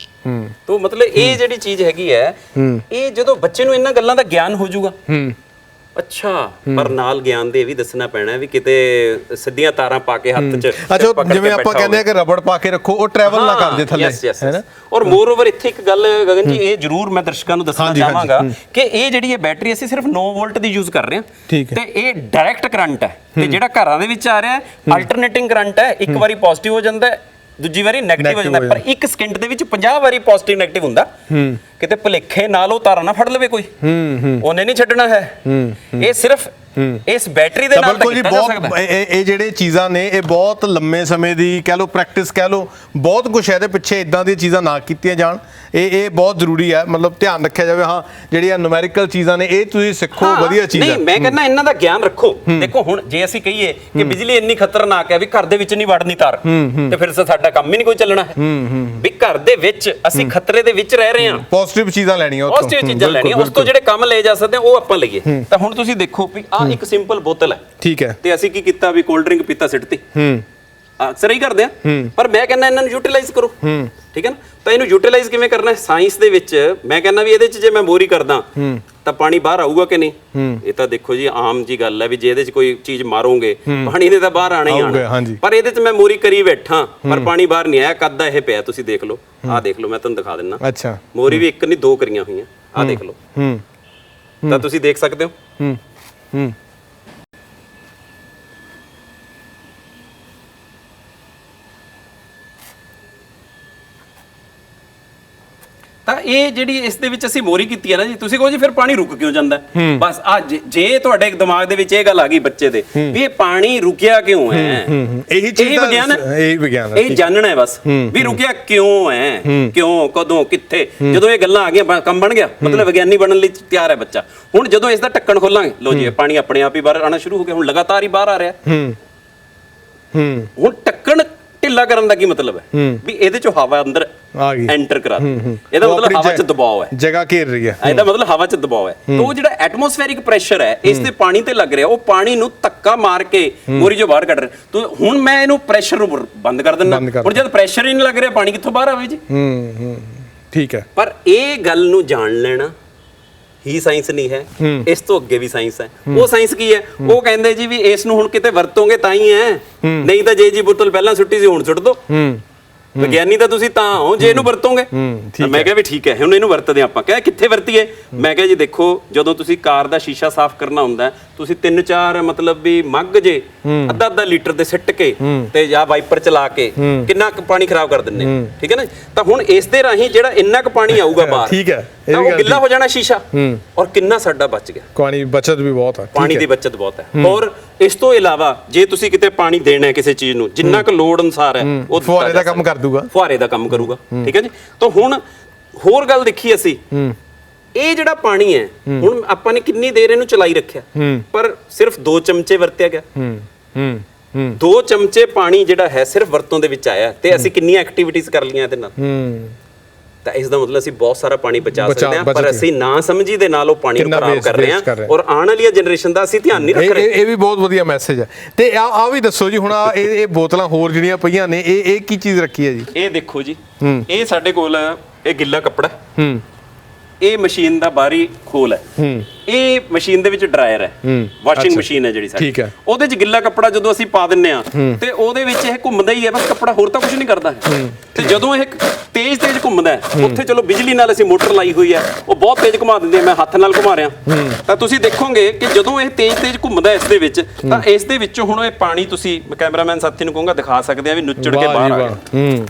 ਤੋ ਮਤਲਬ ਇਹ ਜਿਹੜੀ ਚੀਜ਼ ਹੈਗੀ ਹੈ, ਇਹ ਜਦੋਂ ਬੱਚੇ ਨੂੰ ਇਹਨਾਂ ਗੱਲਾਂ ਦਾ ਗਿਆਨ ਹੋ ਜਾਊਗਾ। ਅੱਛਾ, ਪਰ ਨਾਲ ਗਿਆਨ ਦੇ ਇਹ ਵੀ ਦੱਸਣਾ ਪੈਣਾ ਵੀ ਕਿਤੇ ਸਿੱਧੀਆਂ ਤਾਰਾਂ ਪਾ ਕੇ ਹੱਥ 'ਚ। ਅੱਛਾ, ਜਿਵੇਂ ਆਪਾਂ ਕਹਿੰਦੇ ਆ ਕਿ ਰਬੜ ਪਾ ਕੇ ਰੱਖੋ, ਉਹ ਟਰੈਵਲ ਨਾ ਕਰਦੇ ਥੱਲੇ, ਹੈ ਨਾ। ਔਰ ਮੋਰ ਓਵਰ ਇੱਥੇ ਇੱਕ ਗੱਲ ਗਗਨ ਜੀ, ਇਹ ਜ਼ਰੂਰ ਮੈਂ ਦਰਸ਼ਕਾਂ ਨੂੰ ਦੱਸਣਾ ਚਾਹਾਂਗਾ ਕਿ ਇਹ ਜਿਹੜੀ ਇਹ ਬੈਟਰੀ ਅਸੀਂ ਸਿਰਫ 9 ਵੋਲਟ ਦੀ ਯੂਜ਼ ਕਰ ਰਹੇ ਹਾਂ, ਤੇ ਇਹ ਡਾਇਰੈਕਟ ਕਰੰਟ ਹੈ। ਤੇ ਜਿਹੜਾ ਘਰਾਂ ਦੇ ਵਿੱਚ ਆ ਰਿਹਾ ਅਲਟਰਨੇਟਿੰਗ ਕਰੰਟ ਹੈ। ਇੱਕ ਵਾਰੀ ਪੋਜ਼ਿਟਿਵ ਹੋ ਜਾਂਦਾ, ਦੂਜੀ ਵਾਰੀ ਨੈਗੇਟਿਵ ਹੋ ਜਾਂਦਾ, ਪਰ ਇੱਕ ਸਕਿੰਟ ਦੇ ਵਿੱਚ 50 ਵਾਰੀ ਪੋਜ਼ਿਟਿਵ ਨੈਗੇਟਿਵ ਹੁੰਦਾ। ਕਿਤੇ ਭੁਲੇਖੇ ਨਾਲ ਉਹ ਤਾਰਾਂ ਨਾ ਫੜ ਲਵੇ ਕੋਈ, ਉਹਨੇ ਨਹੀਂ ਛੱਡਣਾ ਹੈ। ਇਹ ਸਿਰਫ ਇਸ ਬੈਟਰੀ ਦੇ ਨਾਲ ਤਾਂ ਕੀਤਾ ਜਾ ਸਕਦਾ। ਇਹ ਜਿਹੜੇ ਚੀਜ਼ਾਂ ਨੇ, ਇਹ ਬਹੁਤ ਲੰਮੇ ਸਮੇਂ ਦੀ ਕਹਿ ਲਓ ਪ੍ਰੈਕਟਿਸ, ਕਹਿ ਲਓ ਬਹੁਤ ਕੁਝ ਇਹਦੇ ਪਿੱਛੇ ਇਦਾਂ ਦੀਆਂ ਚੀਜ਼ਾਂ ਨਾ ਕੀਤੀਆਂ ਜਾਣ। ਇਹ ਬਹੁਤ ਜ਼ਰੂਰੀ ਹੈ, ਮਤਲਬ ਧਿਆਨ ਰੱਖਿਆ ਜਾਵੇ। ਹਾਂ, ਜਿਹੜੀਆਂ ਨੂਮੈਰੀਕਲ ਚੀਜ਼ਾਂ ਨੇ, ਇਹ ਤੁਸੀਂ ਸਿੱਖੋ, ਵਧੀਆ ਚੀਜ਼ ਹੈ। ਨਹੀਂ, ਮੈਂ ਕਹਿੰਦਾ ਇਹਨਾਂ ਦਾ ਗਿਆਨ ਰੱਖੋ। ਦੇਖੋ, ਹੁਣ ਜੇ ਅਸੀਂ ਕਹੀਏ ਕਿ ਬਿਜਲੀ ਇੰਨੀ ਖਤਰਨਾਕ ਹੈ ਵੀ ਘਰ ਦੇ ਵਿੱਚ ਨਹੀਂ ਵੜਨੀ ਤਾਰ, ਤੇ ਫਿਰ ਸਾਡਾ ਕੰਮ ਹੀ ਨਹੀਂ ਕੋਈ ਚੱਲਣਾ ਹੈ। ਵੀ ਘਰ ਦੇ ਵਿੱਚ ਅਸੀਂ ਖਤਰੇ ਦੇ ਵਿੱਚ ਰਹਿ ਰਹੇ ਹਾਂ, ਪੋਜ਼ਿਟਿਵ ਚੀਜ਼ਾਂ ਲੈਣੀਆਂ, ਪੋਜ਼ਿਟਿਵ ਚੀਜ਼ਾਂ ਲੈਣੀਆਂ, ਉਸ ਤੋਂ ਜਿਹੜੇ ਕੰਮ ਲਏ ਜਾ ਸਕਦੇ ਉਹ ਆਪਾਂ ਲਈਏ। ਤਾਂ ਹੁਣ ਤੁਸੀਂ ਦੇਖੋ ਵੀ ਆ ਇੱਕ ਸਿੰਪਲ ਬੋਤਲ ਹੈ, ਠੀਕ ਹੈ, ਤੇ ਅਸੀਂ ਕੀ ਕੀਤਾ ਵੀ ਕੋਲਡ ਡਰਿੰਕ ਪੀਤਾ ਸਿੱਟਤੀ। ਅਕਸਰ ਹੀ ਕਰਦੇ ਆ, ਪਰ ਮੈਂ ਕਹਿੰਦਾ ਇਹਨਾਂ ਨੂੰ ਯੂਟਿਲਾਈਜ਼ ਕਰੋ। ਠੀਕ ਹੈ ਨਾ। ਤਾਂ ਇਹਨੂੰ ਯੂਟਿਲਾਈਜ਼ ਕਿਵੇਂ ਕਰਨਾ ਹੈ ਸਾਇੰਸ ਦੇ ਵਿੱਚ? ਮੈਂ ਕਹਿੰਦਾ ਵੀ ਇਹਦੇ 'ਚ ਜੇ ਮੈਂ ਮੋਰੀ ਕਰਦਾ ਤਾਂ ਪਾਣੀ ਬਾਹਰ ਆਊਗਾ ਕਿ ਨਹੀਂ? ਇਹ ਤਾਂ ਦੇਖੋ ਜੀ ਆਮ ਜੀ ਗੱਲ ਹੈ ਵੀ ਜੇ ਇਹਦੇ 'ਚ ਕੋਈ ਚੀਜ਼ ਮਾਰੋਗੇ ਪਾਣੀ ਨੇ ਤਾਂ ਬਾਹਰ ਆਣਾ ਹੀ ਆਣਾ। ਪਰ ਇਹਦੇ 'ਚ ਮੈਂ ਮੋਰੀ ਕਰੀ ਬੈਠਾ, ਪਰ ਪਾਣੀ ਬਾਹਰ ਨਹੀਂ ਆਇਆ। ਕੱਦਾ ਇਹ ਪਿਆ, ਤੁਸੀਂ ਦੇਖ ਲਓ। ਆਹ ਦੇਖ ਲਓ, ਮੈਂ ਤੁਹਾਨੂੰ ਦਿਖਾ ਦਿੰਦਾ। ਅੱਛਾ, ਮੋਰੀ ਵੀ ਇੱਕ ਨਹੀਂ ਦੋ ਕਰੀਆਂ ਹੋਈਆਂ। ਆਹ ਦੇਖ ਲਓ, ਤਾਂ ਤੁਸੀਂ ਦੇਖ ਸਕਦੇ ਹੋ। ਤਾਂ ਇਹ ਜਿਹੜੀ ਇਸ ਦੇ ਵਿੱਚ ਅਸੀਂ ਮੋਰੀ ਕੀਤੀ ਹੈ ਨਾ ਜੀ, ਤੁਸੀਂ ਕਹੋ ਜੀ ਫਿਰ ਪਾਣੀ ਰੁਕ ਕਿਉਂ ਜਾਂਦਾ? ਬਸ ਆ ਜੇ ਤੁਹਾਡੇ ਦਿਮਾਗ ਦੇ ਵਿੱਚ ਇਹ ਗੱਲ ਆ ਗਈ ਬੱਚੇ ਦੇ ਵੀ ਇਹ ਪਾਣੀ ਰੁਕਿਆ ਕਿਉਂ ਹੈ, ਇਹੀ ਵਿਗਿਆਨ ਹੈ, ਇਹ ਜਾਣਨਾ ਹੈ ਬਸ ਵੀ ਰੁਕਿਆ ਕਿਉਂ ਹੈ, ਕਿਉਂ, ਕਦੋਂ, ਕਿੱਥੇ। ਜਦੋਂ ਇਹ ਗੱਲਾਂ ਆ ਗਈਆਂ, ਕੰਮ ਬਣ ਗਿਆ, ਮਤਲਬ ਵਿਗਿਆਨੀ ਬਣਨ ਲਈ ਤਿਆਰ ਹੈ ਬੱਚਾ। ਹੁਣ ਜਦੋਂ ਇਸ ਦਾ ਢੱਕਣ ਖੋਲਾਂਗੇ, ਲੋ ਜੀ ਪਾਣੀ ਆਪਣੇ ਆਪ ਹੀ ਬਾਹਰ ਆਣਾ ਸ਼ੁਰੂ ਹੋ ਗਿਆ। ਹੁਣ ਲਗਾਤਾਰ ਹੀ ਬਾਹਰ ਆ ਰਿਹਾ। ਹੁਣ ਢੱਕਣ ਢਿੱਲਾ ਕਰਨ ਦਾ ਕੀ ਮਤਲਬ ਹੈ? ਵੀ ਇਹਦੇ ਚੋਂ ਹਵਾ ਅੰਦਰ ਆ ਗਈ, ਐਂਟਰ ਕਰਾ ਦੇ। ਇਹਦਾ ਮਤਲਬ ਹਵਾ 'ਚ ਦਬਾਅ ਹੈ, ਜਗ੍ਹਾ ਘੇਰ ਰਹੀ ਹੈ। ਇਹਦਾ ਮਤਲਬ ਹਵਾ 'ਚ ਦਬਾਅ ਹੈ। ਤਾਂ ਉਹ ਜਿਹੜਾ ਐਟਮੋਸਫੇਰਿਕ ਪ੍ਰੈਸ਼ਰ ਹੈ ਇਸ ਤੇ ਪਾਣੀ ਤੇ ਲੱਗ ਰਿਹਾ, ਉਹ ਪਾਣੀ ਨੂੰ ਧੱਕਾ ਮਾਰ ਕੇ ਮੋਰੀ ਚੋਂ ਬਾਹਰ ਕੱਢ ਰਿਹਾ। ਤਾਂ ਹੁਣ ਮੈਂ ਇਹਨੂੰ ਪ੍ਰੈਸ਼ਰ ਨੂੰ ਬੰਦ ਕਰ ਦਿੰਦਾ। ਹੁਣ ਜਦ ਪ੍ਰੈਸ਼ਰ ਹੀ ਨਹੀਂ ਲੱਗ ਰਿਹਾ, ਪਾਣੀ ਕਿੱਥੋਂ ਬਾਹਰ ਆਵੇ ਜੀ? ਠੀਕ ਹੈ। ਪਰ ਇਹ ਗੱਲ ਨੂੰ ਜਾਣ ਲੈਣਾ ਹੀ ਸਾਇੰਸ ਨਹੀਂ ਹੈ, ਇਸ ਤੋਂ ਅੱਗੇ ਵੀ ਸਾਇੰਸ ਹੈ। ਉਹ ਸਾਇੰਸ ਕੀ ਹੈ? ਉਹ ਕਹਿੰਦੇ ਜੀ ਵੀ ਇਸ ਨੂੰ ਹੁਣ ਕਿਤੇ ਵਰਤੋਗੇ ਤਾਂ ਹੀ ਹੈ, ਨਹੀਂ ਤਾਂ ਜੇ ਜੀ ਬੋਤਲ ਪਹਿਲਾਂ ਸੁੱਟੀ ਸੀ ਹੁਣ ਸੁੱਟ ਦੋ। ਵਿਗਿਆਨੀ ਤਾਂ ਤੁਸੀਂ ਤਾਂ ਹੋ ਜੇ ਇਹਨੂੰ ਵਰਤੋਗੇ। ਤਾਂ ਮੈਂ ਕਿਹਾ ਵੀ ਠੀਕ ਹੈ, ਹੁਣ ਇਹਨੂੰ ਵਰਤਦੇ ਆਪਾਂ। ਕਿਹਾ ਕਿੱਥੇ ਵਰਤੀਏ? ਮੈਂ ਕਿਹਾ ਜੀ ਦੇਖੋ, ਜਦੋਂ ਤੁਸੀਂ ਕਾਰ ਦਾ ਸ਼ੀਸ਼ਾ ਸਾਫ਼ ਕਰਨਾ ਹੁੰਦਾ, ਤੁਸੀਂ 3-4 ਮਤਲਬ ਵੀ ਮੱਗ ਜੇ ਅੱਧਾ ਲੀਟਰ ਦੇ ਸਿੱਟ ਕੇ ਤੇ ਜਾਂ ਵਾਈਪਰ ਚਲਾ ਕੇ ਕਿੰਨਾ ਕੁ ਪਾਣੀ ਖਰਾਬ ਕਰ ਦਿੰਦੇ, ਠੀਕ ਹੈ ਨਾ। ਤਾਂ ਹੁਣ ਇਸ ਦੇ ਰਾਹੀਂ ਜਿਹੜਾ ਇੰਨਾ ਕੁ ਪਾਣੀ ਆਊਗਾ ਬਾਹਰ, ਠੀਕ ਹੈ, ਤਾਂ ਉਹ ਗਿੱਲਾ ਹੋ ਜਾਣਾ ਸ਼ੀਸ਼ਾ, ਔਰ ਕਿੰਨਾ ਸਾਡਾ ਬਚ ਗਿਆ। ਪਾਣੀ ਬਚਤ ਵੀ ਬਹੁਤ ਹੈ, ਪਾਣੀ ਦੀ ਬਚਤ ਬਹੁਤ ਹੈ। ਔਰ ਇਸ ਤੋਂ ਇਲਾਵਾ ਜੇ ਤੁਸੀਂ ਕਿਤੇ ਪਾਣੀ ਦੇਣਾ ਹੈ ਕਿਸੇ ਚੀਜ਼ ਨੂੰ, ਜਿੰਨਾ ਕੁ ਲੋੜ ਅਨੁਸਾਰ ਹੈ, ਉਹ ਫੁਹਾਰੇ ਦਾ ਕੰਮ ਕਰ ਦੂਗਾ, ਫੁਹਾਰੇ ਦਾ ਕੰਮ ਕਰੂਗਾ, ਠੀਕ ਹੈ ਜੀ। ਤਾਂ ਹੁਣ ਹੋਰ ਗੱਲ ਦੇਖੀ ਅਸੀਂ, ਇਹ ਜਿਹੜਾ ਪਾਣੀ ਹੈ, ਹੁਣ ਆਪਾਂ ਨੇ ਕਿੰਨੀ ਦੇਰ ਇਹਨੂੰ ਚਲਾਈ ਰੱਖਿਆ, ਪਰ ਸਿਰਫ 2 ਚਮਚੇ ਵਰਤਿਆ ਗਿਆ। 2 ਚਮਚੇ ਪਾਣੀ ਜਿਹੜਾ ਹੈ ਸਿਰਫ ਵਰਤੋਂ ਦੇ ਵਿੱਚ ਆਇਆ, ਤੇ ਅਸੀਂ ਕਿੰਨੀਆਂ ਐਕਟੀਵਿਟੀਜ਼ ਕਰ ਲਈਆਂ ਇਹਦੇ ਨਾਲ। ਤਾਂ ਇਸ ਦਾ ਮਤਲਬ ਅਸੀਂ ਬਹੁਤ ਸਾਰਾ ਪਾਣੀ ਬਚਾ ਸਕਦੇ ਹਾਂ, ਪਰ ਅਸੀਂ ਨਾ ਸਮਝੀ ਦੇ ਨਾਲ ਉਹ ਪਾਣੀ ਨੂੰ ਖਰਾਬ ਕਰ ਰਹੇ ਹਾਂ, ਔਰ ਆਉਣ ਵਾਲੀ ਜਨਰੇਸ਼ਨ ਦਾ ਅਸੀਂ ਧਿਆਨ ਨਹੀਂ ਰੱਖ ਰਹੇ। ਇਹ ਵੀ ਬਹੁਤ ਵਧੀਆ ਮੈਸੇਜ ਹੈ। ਤੇ ਆ ਵੀ ਦੱਸੋ ਜੀ, ਹੁਣ ਇਹ ਬੋਤਲਾਂ ਹੋਰ ਜਿਹੜੀਆਂ ਪਈਆਂ ਨੇ, ਇਹ ਕੀ ਚੀਜ਼ ਰੱਖੀ ਹੈ ਜੀ? ਇਹ ਦੇਖੋ ਜੀ, ਇਹ ਸਾਡੇ ਕੋਲ ਇਹ ਗਿੱਲਾ ਕੱਪੜਾ, ਇਹ ਮਸ਼ੀਨ ਦਾ ਬਾਹਰੀ ਖੋਲ ਹੈ, ਇਹ ਮਸ਼ੀਨ ਦੇ ਵਿੱਚ ਡਰਾਇਰ ਹੈ, ਵਾਸ਼ਿੰਗ ਮਸ਼ੀਨ ਹੈ ਜਿਹੜੀ ਸਾਡੀ, ਉਹਦੇ 'ਚ ਗਿੱਲਾ ਕੱਪੜਾ ਜਦੋਂ ਅਸੀਂ ਪਾ ਦਿੰਨੇ ਆ ਤੇ ਉਹਦੇ ਵਿੱਚ ਇਹ ਘੁੰਮਦਾ ਹੀ ਹੈ ਬਸ, ਕੱਪੜਾ ਹੋਰ ਤਾਂ ਕੁਝ ਨਹੀਂ ਕਰਦਾ ਹੈ। ਤੇ ਜਦੋਂ ਇਹ ਤੇਜ਼ ਘੁੰਮਦਾ ਹੈ, ਉੱਥੇ ਚਲੋ ਬਿਜਲੀ ਨਾਲ ਅਸੀਂ ਮੋਟਰ ਲਾਈ ਹੋਈ ਹੈ, ਉਹ ਬਹੁਤ ਤੇਜ਼ ਘੁਮਾ ਦਿੰਦੀ ਹੈ, ਮੈਂ ਹੱਥ ਨਾਲ ਘੁਮਾ ਰਿਹਾ। ਤਾਂ ਤੁਸੀਂ ਦੇਖੋਗੇ ਕਿ ਜਦੋਂ ਇਹ ਤੇਜ਼ ਘੁੰਮਦਾ ਇਸ ਦੇ ਵਿੱਚ, ਤਾਂ ਇਸ ਦੇ ਵਿੱਚੋਂ ਹੁਣ ਇਹ ਪਾਣੀ, ਤੁਸੀਂ ਕੈਮਰਾਮੈਨ ਸਾਥੀ ਨੂੰ ਕਹੂੰਗਾ ਦਿਖਾ ਸਕਦੇ ਆ ਵੀ ਨੁੱਚੜ ਕੇ ਬਾਹਰ ਆ ਗਿਆ।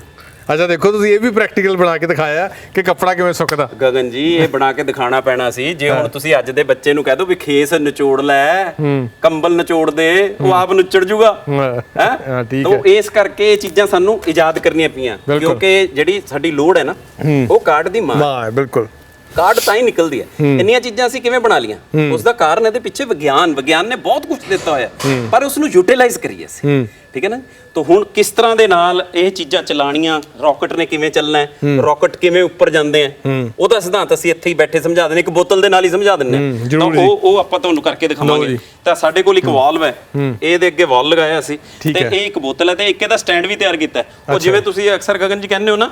ਅੱਛਾ, ਦੇਖੋ ਤੁਸੀਂ ਇਹ ਵੀ ਪ੍ਰੈਕਟੀਕਲ ਬਣਾ ਕੇ ਦਿਖਾਇਆ ਕਿ ਕੱਪੜਾ ਕਿਵੇਂ ਸੁੱਕਦਾ। ਗਗਨ ਜੀ, ਇਹ ਬਣਾ ਕੇ ਦਿਖਾਣਾ ਪੈਣਾ ਸੀ। ਜੇ ਹੁਣ ਤੁਸੀਂ ਅੱਜ ਦੇ ਬੱਚੇ ਨੂੰ ਕਹਿ ਦੋ ਵੀ ਖੇਸ ਨਿਚੋੜ ਲੈ, ਕੰਬਲ ਨਿਚੋੜ ਦੇ, ਉਹ ਆਪ ਨੁੱਚੜ ਜੂਗਾ ਹੈ। ਤਾਂ ਇਸ ਕਰਕੇ ਇਹ ਚੀਜ਼ਾਂ ਸਾਨੂੰ ਇਜਾਦ ਕਰਨੀਆਂ ਪਈਆਂ, ਕਿਉਂਕਿ ਜਿਹੜੀ ਸਾਡੀ ਲੋੜ ਹੈ ਨਾ, ਉਹ ਕਾਰਡ ਦੀ ਮਾਂ ਹੈ। ਬਿਲਕੁਲ, ਕਾਰਡ ਤਾਂ ਹੀ ਨਿਕਲਦੀ ਹੈ। ਇੰਨੀਆਂ ਚੀਜ਼ਾਂ ਅਸੀਂ ਕਿਵੇਂ ਬਣਾ ਲੀਆਂ? ਉਸ ਦਾ ਕਾਰਨ ਇਹਦੇ ਪਿੱਛੇ ਵਿਗਿਆਨ ਨੇ ਬਹੁਤ ਕੁਝ ਦਿੱਤਾ ਹੋਇਆ, ਪਰ ਉਸ ਨੂੰ ਯੂਟਿਲਾਈਜ਼ ਕਰੀਏ ਅਸੀਂ, ਠੀਕ ਹੈ ਨਾ। ਤਾਂ ਹੁਣ ਕਿਸ ਤਰ੍ਹਾਂ ਦੇ ਨਾਲ ਇਹ ਚੀਜ਼ਾਂ ਚਲਾਣੀਆਂ, ਰਾਕਟ ਨੇ ਕਿਵੇਂ ਚੱਲਣਾ ਹੈ, ਰਾਕਟ ਕਿਵੇਂ ਉੱਪਰ ਜਾਂਦੇ ਆ, ਉਹਦਾ ਸਿਧਾਂਤ ਅਸੀਂ ਇੱਥੇ ਹੀ ਬੈਠੇ ਸਮਝਾ ਦਿੰਦੇ, ਇੱਕ ਬੋਤਲ ਦੇ ਨਾਲ ਹੀ ਸਮਝਾ ਦਿੰਦੇ ਆ। ਤਾਂ ਉਹ ਆਪਾਂ ਤੁਹਾਨੂੰ ਕਰਕੇ ਦਿਖਾਵਾਂਗੇ। ਤਾਂ ਸਾਡੇ ਕੋਲ ਇੱਕ ਵਾਲਵ ਹੈ, ਇਹਦੇ ਅੱਗੇ ਵਾਲ ਲਗਾਇਆ ਸੀ, ਤੇ ਇਹ ਇੱਕ ਬੋਤਲ ਹੈ, ਤੇ ਇੱਕ ਇਹਦਾ ਸਟੈਂਡ ਵੀ ਤਿਆਰ ਕੀਤਾ। ਉਹ ਜਿਵੇਂ ਤੁਸੀਂ ਅਕਸਰ ਗਗਨ ਜੀ ਕਹਿੰਦੇ ਹੋ ਨਾ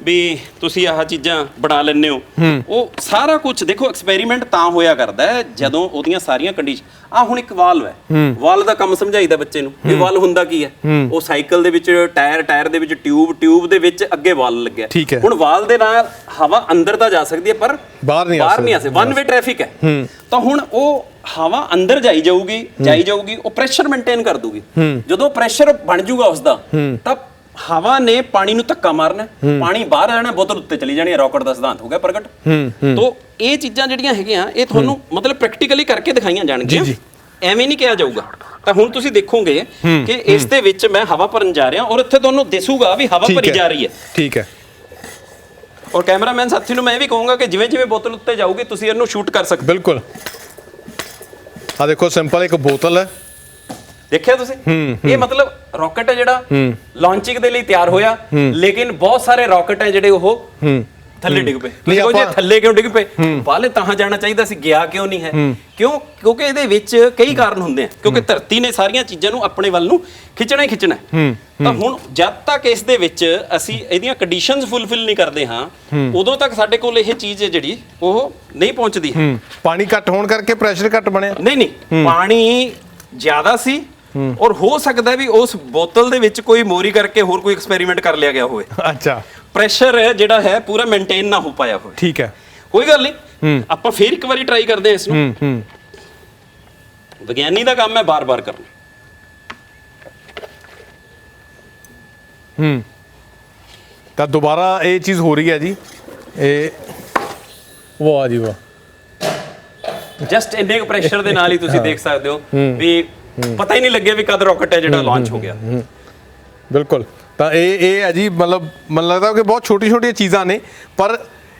ਵੀ ਤੁਸੀਂ ਆਹ ਚੀਜ਼ਾਂ ਬਣਾ ਲੈਂਦੇ ਹੋ, ਉਹ ਸਾਰਾ ਕੁਝ ਦੇਖੋ ਐਕਸਪੈਰੀਮੈਂਟ ਤਾਂ ਹੋਇਆ ਕਰਦਾ ਹੈ ਜਦੋਂ ਉਹਦੀਆਂ ਸਾਰੀਆਂ ਕੰਡੀਸ਼ਨ। ਹੁਣ ਇੱਕ ਵਾਲਵ ਹੈ, ਵਾਲਵ ਦਾ ਕੰਮ ਸਮਝਾਈਦਾ ਬੱਚੇ ਨੂੰ। ਇਹ ਵਾਲਵ ਹੁੰਦਾ ਕੀ ਹੈ? ਉਹ ਸਾਈਕਲ ਦੇ ਵਿੱਚ ਟਾਇਰ ਦੇ ਵਿੱਚ ਟਿਊਬ ਦੇ ਵਿੱਚ ਅੱਗੇ ਵਾਲ ਲੱਗਿਆ। ਹੁਣ ਵਾਲ ਦੇ ਨਾਲ ਹਵਾ ਅੰਦਰ ਤਾਂ ਜਾ ਸਕਦੀ ਹੈ, ਪਰ ਬਾਹਰ ਨਹੀਂ ਆ ਸਕਦੀ। ਵਨ ਵੇ ਟ੍ਰੈਫਿਕ ਹੈ। ਤਾਂ ਹੁਣ ਉਹ ਹਵਾ ਅੰਦਰ ਜਾਈ ਜਾਊਗੀ, ਉਹ ਪ੍ਰੈਸ਼ਰ ਮੇਨਟੇਨ ਕਰ ਦੂਗੀ। ਜਦੋਂ ਪ੍ਰੈਸ਼ਰ ਬਣ ਜਾਊਗਾ ਉਸਦਾ, ਤਾਂ ਹਵਾ ਨੇ ਪਾਣੀ ਨੂੰ ਧੱਕਾ ਮਾਰਨਾ, ਪਾਣੀ ਬਾਹਰ ਆਣਾ, ਬੋਤਲ ਉੱਤੇ ਚਲੀ ਜਾਣੀ। ਰਾਕਟ ਦਾ ਸਿਧਾਂਤ ਹੋ ਗਿਆ ਪ੍ਰਗਟ। ਤੋਂ ਇਹ ਚੀਜ਼ਾਂ ਜਿਹੜੀਆਂ ਹੈਗੀਆਂ, ਇਹ ਤੁਹਾਨੂੰ ਮਤਲਬ ਪ੍ਰੈਕਟੀਕਲੀ ਕਰਕੇ ਦਿਖਾਈਆਂ ਜਾਣਗੀਆਂ, ਐਵੇਂ ਨਹੀਂ ਕਿਹਾ ਜਾਊਗਾ। ਤਾਂ ਹੁਣ ਤੁਸੀਂ ਦੇਖੋਗੇ ਕਿ ਇਸ ਦੇ ਵਿੱਚ ਮੈਂ ਹਵਾ ਭਰਨ ਜਾ ਰਿਹਾ, ਔਰ ਇੱਥੇ ਤੁਹਾਨੂੰ ਦਿਸੂਗਾ ਵੀ ਹਵਾ ਭਰੀ ਜਾ ਰਹੀ ਹੈ, ਠੀਕ ਹੈ। ਔਰ ਕੈਮਰਾਮੈਨ ਸਾਥੀ ਨੂੰ ਮੈਂ ਇਹ ਵੀ ਕਹੂੰਗਾ ਕਿ ਜਿਵੇਂ ਜਿਵੇਂ ਬੋਤਲ ਉੱਤੇ ਜਾਊਗੀ, ਤੁਸੀਂ ਇਹਨੂੰ ਸ਼ੂਟ ਕਰ ਸਕਦੇ। ਬਿਲਕੁਲ, ਆ ਦੇਖੋ, ਸਿੰਪਲ ਇੱਕ ਬੋਤਲ ਹੈ, ਦੇਖਿਆ ਤੁਸੀਂ? ਇਹ ਮਤਲਬ ਰਾਕਟ ਹੈ ਜਿਹੜਾ ਲਾਂਚਿੰਗ ਦੇ ਲਈ ਤਿਆਰ ਹੋਇਆ, ਲੇਕਿਨ ਬਹੁਤ ਸਾਰੇ ਰਾਕਟ ਹੈ ਜਿਹੜੇ ਉਹ ਥੱਲੇ ਡਿੱਗ ਪਏ। ਜੇ ਥੱਲੇ ਕਿਉਂ ਡਿੱਗ ਪਏ? ਬਾਹਲੇ ਤਾਂ ਜਾਣਾ ਚਾਹੀਦਾ ਸੀ, ਗਿਆ ਕਿਉਂ ਨਹੀਂ ਹੈ? ਕਿਉਂਕਿ ਇਹਦੇ ਵਿੱਚ ਕਈ ਕਾਰਨ ਹੁੰਦੇ ਆ, ਕਿਉਂਕਿ ਧਰਤੀ ਨੇ ਸਾਰੀਆਂ ਚੀਜ਼ਾਂ ਨੂੰ ਆਪਣੇ ਵੱਲ ਨੂੰ ਖਿੱਚਣਾ ਹੀ ਖਿੱਚਣਾ। ਤਾਂ ਹੁਣ ਜਦ ਤੱਕ ਇਸ ਦੇ ਵਿੱਚ ਅਸੀਂ ਇਹਦੀਆਂ ਕੰਡੀਸ਼ਨਸ ਫੁੱਲਫਿਲ ਨਹੀਂ ਕਰਦੇ ਹਾਂ, ਉਦੋਂ ਤੱਕ ਸਾਡੇ ਕੋਲ ਇਹ ਚੀਜ਼ ਹੈ ਜਿਹੜੀ ਉਹ ਨਹੀਂ ਪਹੁੰਚਦੀ। ਪਾਣੀ ਘੱਟ ਹੋਣ ਕਰਕੇ ਪ੍ਰੈਸ਼ਰ ਘੱਟ ਬਣਿਆ? ਨਹੀਂ, ਪਾਣੀ ਜ਼ਿਆਦਾ ਸੀ, ਔਰ ਹੋ ਸਕਦਾ ਵੀ ਉਸ ਬੋਤਲ ਦੇ ਵਿੱਚ ਕੋਈ ਮੋਰੀ ਕਰਕੇ ਹੋਰ ਕੋਈ ਐਕਸਪੈਰੀਮੈਂਟ ਕਰ ਲਿਆ ਗਿਆ ਹੋਵੇ। ਅੱਛਾ, ਪ੍ਰੈਸ਼ਰ ਜਿਹੜਾ ਹੈ ਪੂਰਾ ਮੇਨਟੇਨ ਨਾ ਹੋ ਪਾਇਆ ਹੋਵੇ। ਠੀਕ ਹੈ, ਕੋਈ ਗੱਲ ਨਹੀਂ, ਆਪਾਂ ਫੇਰ ਇੱਕ ਵਾਰੀ ਟਰਾਈ ਕਰਦੇ ਹਾਂ ਇਸ ਨੂੰ। ਵਿਗਿਆਨੀ ਦਾ ਕੰਮ ਹੈ ਬਾਰ-ਬਾਰ ਕਰਨਾ। ਤਾਂ ਦੁਬਾਰਾ ਇਹ ਚੀਜ਼ ਹੋ ਰਹੀ ਹੈ ਜੀ। ਇਹ ਵਾਹ ਜੀ ਵਾਹ, ਜਸਟ ਇੰਨੇ ਕੁ ਪ੍ਰੈਸ਼ਰ ਦੇ ਨਾਲ ਹੀ ਤੁਸੀਂ ਦੇਖ ਸਕਦੇ ਹੋ ਵੀ ਪਤਾ ਹੀ ਨਹੀਂ ਲੱਗਿਆ ਵੀ ਕਦ ਰਾਕਟ ਹੈ ਜਿਹੜਾ ਲਾਂਚ ਹੋ ਗਿਆ। ਬਿਲਕੁਲ, ਤਾਂ ਇਹ ਹੈ ਜੀ, ਮਤਲਬ ਮੈਨੂੰ ਲੱਗਦਾ ਕਿ ਬਹੁਤ ਛੋਟੀ-ਛੋਟੀਆਂ ਚੀਜ਼ਾਂ ਨੇ, ਪਰ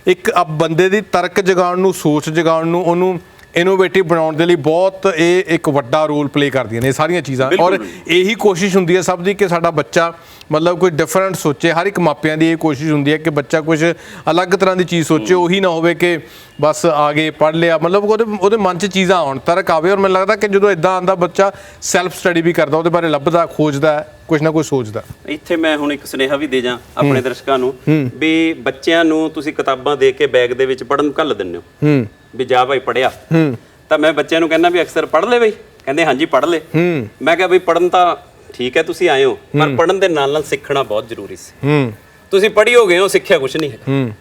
ਇੱਕ ਬੰਦੇ ਦੀ ਤਰਕ ਜਗਾਉਣ ਨੂੰ, ਸੋਚ ਜਗਾਉਣ ਨੂੰ, ਉਹਨੂੰ ਇਨੋਵੇਟਿਵ ਬਣਾਉਣ ਦੇ ਲਈ ਬਹੁਤ ਇਹ ਇੱਕ ਵੱਡਾ ਰੋਲ ਪਲੇ ਕਰਦੀਆਂ ਨੇ ਇਹ ਸਾਰੀਆਂ ਚੀਜ਼ਾਂ। ਔਰ ਇਹੀ ਕੋਸ਼ਿਸ਼ ਹੁੰਦੀ ਹੈ ਸਭ ਦੀ ਕਿ ਸਾਡਾ ਬੱਚਾ ਮਤਲਬ ਕੋਈ ਡਿਫਰੈਂਟ ਸੋਚੇ। ਹਰ ਇੱਕ ਮਾਪਿਆਂ ਦੀ ਇਹ ਕੋਸ਼ਿਸ਼ ਹੁੰਦੀ ਹੈ ਕਿ ਬੱਚਾ ਕੁਝ ਅਲੱਗ ਤਰ੍ਹਾਂ ਦੀ ਚੀਜ਼ ਸੋਚੇ, ਉਹੀ ਨਾ ਹੋਵੇ ਕਿ ਬਸ ਆ ਗਏ ਪੜ੍ਹ ਲਿਆ, ਮਤਲਬ ਉਹਦੇ ਮਨ 'ਚ ਚੀਜ਼ਾਂ ਆਉਣ, ਤਰਕ ਆਵੇ। ਔਰ ਮੈਨੂੰ ਲੱਗਦਾ ਕਿ ਜਦੋਂ ਇਦਾਂ ਆਉਂਦਾ, ਬੱਚਾ ਸੈਲਫ ਸਟੱਡੀ ਵੀ ਕਰਦਾ, ਉਹਦੇ ਬਾਰੇ ਲੱਭਦਾ, ਖੋਜਦਾ, ਕੁਝ ਨਾ ਕੁਝ ਸੋਚਦਾ। ਇੱਥੇ ਮੈਂ ਹੁਣ ਇੱਕ ਸੁਨੇਹਾ ਵੀ ਦੇ ਜਾਂ ਆਪਣੇ ਦਰਸ਼ਕਾਂ ਨੂੰ ਵੀ ਬੱਚਿਆਂ ਨੂੰ ਤੁਸੀਂ ਕਿਤਾਬਾਂ ਦੇ ਕੇ ਬੈਗ ਦੇ ਵਿੱਚ ਪੜ੍ਹਨ ਘੱਲ ਦਿੰਦੇ ਹੋ ਵੀ ਜਾ ਭਾਈ ਪੜ੍ਹਿਆ। ਤਾਂ ਮੈਂ ਬੱਚਿਆਂ ਨੂੰ ਕਹਿੰਦਾ ਵੀ ਅਕਸਰ ਪੜ੍ਹ ਲੈ ਬਈ, ਕਹਿੰਦੇ ਹਾਂਜੀ ਪੜ੍ਹ ਲੈ। ਮੈਂ ਕਿਹਾ ਬਈ ਪੜ੍ਹਨ ਤਾਂ ਠੀਕ ਹੈ ਤੁਸੀਂ ਆਏ ਹੋ, ਪਰ ਪੜ੍ਹਨ ਦੇ ਨਾਲ ਨਾਲ ਸਿੱਖਣਾ ਬਹੁਤ ਜ਼ਰੂਰੀ ਸੀ। ਤੁਸੀਂ ਪੜ੍ਹੀ ਹੋ ਗਏ ਹੋ, ਸਿੱਖਿਆ ਕੁਝ ਨਹੀਂ ਹੈਗਾ।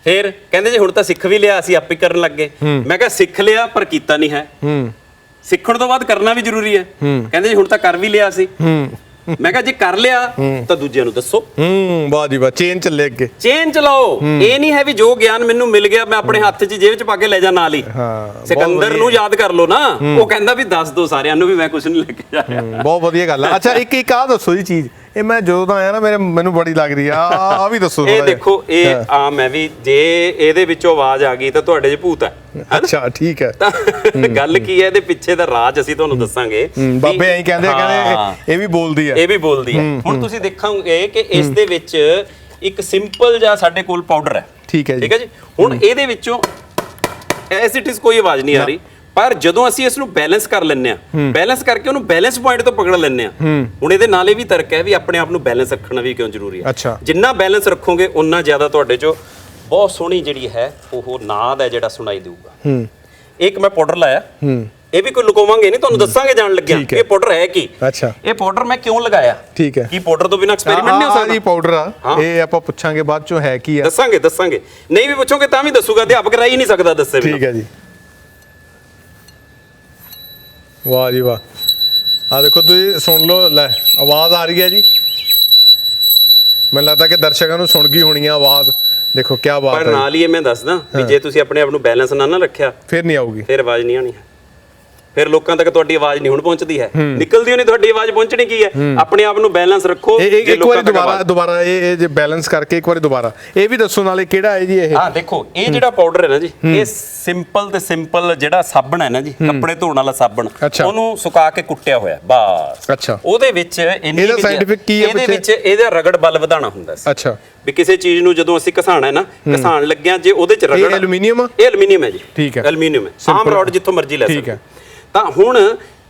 ਫਿਰ ਕਹਿੰਦੇ ਜੀ ਹੁਣ ਤਾਂ ਸਿੱਖ ਵੀ ਲਿਆ, ਅਸੀਂ ਆਪੇ ਕਰਨ ਲੱਗ ਗਏ। ਮੈਂ ਕਿਹਾ ਸਿੱਖ ਲਿਆ ਪਰ ਕੀਤਾ ਨਹੀਂ ਹੈ, ਸਿੱਖਣ ਤੋਂ ਬਾਅਦ ਕਰਨਾ ਵੀ ਜ਼ਰੂਰੀ ਹੈ। ਕਹਿੰਦੇ ਜੀ ਹੁਣ ਤਾਂ ਕਰ ਵੀ ਲਿਆ ਸੀ। ਮੈਂ ਕਿਹਾ ਜੇ ਕਰ ਲਿਆ ਤਾਂ ਦੂਜਿਆਂ ਨੂੰ ਦੱਸੋ। ਵਾਹ ਜੀ ਵਾਹ, ਚੇਨ ਚੱਲੇ ਅੱਗੇ, ਚੇਨ ਚਲਾਓ। ਇਹ ਨਹੀਂ ਹੈ ਵੀ ਜੋ ਗਿਆਨ ਮੈਨੂੰ ਮਿਲ ਗਿਆ ਮੈਂ ਆਪਣੇ ਹੱਥ 'ਚ ਜੇਬ 'ਚ ਪਾ ਕੇ ਲੈ ਜਾ ਨਾਲ ਹੀ। ਸਿਕੰਦਰ ਨੂੰ ਯਾਦ ਕਰ ਲਓ ਨਾ, ਉਹ ਕਹਿੰਦਾ ਵੀ ਦੱਸ ਦੋ ਸਾਰਿਆਂ ਨੂੰ ਵੀ ਮੈਂ ਕੁਝ ਨਹੀਂ ਲੈ ਕੇ ਜਾਇਆ। ਬਹੁਤ ਵਧੀਆ ਗੱਲ ਆ। ਅੱਛਾ ਇੱਕ ਆਹ ਦੱਸੋ ਜੀ ਚੀਜ਼, ਇਹ ਮੈਂ ਜਦੋਂ ਤਾਂ ਆਇਆ ਨਾ ਮੈਨੂੰ ਬੜੀ ਲੱਗ ਰਹੀ ਆ ਵੀ ਦੱਸੋ। ਇਹ ਦੇਖੋ, ਇਹ ਆਮ ਹੈ ਵੀ ਜੇ ਇਹਦੇ ਵਿੱਚੋਂ ਆਵਾਜ਼ ਆ ਗਈ ਤਾਂ ਤੁਹਾਡੇ 'ਚ ਭੂਤ ਹੈ। ਅੱਛਾ ਠੀਕ ਹੈ। ਗੱਲ ਕੀ ਹੈ, ਇਹਦੇ ਪਿੱਛੇ ਦਾ ਰਾਜ ਅਸੀਂ ਤੁਹਾਨੂੰ ਦੱਸਾਂਗੇ। ਬਾਬੇ ਐਂ ਕਹਿੰਦੇ ਇਹ ਵੀ ਬੋਲਦੀ ਹੈ, ਇਹ ਵੀ ਬੋਲਦੀ ਹੈ। ਹੁਣ ਤੁਸੀਂ ਦੇਖੋਗੇ ਕਿ ਇਸ ਦੇ ਵਿੱਚ ਇੱਕ ਸਿੰਪਲ ਜਿਹਾ ਸਾਡੇ ਕੋਲ ਪਾਊਡਰ ਹੈ। ਠੀਕ ਹੈ ਜੀ, ਠੀਕ ਹੈ ਜੀ। ਹੁਣ ਇਹਦੇ ਵਿੱਚੋਂ ਐਸ ਇਟ ਇਜ਼ ਕੋਈ ਆਵਾਜ਼ ਨਹੀਂ ਆ ਰਹੀ, ਪਰ ਜਦੋਂ ਅਸੀਂ ਇਸ ਨੂੰ ਬੈਲੈਂਸ ਕਰ ਲੈਂਦੇ ਆ, ਬੈਲੈਂਸ ਕਰਕੇ ਉਹਨੂੰ ਬੈਲੈਂਸ ਪੁਆਇੰਟ ਤੋਂ ਪਕੜ ਲੈਂਦੇ ਆ। ਹੁਣ ਇਹਦੇ ਨਾਲ ਇਹ ਵੀ ਤਰਕ ਹੈ ਵੀ ਆਪਣੇ ਆਪ ਨੂੰ ਬੈਲੈਂਸ ਰੱਖਣਾ ਵੀ ਕਿਉਂ ਜ਼ਰੂਰੀ ਹੈ। ਅੱਛਾ। ਜਿੰਨਾ ਬੈਲੈਂਸ ਰੱਖੋਗੇ ਉਨਾ ਜ਼ਿਆਦਾ ਤੁਹਾਡੇ 'ਚੋਂ ਬਹੁਤ ਸੋਹਣੀ ਜਿਹੜੀ ਹੈ ਉਹ ਨਾਦ ਹੈ ਜਿਹੜਾ ਸੁਣਾਈ ਦੇਊਗਾ। ਇੱਕ ਮੈਂ ਪਾਊਡਰ ਲਾਇਆ, ਇਹ ਵੀ ਕੋਈ ਲੁਕਾਵਾਂਗੇ ਨਹੀਂ, ਤੁਹਾਨੂੰ ਦੱਸਾਂਗੇ ਜਾਣ ਲੱਗਿਆ ਇਹ ਪਾਊਡਰ ਹੈ ਕੀ। ਅੱਛਾ। ਇਹ ਪਾਊਡਰ ਮੈਂ ਕਿਉਂ ਲਗਾਇਆ? ਠੀਕ ਹੈ। ਕੀ ਪਾਊਡਰ ਤੋਂ ਬਿਨਾਂ ਐਕਸਪੈਰੀਮੈਂਟ ਨਹੀਂ ਹੋ ਸਕਦਾ? ਜੀ ਪਾਊਡਰ ਆ, ਇਹ ਆਪਾਂ ਪੁੱਛਾਂਗੇ ਬਾਅਦ ਚੋਂ ਹੈ ਕੀ ਆ। ਦੱਸਾਂਗੇ ਨਹੀਂ ਵੀ ਪੁੱਛੋਗੇ ਤਾਂ ਵੀ ਦੱਸੂਗਾ, ਅਧਿਆਪਕ ਰਹਿ ਹੀ ਨਹੀਂ ਸਕਦਾ ਦੱਸੇ ਬਿਨਾਂ। ਠੀਕ ਹੈ ਜੀ। ਵਾਹ ਜੀ ਵਾਹ, ਆ ਦੇਖੋ ਤੁਸੀਂ ਸੁਣ ਲਓ, ਲੈ ਆਵਾਜ਼ ਆ ਰਹੀ ਹੈ ਜੀ। ਮੈਨੂੰ ਲੱਗਦਾ ਕਿ ਦਰਸ਼ਕਾਂ ਨੂੰ ਸੁਣ ਗਈ ਹੋਣੀ ਆ ਆਵਾਜ਼। ਦੇਖੋ ਕੀ ਬਾਤ ਹੈ। ਪਰ ਨਾਲ ਹੀ ਇਹ ਮੈਂ ਦੱਸਦਾ ਵੀ ਜੇ ਤੁਸੀਂ ਆਪਣੇ ਆਪ ਨੂੰ ਬੈਲੈਂਸ ਨਾ ਰੱਖਿਆ ਫਿਰ ਨਹੀਂ ਆਊਗੀ, ਫਿਰ ਆਵਾਜ਼ ਨਹੀਂ ਆਣੀ ਹੈ। ਫਿਰ ਲੋਕਾਂ ਤੱਕ ਤੁਹਾਡੀ ਆਵਾਜ਼ ਨਹੀਂ ਹੁਣ ਪਹੁੰਚਦੀ ਹੈ, ਨਿਕਲਦੀ ਹੋਣੀ ਤੁਹਾਡੀ ਆਵਾਜ਼ ਪਹੁੰਚਣੀ ਕੀ ਹੈ। ਆਪਣੇ ਆਪ ਨੂੰ ਬੈਲੈਂਸ ਰੱਖੋ। ਇੱਕ ਵਾਰੀ ਦੁਬਾਰਾ ਇਹ ਜੇ ਬੈਲੈਂਸ ਕਰਕੇ ਇੱਕ ਵਾਰੀ ਦੁਬਾਰਾ ਇਹ ਵੀ ਦੱਸੋ ਨਾਲੇ ਕਿਹੜਾ ਹੈ ਜੀ ਇਹ? ਹਾਂ ਦੇਖੋ, ਇਹ ਜਿਹੜਾ ਪਾਊਡਰ ਹੈ ਨਾ ਜੀ, ਇਹ ਸਿੰਪਲ ਜਿਹੜਾ ਸਾਬਣ ਹੈ ਨਾ ਜੀ, ਕੱਪੜੇ ਧੋਣ ਵਾਲਾ ਸਾਬਣ, ਉਹਨੂੰ ਸੁਕਾ ਕੇ ਕੁੱਟਿਆ ਹੋਇਆ ਬਸ। ਅੱਛਾ। ਉਹਦੇ ਵਿੱਚ ਇਹਦਾ ਸਾਇੰਟਿਫਿਕ ਕੀ ਹੈ? ਇਹਦੇ ਵਿੱਚ ਇਹਦਾ ਰਗੜ ਬਲ ਵਧਾਉਣਾ ਹੁੰਦਾ ਸੀ। ਅੱਛਾ। ਵੀ ਕਿਸੇ ਚੀਜ਼ ਨੂੰ ਜਦੋਂ ਅਸੀਂ ਘਸਾਣਾ ਹੈ ਨਾ, ਘਸਾਣ ਲੱਗਿਆਂ ਜੇ ਉਹਦੇ ਚ ਰਗੜ, ਇਹ ਐਲੂਮੀਨੀਅਮ ਆ? ਇਹ ਐਲੂਮੀਨੀਅਮ ਹੈ ਜੀ। ਠੀਕ ਹੈ। ਐਲੂਮੀਨੀਅਮ ਹੈ, ਆਮ ਰੋਡ ਜਿੱਥੋਂ ਮਰਜ਼ੀ ਲੈ ਠੀਕ ਹੈ। ਤਾਂ ਹੁਣ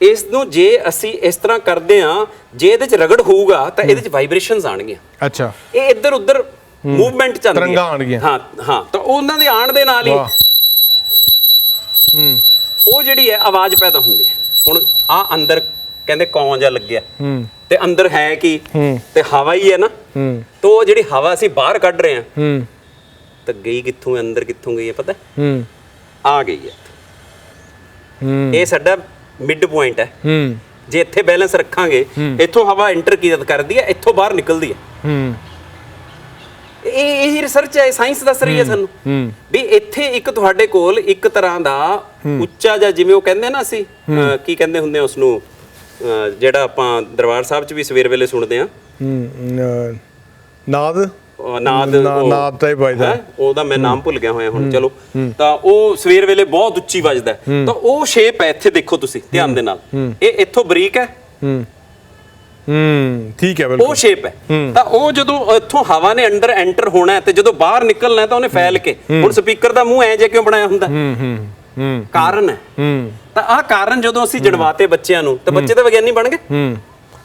ਇਸ ਨੂੰ ਜੇ ਅਸੀਂ ਇਸ ਤਰ੍ਹਾਂ ਕਰਦੇ ਆ, ਜੇ ਇਹਦੇ ਚ ਰਗੜ ਹੋਊਗਾ ਤਾਂ ਇਹਦੇ ਚ ਵਾਈਬ੍ਰੇਸ਼ਨਸ ਆਣਗੀਆਂ। ਅੱਛਾ। ਇਹ ਇੱਧਰ ਉੱਧਰ ਮੂਵਮੈਂਟ ਚੱਲਦੀ ਹੈ, ਤਰੰਗਾਂ ਆਣਗੀਆਂ। ਹਾਂ ਤਾਂ ਉਹਨਾਂ ਦੇ ਆਣ ਦੇ ਨਾਲ ਹੀ ਉਹ ਜਿਹੜੀ ਹੈ ਆਵਾਜ਼ ਪੈਦਾ ਹੁੰਦੀ ਹੈ। ਹੁਣ ਆ ਅੰਦਰ ਕਹਿੰਦੇ ਕੌਂ ਜਿਹਾ ਲੱਗਿਆ, ਤੇ ਅੰਦਰ ਹੈ ਕੀ? ਤੇ ਹਵਾ ਹੀ ਹੈ ਨਾ। ਤਾਂ ਉਹ ਜਿਹੜੀ ਹਵਾ ਅਸੀਂ ਬਾਹਰ ਕੱਢ ਰਹੇ ਹਾਂ ਤਾਂ ਗਈ ਕਿੱਥੋਂ, ਅੰਦਰ ਕਿੱਥੋਂ ਗਈ ਹੈ ਪਤਾ? ਆ ਗਈ ਹੈ। ਇਹ ਸਾਡਾ ਮਿਡ ਪੁਆਇੰਟ ਹੈ। ਜੇ ਇੱਥੇ ਬੈਲੈਂਸ ਰੱਖਾਂਗੇ, ਇੱਥੋਂ ਹਵਾ ਐਂਟਰ ਕਰਦੀ ਹੈ, ਇੱਥੋਂ ਬਾਹਰ ਨਿਕਲਦੀ ਹੈ। ਇਹ ਰਿਸਰਚ ਹੈ, ਸਾਇੰਸ ਦੱਸ ਰਹੀ ਹੈ ਸਾਨੂੰ ਵੀ ਇੱਥੇ ਇੱਕ ਤੁਹਾਡੇ ਕੋਲ ਇੱਕ ਤਰ੍ਹਾਂ ਦਾ ਉੱਚਾ ਜਿਹਾ, ਜਿਵੇਂ ਉਹ ਕਹਿੰਦੇ ਨਾ ਅਸੀਂ ਕੀ ਕਹਿੰਦੇ ਹੁੰਦੇ ਆ ਉਸ ਨੂੰ, ਜਿਹੜਾ ਆਪਾਂ ਦਰਬਾਰ ਸਾਹਿਬ 'ਚ ਵੀ ਸਵੇਰ ਵੇਲੇ ਸੁਣਦੇ ਆ, ਨਾਦ ਤਾਂ ਹੀ ਵੱਜਦਾ, ਉਹਦਾ ਮੈਂ ਨਾਮ ਭੁੱਲ ਗਿਆ ਹੋਇਆ ਹੁਣ। ਚਲੋ, ਤਾਂ ਉਹ ਸਵੇਰ ਵੇਲੇ ਬਹੁਤ ਉੱਚੀ ਵੱਜਦਾ, ਤਾਂ ਉਹ ਸ਼ੇਪ ਹੈ ਇੱਥੇ ਦੇਖੋ ਤੁਸੀਂ ਧਿਆਨ ਦੇ ਨਾਲ, ਇਹ ਇੱਥੋਂ ਬਰੀਕ ਹੈ। ਠੀਕ ਹੈ, ਬਿਲਕੁਲ ਉਹ ਸ਼ੇਪ ਹੈ। ਤਾਂ ਉਹ ਜਦੋਂ ਇੱਥੋਂ ਹਵਾ ਨੇ ਅੰਦਰ ਐਂਟਰ ਹੋਣਾ ਤੇ ਜਦੋਂ ਬਾਹਰ ਨਿਕਲਣਾ ਤਾਂ ਉਹਨੇ ਫੈਲ ਕੇ, ਹੁਣ ਸਪੀਕਰ ਦਾ ਮੂੰਹ ਐ ਜੇ ਕਿਉਂ ਬਣਾਇਆ ਹੁੰਦਾ? ਕਾਰਨ ਹੈ। ਤਾਂ ਆਹ ਕਾਰਨ ਜਦੋਂ ਅਸੀਂ ਜਣਵਾਤੇ ਬੱਚਿਆਂ ਨੂੰ, ਤਾਂ ਬੱਚੇ ਤਾਂ ਵਿਗਿਆਨੀ ਬਣ ਗਏ।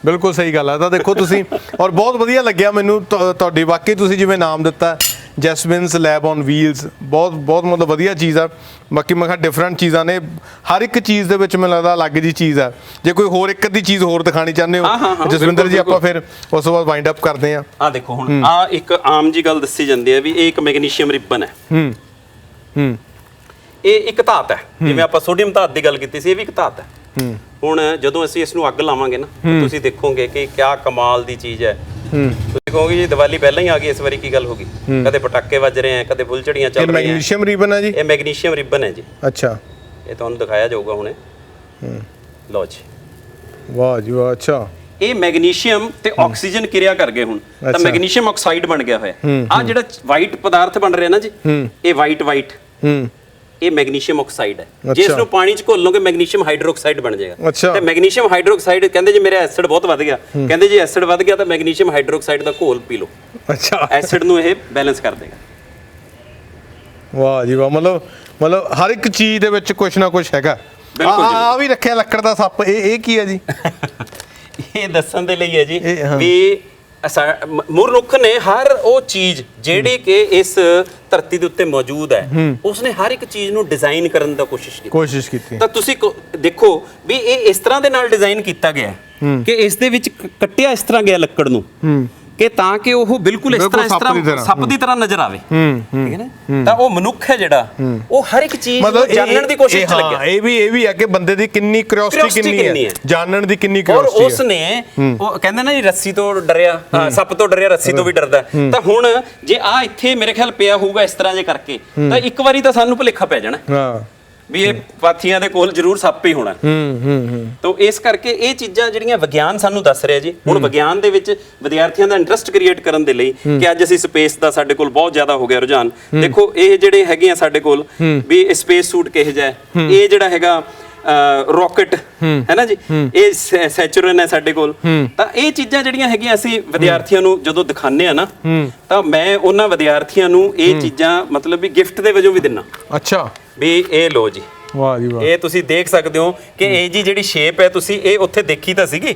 ਬਿਲਕੁਲ ਸਹੀ ਗੱਲ ਆ। ਤਾਂ ਦੇਖੋ ਤੁਸੀਂ, ਔਰ ਬਹੁਤ ਵਧੀਆ ਲੱਗਿਆ ਮੈਨੂੰ ਤੁਹਾਡੀ, ਵਾਕਈ ਤੁਸੀਂ ਜਿਵੇਂ ਨਾਮ ਦਿੱਤਾ ਜੈਸਮਿਨਸ ਲੈਬ ਔਨ ਵੀਲਸ, ਬਹੁਤ ਮਤਲਬ ਵਧੀਆ ਚੀਜ਼ ਆ। ਬਾਕੀ ਮੈਂ ਕਿਹਾ ਡਿਫਰੈਂਟ ਚੀਜ਼ਾਂ ਨੇ, ਹਰ ਇੱਕ ਚੀਜ਼ ਦੇ ਵਿੱਚ ਮੈਨੂੰ ਲੱਗਦਾ ਅਲੱਗ ਜੀ ਚੀਜ਼ ਆ। ਜੇ ਕੋਈ ਹੋਰ ਇੱਕ ਅੱਧੀ ਚੀਜ਼ ਹੋਰ ਦਿਖਾਣੀ ਚਾਹੁੰਦੇ ਹੋ ਜਸਵਿੰਦਰ ਜੀ, ਆਪਾਂ ਫਿਰ ਉਸ ਤੋਂ ਬਾਅਦ ਵਾਈਂਡ ਅਪ ਕਰਦੇ ਆ। ਆ ਦੇਖੋ, ਹੁਣ ਆ ਇੱਕ ਆਮ ਜੀ ਗੱਲ ਦੱਸੀ ਜਾਂਦੀ ਹੈ ਵੀ ਇਹ ਇੱਕ ਮੈਗਨੀਸ਼ੀਅਮ ਰਿਬਨ ਹੈ। ਇਹ ਇੱਕ ਧਾਤ ਹੈ, ਜਿਵੇਂ ਆਪਾਂ ਸੋਡੀਅਮ ਧਾਤ ਦੀ ਗੱਲ ਕੀਤੀ ਸੀ, ਇਹ ਵੀ ਇੱਕ ਧਾਤ ਹੈ। ਹੁਣ ਜਦੋਂ ਅਸੀਂ ਇਸ ਨੂੰ ਅੱਗ ਲਾਵਾਂਗੇ ਨਾ, ਤੁਸੀਂ ਦੇਖੋਗੇ ਕਿ ਕਿਆ ਕਮਾਲ ਦੀ ਚੀਜ਼ ਹੈ। ਤੁਸੀਂ ਕਹੋਗੇ ਜੀ ਦੀਵਾਲੀ ਪਹਿਲਾਂ ਹੀ ਆ ਗਈ, ਇਸ ਵਾਰੀ ਕੀ ਗੱਲ ਹੋ ਗਈ? ਕਦੇ ਪਟਾਕੇ ਵੱਜ ਰਹੇ ਆ, ਕਦੇ ਫੁੱਲਝੜੀਆਂ ਚੱਲ ਰਹੀਆਂ। ਇਹ ਮੈਗਨੀਸ਼ੀਅਮ ਰਿਬਨ ਹੈ ਜੀ? ਇਹ ਮੈਗਨੀਸ਼ੀਅਮ ਰਿਬਨ ਹੈ ਜੀ। ਅੱਛਾ। ਇਹ ਤੁਹਾਨੂੰ ਦਿਖਾਇਆ ਜਾਊਗਾ ਹੁਣੇ। ਲਓ ਜੀ, ਵਾਹ ਜੀ ਵਾਹ। ਅੱਛਾ। ਇਹ ਮੈਗਨੀਸ਼ੀਅਮ ਤੇ ਆਕਸੀਜਨ ਕਿਰਿਆ ਕਰ ਗਏ ਹੁਣ, ਤਾਂ ਮੈਗਨੀਸ਼ੀਅਮ ਆਕਸਾਈਡ ਬਣ ਗਿਆ ਹੋਇਆ। ਆ ਜਿਹੜਾ ਵਾਈਟ ਪਦਾਰਥ ਬਣ ਰਿਹਾ ਨਾ ਜੀ, ਇਹ ਵਾਈਟ ਇਹ ਮੈਗਨੀਸ਼ੀਅਮ ਆਕਸਾਈਡ ਹੈ। ਜੇ ਇਸ ਨੂੰ ਪਾਣੀ 'ਚ ਘੋਲੋਗੇ ਮੈਗਨੀਸ਼ੀਅਮ ਹਾਈਡਰੋਕਸਾਈਡ ਬਣ ਜਾਏਗਾ। ਤੇ ਮੈਗਨੀਸ਼ੀਅਮ ਹਾਈਡਰੋਕਸਾਈਡ ਕਹਿੰਦੇ ਜੀ ਮੇਰਾ ਐਸਿਡ ਬਹੁਤ ਵੱਧ ਗਿਆ, ਕਹਿੰਦੇ ਜੀ ਐਸਿਡ ਵੱਧ ਗਿਆ ਤਾਂ ਮੈਗਨੀਸ਼ੀਅਮ ਹਾਈਡਰੋਕਸਾਈਡ ਦਾ ਘੋਲ ਪੀ ਲਓ। ਅੱਛਾ। ਐਸਿਡ ਨੂੰ ਇਹ ਬੈਲੈਂਸ ਕਰ ਦੇਗਾ। ਵਾਹ ਜੀ ਵਾਹ। ਮਤਲਬ ਹਰ ਇੱਕ ਚੀਜ਼ ਦੇ ਵਿੱਚ ਕੁਝ ਨਾ ਕੁਝ ਹੈਗਾ। ਆ ਵੀ ਰੱਖਿਆ ਲੱਕੜ ਦਾ ਸੱਪ, ਇਹ ਕੀ ਹੈ ਜੀ? ਇਹ ਦੱਸਣ ਦੇ ਲਈ ਹੈ ਜੀ ਵੀ ਮਨੁੱਖ ਨੇ ਹਰ ਉਹ ਚੀਜ਼ ਜਿਹੜੀ ਕਿ ਇਸ ਧਰਤੀ ਦੇ ਉੱਤੇ ਮੌਜੂਦ ਹੈ, ਉਸਨੇ ਹਰ ਇੱਕ ਚੀਜ਼ ਨੂੰ ਡਿਜ਼ਾਈਨ ਕਰਨ ਦਾ ਕੋਸ਼ਿਸ਼ ਕੀਤੀ। ਤਾਂ ਤੁਸੀਂ ਦੇਖੋ ਵੀ ਇਹ ਇਸ ਤਰ੍ਹਾਂ ਦੇ ਨਾਲ ਡਿਜ਼ਾਈਨ ਕੀਤਾ ਗਿਆ ਕਿ ਇਸ ਦੇ ਵਿੱਚ ਕੱਟਿਆ ਇਸ ਤਰ੍ਹਾਂ ਗਿਆ ਲੱਕੜ ਨੂੰ, ਕਿ ਤਾਂ ਕਿ ਉਹ ਬਿਲਕੁਲ ਇਸ ਤਰ੍ਹਾਂ ਸੱਪ ਦੀ ਤਰ੍ਹਾਂ ਨਜ਼ਰ ਆਵੇ, ਠੀਕ ਹੈ ਨਾ। ਤਾਂ ਉਹ ਮਨੁੱਖ ਹੈ ਜਿਹੜਾ ਉਹ ਹਰ ਇੱਕ ਚੀਜ਼ ਨੂੰ ਜਾਣਨ ਦੀ ਕੋਸ਼ਿਸ਼ ਚ ਲੱਗਿਆ। ਇਹ ਵੀ ਹੈ ਕਿ ਬੰਦੇ ਦੀ ਕਿੰਨੀ ਕਿਉਰਿਓਸਿਟੀ ਕਿੰਨੀ ਹੈ, ਜਾਣਨ ਦੀ ਕਿੰਨੀ ਕਿਉਰਿਓਸਿਟੀ ਹੈ। ਔਰ ਉਸਨੇ ਉਹ ਕਹਿੰਦੇ ਨਾ ਜੀ ਰੱਸੀ ਤੋਂ ਡਰਿਆ, ਸੱਪ ਤੋਂ ਡਰਿਆ ਰੱਸੀ ਤੋਂ ਵੀ ਡਰਦਾ। ਤਾਂ ਹੁਣ ਜੇ ਆ ਇੱਥੇ ਮੇਰੇ ਖਿਆਲ ਪਿਆ ਹੋਊਗਾ ਇਸ ਤਰ੍ਹਾਂ ਜੇ ਕਰਕੇ, ਤਾਂ ਇੱਕ ਵਾਰੀ ਤਾਂ ਸਾਨੂੰ ਭੁਲੇਖਾ ਪੈ ਜਾਣਾ ਵੀ ਇਹ ਪਾਥੀਆਂ ਦੇ ਕੋਲ ਜ਼ਰੂਰ ਸੱਪ ਹੀ ਹੋਣਾ। ਤਾਂ ਇਸ ਕਰਕੇ ਇਹ ਚੀਜ਼ਾਂ ਜਿਹੜੀਆਂ ਵਿਗਿਆਨ ਸਾਨੂੰ ਦੱਸ ਰਿਹਾ ਜੀ, ਹੁਣ ਵਿਗਿਆਨ ਦੇ ਵਿੱਚ ਵਿਦਿਆਰਥੀਆਂ ਦਾ ਇੰਟਰਸਟ ਕ੍ਰੀਏਟ ਕਰਨ ਦੇ ਲਈ ਕਿ ਅੱਜ ਅਸੀਂ ਸਪੇਸ ਦਾ ਸਾਡੇ ਕੋਲ ਬਹੁਤ ਜ਼ਿਆਦਾ ਹੋ ਗਿਆ ਰੁਝਾਨ। ਦੇਖੋ ਇਹ ਜਿਹੜੇ ਹੈਗੇ ਆ ਸਾਡੇ ਕੋਲ ਵੀ ਸਪੇਸ ਸੂਟ ਕਿਹੋ ਜਿਹਾ, ਇਹ ਜਿਹੜਾ ਹੈਗਾ ਰੌਕਟ ਹੈ ਨਾ ਜੀ, ਇਹ ਸੈਚੁਰਨ ਹੈ ਸਾਡੇ ਕੋਲ। ਤਾਂ ਇਹ ਚੀਜ਼ਾਂ ਜਿਹੜੀਆਂ ਹੈਗੀਆਂ ਅਸੀਂ ਵਿਦਿਆਰਥੀਆਂ ਨੂੰ ਜਦੋਂ ਦਿਖਾਉਂਦੇ ਆ ਨਾ, ਤਾਂ ਮੈਂ ਉਹਨਾਂ ਵਿਦਿਆਰਥੀਆਂ ਨੂੰ ਇਹ ਚੀਜ਼ਾਂ ਮਤਲਬ ਵੀ ਗਿਫਟ ਦੇ ਵਜੋਂ ਵੀ ਦਿੰਨਾ। ਅੱਛਾ, ਵੀ ਇਹ ਲੋ ਜੀ, ਵਾਹ ਜੀ ਵਾਹ, ਇਹ ਤੁਸੀਂ ਦੇਖ ਸਕਦੇ ਹੋ ਕਿ ਇਹ ਜੀ ਜਿਹੜੀ ਸ਼ੇਪ ਹੈ ਤੁਸੀਂ ਇਹ ਉੱਥੇ ਦੇਖੀ ਤਾਂ ਸੀਗੀ,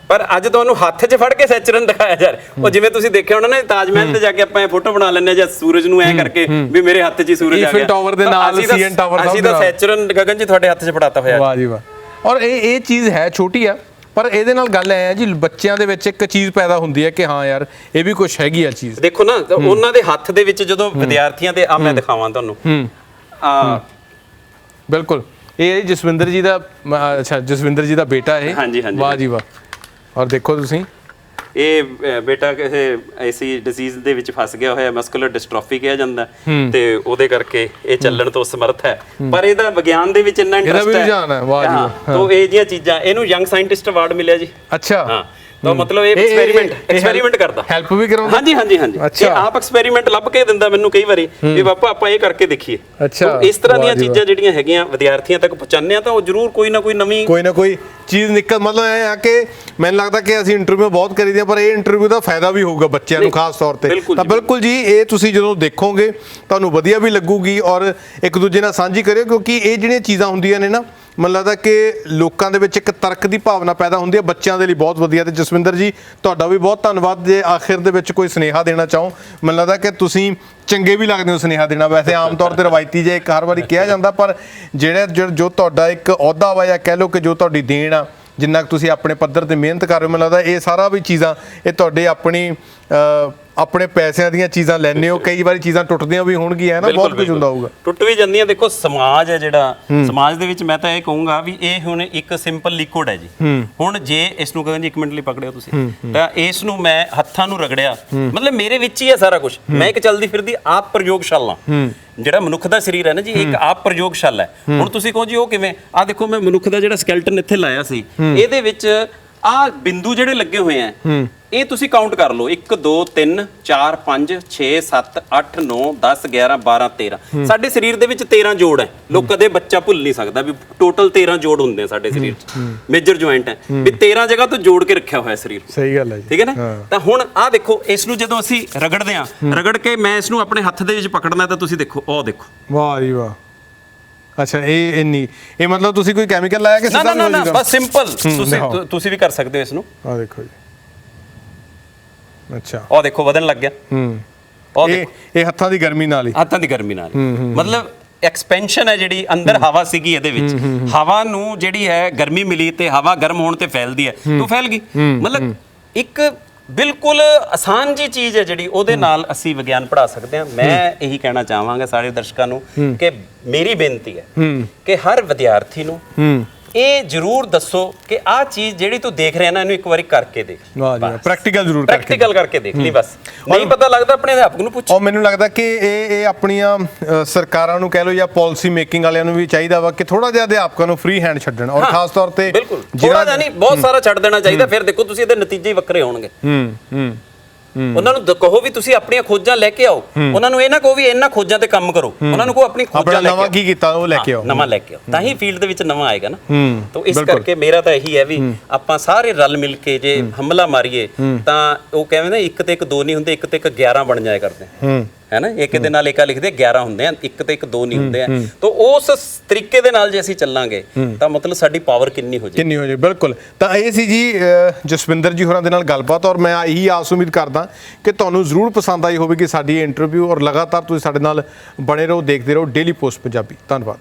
ਪਰ ਅੱਜ ਤੁਹਾਨੂੰ ਹੱਥ 'ਚ ਫੜ ਕੇ ਸੈਚੁਰਨ ਦਿਖਾਇਆ ਜਾ ਰਿਹਾ। ਉਹ ਜਿਵੇਂ ਤੁਸੀਂ ਦੇਖਿਆ ਹੋਣਾ ਨਾ ਤਾਜ ਮਹਿਲ ਤੇ ਜਾ ਕੇ ਆਪਾਂ ਇਹ ਫੋਟੋ ਬਣਾ ਲੈਂਦੇ ਜਾਂ ਸੂਰਜ ਨੂੰ ਐ ਕਰਕੇ ਵੀ ਮੇਰੇ ਹੱਥ 'ਚ ਹੀ ਸੂਰਜ ਆ ਗਿਆ। ਈਫਲ ਟਾਵਰ ਦੇ ਨਾਲ ਸੀਐਨ ਟਾਵਰ, ਅਸੀਂ ਤਾਂ ਸੈਚੁਰਨ ਗਗਨ ਜੀ ਤੁਹਾਡੇ ਹੱਥ 'ਚ ਫੜਾਤਾ ਹੋਇਆ। ਵਾਹ ਜੀ ਵਾਹ। ਔਰ ਇਹ ਚੀਜ਼ ਹੈ ਛੋਟੀ ਆ, ਪਰ ਇਹਦੇ ਨਾਲ ਗੱਲ ਐ ਜੀ ਬੱਚਿਆਂ ਦੇ ਵਿੱਚ ਇੱਕ ਚੀਜ਼ ਪੈਦਾ ਹੁੰਦੀ ਹੈ ਕਿ ਹਾਂ ਯਾਰ ਇਹ ਵੀ ਕੁਝ ਹੈਗੀ ਆ ਚੀਜ਼। ਦੇਖੋ ਨਾ ਉਹਨਾਂ ਦੇ ਹੱਥ ਦੇ ਵਿੱਚ ਜਦੋਂ ਵਿਦਿਆਰਥੀਆਂ ਦੇ, ਆ ਮੈਂ ਦਿਖਾਵਾਂ ਤੁਹਾਨੂੰ, ਬਿਲਕੁਲ ਇਹ ਜਸਵਿੰਦਰ ਜੀ ਦਾ, ਅੱਛਾ ਜਸਵਿੰਦਰ ਜੀ ਦਾ ਬੇਟਾ ਇਹ। ਹਾਂਜੀ ਹਾਂਜੀ, ਵਾਹ ਜੀ ਵਾਹ। ਔਰ ਦੇਖੋ ਤੁਸੀਂ ਇਹ ਬੇਟਾ ਕਿਸੇ ਐਸੀ ਡਿਜ਼ੀਜ਼ ਦੇ ਵਿੱਚ ਫਸ ਗਿਆ ਹੋਇਆ, ਮਸਕੂਲਰ ਡਿਸਟ੍ਰੋਫੀ ਕਿਹਾ ਜਾਂਦਾ, ਤੇ ਉਹਦੇ ਕਰਕੇ ਇਹ ਚੱਲਣ ਤੋਂ ਸਮਰਥ ਹੈ, ਪਰ ਇਹਦਾ ਵਿਗਿਆਨ ਦੇ ਵਿੱਚ ਇੰਨਾ ਇੰਟਰਸਟ ਹੈ। ਵਾਹ ਜੀ ਵਾਹ। ਤਾਂ ਇਹ ਜਿਹੀਆਂ ਚੀਜ਼ਾਂ, ਇਹਨੂੰ ਯੰਗ ਸਾਇੰਟਿਸਟ ਅਵਾਰਡ ਮਿਲਿਆ ਜੀ। ਅੱਛਾ, ਹਾਂ, ਤਾਂ ਮਤਲਬ ਇਹ ਐਕਸਪੈਰੀਮੈਂਟ ਕਰਦਾ, ਹੈਲਪ ਵੀ ਕਰਾਉਂਦਾ। ਹਾਂਜੀ ਹਾਂਜੀ ਹਾਂਜੀ, ਇਹ ਆਪ ਐਕਸਪੈਰੀਮੈਂਟ ਲੱਭ ਕੇ ਦਿੰਦਾ ਮੈਨੂੰ ਕਈ ਵਾਰੀ ਵੀ ਪਾਪਾ ਆਪਾਂ ਇਹ ਕਰਕੇ ਦੇਖੀਏ। ਅੱਛਾ, ਇਸ ਤਰ੍ਹਾਂ ਦੀਆਂ ਚੀਜ਼ਾਂ ਜਿਹੜੀਆਂ ਹੈਗੀਆਂ ਵਿਦਿਆਰਥੀਆਂ ਤੱਕ ਪਹੁੰਚਾਉਂਦੇ ਆ, ਤਾਂ ਉਹ ਜ਼ਰੂਰ ਕੋਈ ਨਾ ਕੋਈ ਨਵੀਂ ਚੀਜ਼ ਨਿਕਲ, ਮਤਲਬ ਇਹ ਆ ਕਿ ਮੈਨੂੰ ਲੱਗਦਾ ਕਿ ਅਸੀਂ ਇੰਟਰਵਿਊ ਬਹੁਤ ਕਰੀਦੇ ਆ, ਪਰ ਇਹ ਇੰਟਰਵਿਊ ਦਾ ਫਾਇਦਾ ਵੀ ਹੋਊਗਾ ਬੱਚਿਆਂ ਨੂੰ ਖਾਸ ਤੌਰ ਤੇ। ਤਾਂ ਬਿਲਕੁਲ ਜੀ, ਇਹ ਤੁਸੀਂ ਜਦੋਂ ਦੇਖੋਗੇ ਤੁਹਾਨੂੰ ਵਧੀਆ ਵੀ ਲੱਗੂਗੀ ਔਰ ਇੱਕ ਦੂਜੇ ਨਾਲ ਸਾਂਝੀ ਕਰਿਓ, ਕਿਉਂਕਿ ਇਹ ਜਿਹੜੀਆਂ ਚੀਜ਼ਾਂ ਹੁੰਦੀਆਂ ਨੇ ਨਾ, ਮੈਨੂੰ ਲੱਗਦਾ ਕਿ ਲੋਕਾਂ ਦੇ ਵਿੱਚ ਇੱਕ ਤਰਕ ਦੀ ਭਾਵਨਾ ਪੈਦਾ ਹੁੰਦੀ ਹੈ, ਬੱਚਿਆਂ ਦੇ ਲਈ ਬਹੁਤ ਵਧੀਆ। ਤੇ ਜਸਵਿੰਦਰ ਜੀ ਤੁਹਾਡਾ ਵੀ ਬਹੁਤ ਧੰਨਵਾਦ। ਜੇ ਆਖਿਰ ਦੇ ਵਿੱਚ ਕੋਈ ਸੁਨੇਹਾ ਦੇਣਾ ਚਾਹੋ, ਮੈਨੂੰ ਲੱਗਦਾ ਕਿ ਤੁਸੀਂ ਚੰਗੇ ਵੀ ਲੱਗਦੇ ਹੋ ਸੁਨੇਹਾ ਦੇਣਾ। ਵੈਸੇ ਆਮ ਤੌਰ ਤੇ ਰਵਾਇਤੀ ਜੇ ਇੱਕ ਹਰ ਵਾਰੀ ਕਿਹਾ ਜਾਂਦਾ, ਪਰ ਜੋ ਤੁਹਾਡਾ ਇੱਕ ਅਹੁਦਾ ਵਾ ਜਾਂ ਕਹਿ ਲਓ ਕਿ ਜੋ ਤੁਹਾਡੀ ਦੇਣ ਆ, ਜਿੰਨਾ ਕੁ ਤੁਸੀਂ ਆਪਣੇ ਪੱਧਰ ਤੇ ਮਿਹਨਤ ਕਰ ਰਹੇ ਹੋ, ਮੈਨੂੰ ਲੱਗਦਾ ਇਹ ਸਾਰਾ ਵੀ ਚੀਜ਼ਾਂ ਇਹ ਤੁਹਾਡੇ ਆਪਣੇ ਪੈਸਿਆਂ ਦੀਆਂ ਚੀਜ਼ਾਂ ਲੈਣੇ ਹੋ। ਕਈ ਵਾਰੀ ਚੀਜ਼ਾਂ ਟੁੱਟਦੀਆਂ ਵੀ ਹੋਣਗੀਆਂ ਨਾ, ਬਹੁਤ ਕੁਝ ਹੁੰਦਾ ਹੋਊਗਾ, ਟੁੱਟ ਵੀ ਜਾਂਦੀਆਂ। ਦੇਖੋ ਸਮਾਜ ਹੈ ਜਿਹੜਾ, ਸਮਾਜ ਦੇ ਵਿੱਚ ਮੈਂ ਤਾਂ ਇਹ ਕਹੂੰਗਾ ਵੀ ਇਹ ਹੁਣ ਇੱਕ ਸਿੰਪਲ ਲਿਕੁਇਡ ਹੈ ਜੀ। ਹੁਣ ਜੇ ਇਸ ਨੂੰ ਕਹਿੰਦੇ 1 ਮਿੰਟ ਲਈ ਪਕੜਿਓ ਤੁਸੀਂ, ਤਾਂ ਇਸ ਨੂੰ ਮੈਂ ਹੱਥਾਂ ਨੂੰ ਰਗੜਿਆ, ਮਤਲਬ ਮੇਰੇ ਵਿੱਚ ਹੀ ਹੈ ਸਾਰਾ ਕੁਝ। ਮੈਂ ਇੱਕ ਚਲਦੀ ਫਿਰਦੀ ਆਪ ਪ੍ਰਯੋਗਸ਼ਾਲਾ, ਜਿਹੜਾ ਮਨੁੱਖ ਦਾ ਸਰੀਰ ਹੈ ਨਾ ਜੀ, ਇੱਕ ਆਪ ਪ੍ਰਯੋਗਸ਼ਾਲਾ ਹੈ। ਹੁਣ ਤੁਸੀਂ ਕਹੋ ਜੀ ਉਹ ਕਿਵੇਂ? ਆ ਦੇਖੋ ਮੈਂ ਮਨੁੱਖ ਦਾ ਜਿਹੜਾ ਸਕੈਲਟਨ ਇੱਥੇ ਲਾਇਆ ਸੀ, ਇਹਦੇ ਵਿੱਚ ਆ ਬਿੰਦੂ ਜਿਹੜੇ ਲੱਗੇ ਹੋਏ ਆ, ਇਹ ਤੁਸੀਂ ਕਾਊਂਟ ਕਰ ਲਓ, 1 2 3 4 5 6 7 8 9 10 11 12 13। ਸਾਡੇ ਸਰੀਰ ਦੇ ਵਿੱਚ 13 ਜੋੜ ਹੈ। ਲੋਕ ਕਦੇ ਬੱਚਾ ਭੁੱਲ ਨਹੀਂ ਸਕਦਾ ਵੀ ਟੋਟਲ 13 ਜੋੜ ਹੁੰਦੇ ਆ ਸਾਡੇ ਸਰੀਰ 'ਚ, ਮੇਜਰ ਜੁਆਇੰਟ ਹੈ ਵੀ 13 ਜਗ੍ਹਾ ਤੋਂ ਜੋੜ ਕੇ ਰੱਖਿਆ ਹੋਇਆ ਸਰੀਰ। ਸਹੀ ਗੱਲ ਹੈ ਜੀ, ਠੀਕ ਹੈ ਨਾ। ਤਾਂ ਹੁਣ ਆਹ ਦੇਖੋ, ਇਸ ਨੂੰ ਜਦੋਂ ਅਸੀਂ ਰਗੜਦੇ ਆ, ਰਗੜ ਕੇ ਮੈਂ ਇਸ ਨੂੰ ਆਪਣੇ ਹੱਥ ਦੇ ਵਿੱਚ ਪਕੜਨਾ, ਤਾਂ ਤੁਸੀਂ ਦੇਖੋ, ਉਹ ਦੇਖੋ, ਵਾਹ ਜੀ ਵਾਹ। ਅੱਛਾ, ਇਹ ਮਤਲਬ ਤੁਸੀਂ ਕੋਈ ਕੈਮੀਕਲ ਲਾਇਆ ਕਿ ਸਿੱਧਾ? ਨਾ, ਬਸ ਸਿੰਪਲ ਤੁਸੀਂ ਵੀ ਕਰ ਸਕਦੇ ਹੋ ਇਸ ਨੂੰ। ਆਹ ਦੇਖੋ ਜੀ, ਅੱਛਾ, ਉਹ ਦੇਖੋ ਵਧਣ ਲੱਗ ਗਿਆ। ਇਹ ਹੱਥਾਂ ਦੀ ਗਰਮੀ ਨਾਲ ਹੀ, ਹੱਥਾਂ ਦੀ ਗਰਮੀ ਨਾਲ ਮਤਲਬ ਐਕਸਪੈਂਸ਼ਨ ਹੈ ਜਿਹੜੀ ਅੰਦਰ ਹਵਾ ਸੀਗੀ ਇਹਦੇ ਵਿੱਚ, ਹਵਾ ਨੂੰ ਜਿਹੜੀ ਹੈ ਗਰਮੀ ਮਿਲੀ ਤੇ ਹਵਾ ਗਰਮ ਹੋਣ ਤੇ ਫੈਲਦੀ ਹੈ, ਤਾਂ ਫੈਲ ਗਈ। ਮਤਲਬ ਇੱਕ ਬਿਲਕੁਲ ਆਸਾਨ ਜੀ ਚੀਜ਼ ਹੈ ਜਿਹੜੀ, ਉਹਦੇ ਨਾਲ ਅਸੀਂ ਵਿਗਿਆਨ ਪੜ੍ਹਾ ਸਕਦੇ ਹਾਂ। ਮੈਂ ਇਹੀ ਕਹਿਣਾ ਚਾਹਾਂਗਾ ਸਾਰੇ ਦਰਸ਼ਕਾਂ ਨੂੰ ਕਿ ਮੇਰੀ ਬੇਨਤੀ ਹੈ ਕਿ ਹਰ ਵਿਦਿਆਰਥੀ ਨੂੰ ਇਹ ਜ਼ਰੂਰ ਦੱਸੋ ਕਿ ਆਹ ਚੀਜ਼ ਜਿਹੜੀ ਤੂੰ ਦੇਖ ਰਿਹਾ ਨਾ, ਇਹਨੂੰ ਇੱਕ ਵਾਰੀ ਕਰਕੇ ਦੇਖ। ਵਾਹ ਜੀ, ਪ੍ਰੈਕਟੀਕਲ ਜ਼ਰੂਰ ਪ੍ਰੈਕਟੀਕਲ ਕਰਕੇ ਦੇਖ ਲਈ, ਬਸ ਨਹੀਂ ਪਤਾ ਲੱਗਦਾ ਆਪਣੇ ਅਧਿਆਪਕ ਨੂੰ ਪੁੱਛ। ਔਰ ਮੈਨੂੰ ਲੱਗਦਾ ਕਿ ਇਹ ਆਪਣੀਆਂ ਸਰਕਾਰਾਂ ਨੂੰ ਕਹਿ ਲਓ ਜਾਂ ਪਾਲਿਸੀ ਮੇਕਿੰਗ ਵਾਲਿਆਂ ਨੂੰ ਵੀ ਚਾਹੀਦਾ ਵਾ ਕਿ ਥੋੜਾ ਜਿਹਾ ਅਧਿਆਪਕਾਂ ਨੂੰ ਫ੍ਰੀ ਹੈਂਡ ਛੱਡਣ, ਔਰ ਖਾਸ ਤੌਰ ਤੇ ਬਿਲਕੁਲ ਥੋੜਾ ਜਿਹਾ ਨਹੀਂ, ਬਹੁਤ ਸਾਰਾ ਛੱਡ ਦੇਣਾ ਚਾਹੀਦਾ। ਫਿਰ ਦੇਖੋ ਤੁਸੀਂ ਇਹਦੇ ਨਤੀਜੇ ਹੀ ਵੱਖਰੇ ਹੋਣਗੇ। ਉਹਨਾਂ ਨੂੰ ਕਹੋ ਵੀ ਤੁਸੀਂ ਆਪਣੀਆਂ ਖੋਜਾਂ ਲੈ ਕੇ ਆਓ, ਉਹਨਾਂ ਨੂੰ ਇਹ ਨਾ ਕਹੋ ਵੀ ਇਹਨਾਂ ਖੋਜਾਂ ਤੇ ਕੰਮ ਕਰੋ, ਉਹਨਾਂ ਨੂੰ ਕਹੋ ਆਪਣੀ ਖੋਜਾਂ ਲੈ ਕੇ ਨਵਾਂ ਕੀ ਕੀਤਾ ਉਹ ਲੈ ਕੇ ਆਓ, ਨਵਾਂ ਲੈ ਕੇ ਆਓ, ਤਾਂ ਹੀ ਫੀਲਡ ਦੇ ਵਿੱਚ ਨਵਾਂ ਆਏਗਾ ਨਾ। ਤਾਂ ਇਸ ਕਰਕੇ ਮੇਰਾ ਤਾਂ ਇਹੀ ਹੈ ਵੀ ਆਪਾਂ ਸਾਰੇ ਰਲ ਮਿਲ ਕੇ ਜੇ ਹਮਲਾ ਮਾਰੀਏ, ਤਾਂ ਉਹ ਕਹਿੰਦੇ ਨਾ ਇੱਕ ਤੇ ਇੱਕ ਦੋ ਨਹੀਂ ਹੁੰਦੇ, ਇੱਕ ਤੇ ਇੱਕ 11 ਬਣ ਜਾਇਆ ਕਰਦੇ ਹੈ ਨਾ। ਇੱਕ ਦੇ ਨਾਲ ਏਕਾ ਲਿਖਦੇ 11 ਹੁੰਦੇ ਆ, ਇੱਕ ਤੇ ਇੱਕ ਦੋ ਨਹੀਂ ਹੁੰਦੇ ਆ। ਤਾਂ ਉਸ ਤਰੀਕੇ ਦੇ ਨਾਲ ਜੇ ਅਸੀਂ ਚੱਲਾਂਗੇ ਤਾਂ ਮਤਲਬ ਸਾਡੀ ਪਾਵਰ ਕਿੰਨੀ ਹੋ ਜਾਏ। ਬਿਲਕੁਲ। ਤਾਂ ਇਹ ਸੀ ਜੀ ਜਸਵਿੰਦਰ ਜੀ ਹੋਰਾਂ ਦੇ ਨਾਲ ਗੱਲਬਾਤ, ਔਰ ਮੈਂ ਇਹੀ ਆਸ ਉਮੀਦ ਕਰਦਾ ਕਿ ਤੁਹਾਨੂੰ ਜ਼ਰੂਰ ਪਸੰਦ ਆਈ ਹੋਵੇਗੀ ਸਾਡੀ ਇਹ ਇੰਟਰਵਿਊ, ਔਰ ਲਗਾਤਾਰ ਤੁਸੀਂ ਸਾਡੇ ਨਾਲ ਬਣੇ ਰਹੋ, ਦੇਖਦੇ ਰਹੋ ਡੇਲੀ ਪੋਸਟ ਪੰਜਾਬੀ। ਧੰਨਵਾਦ।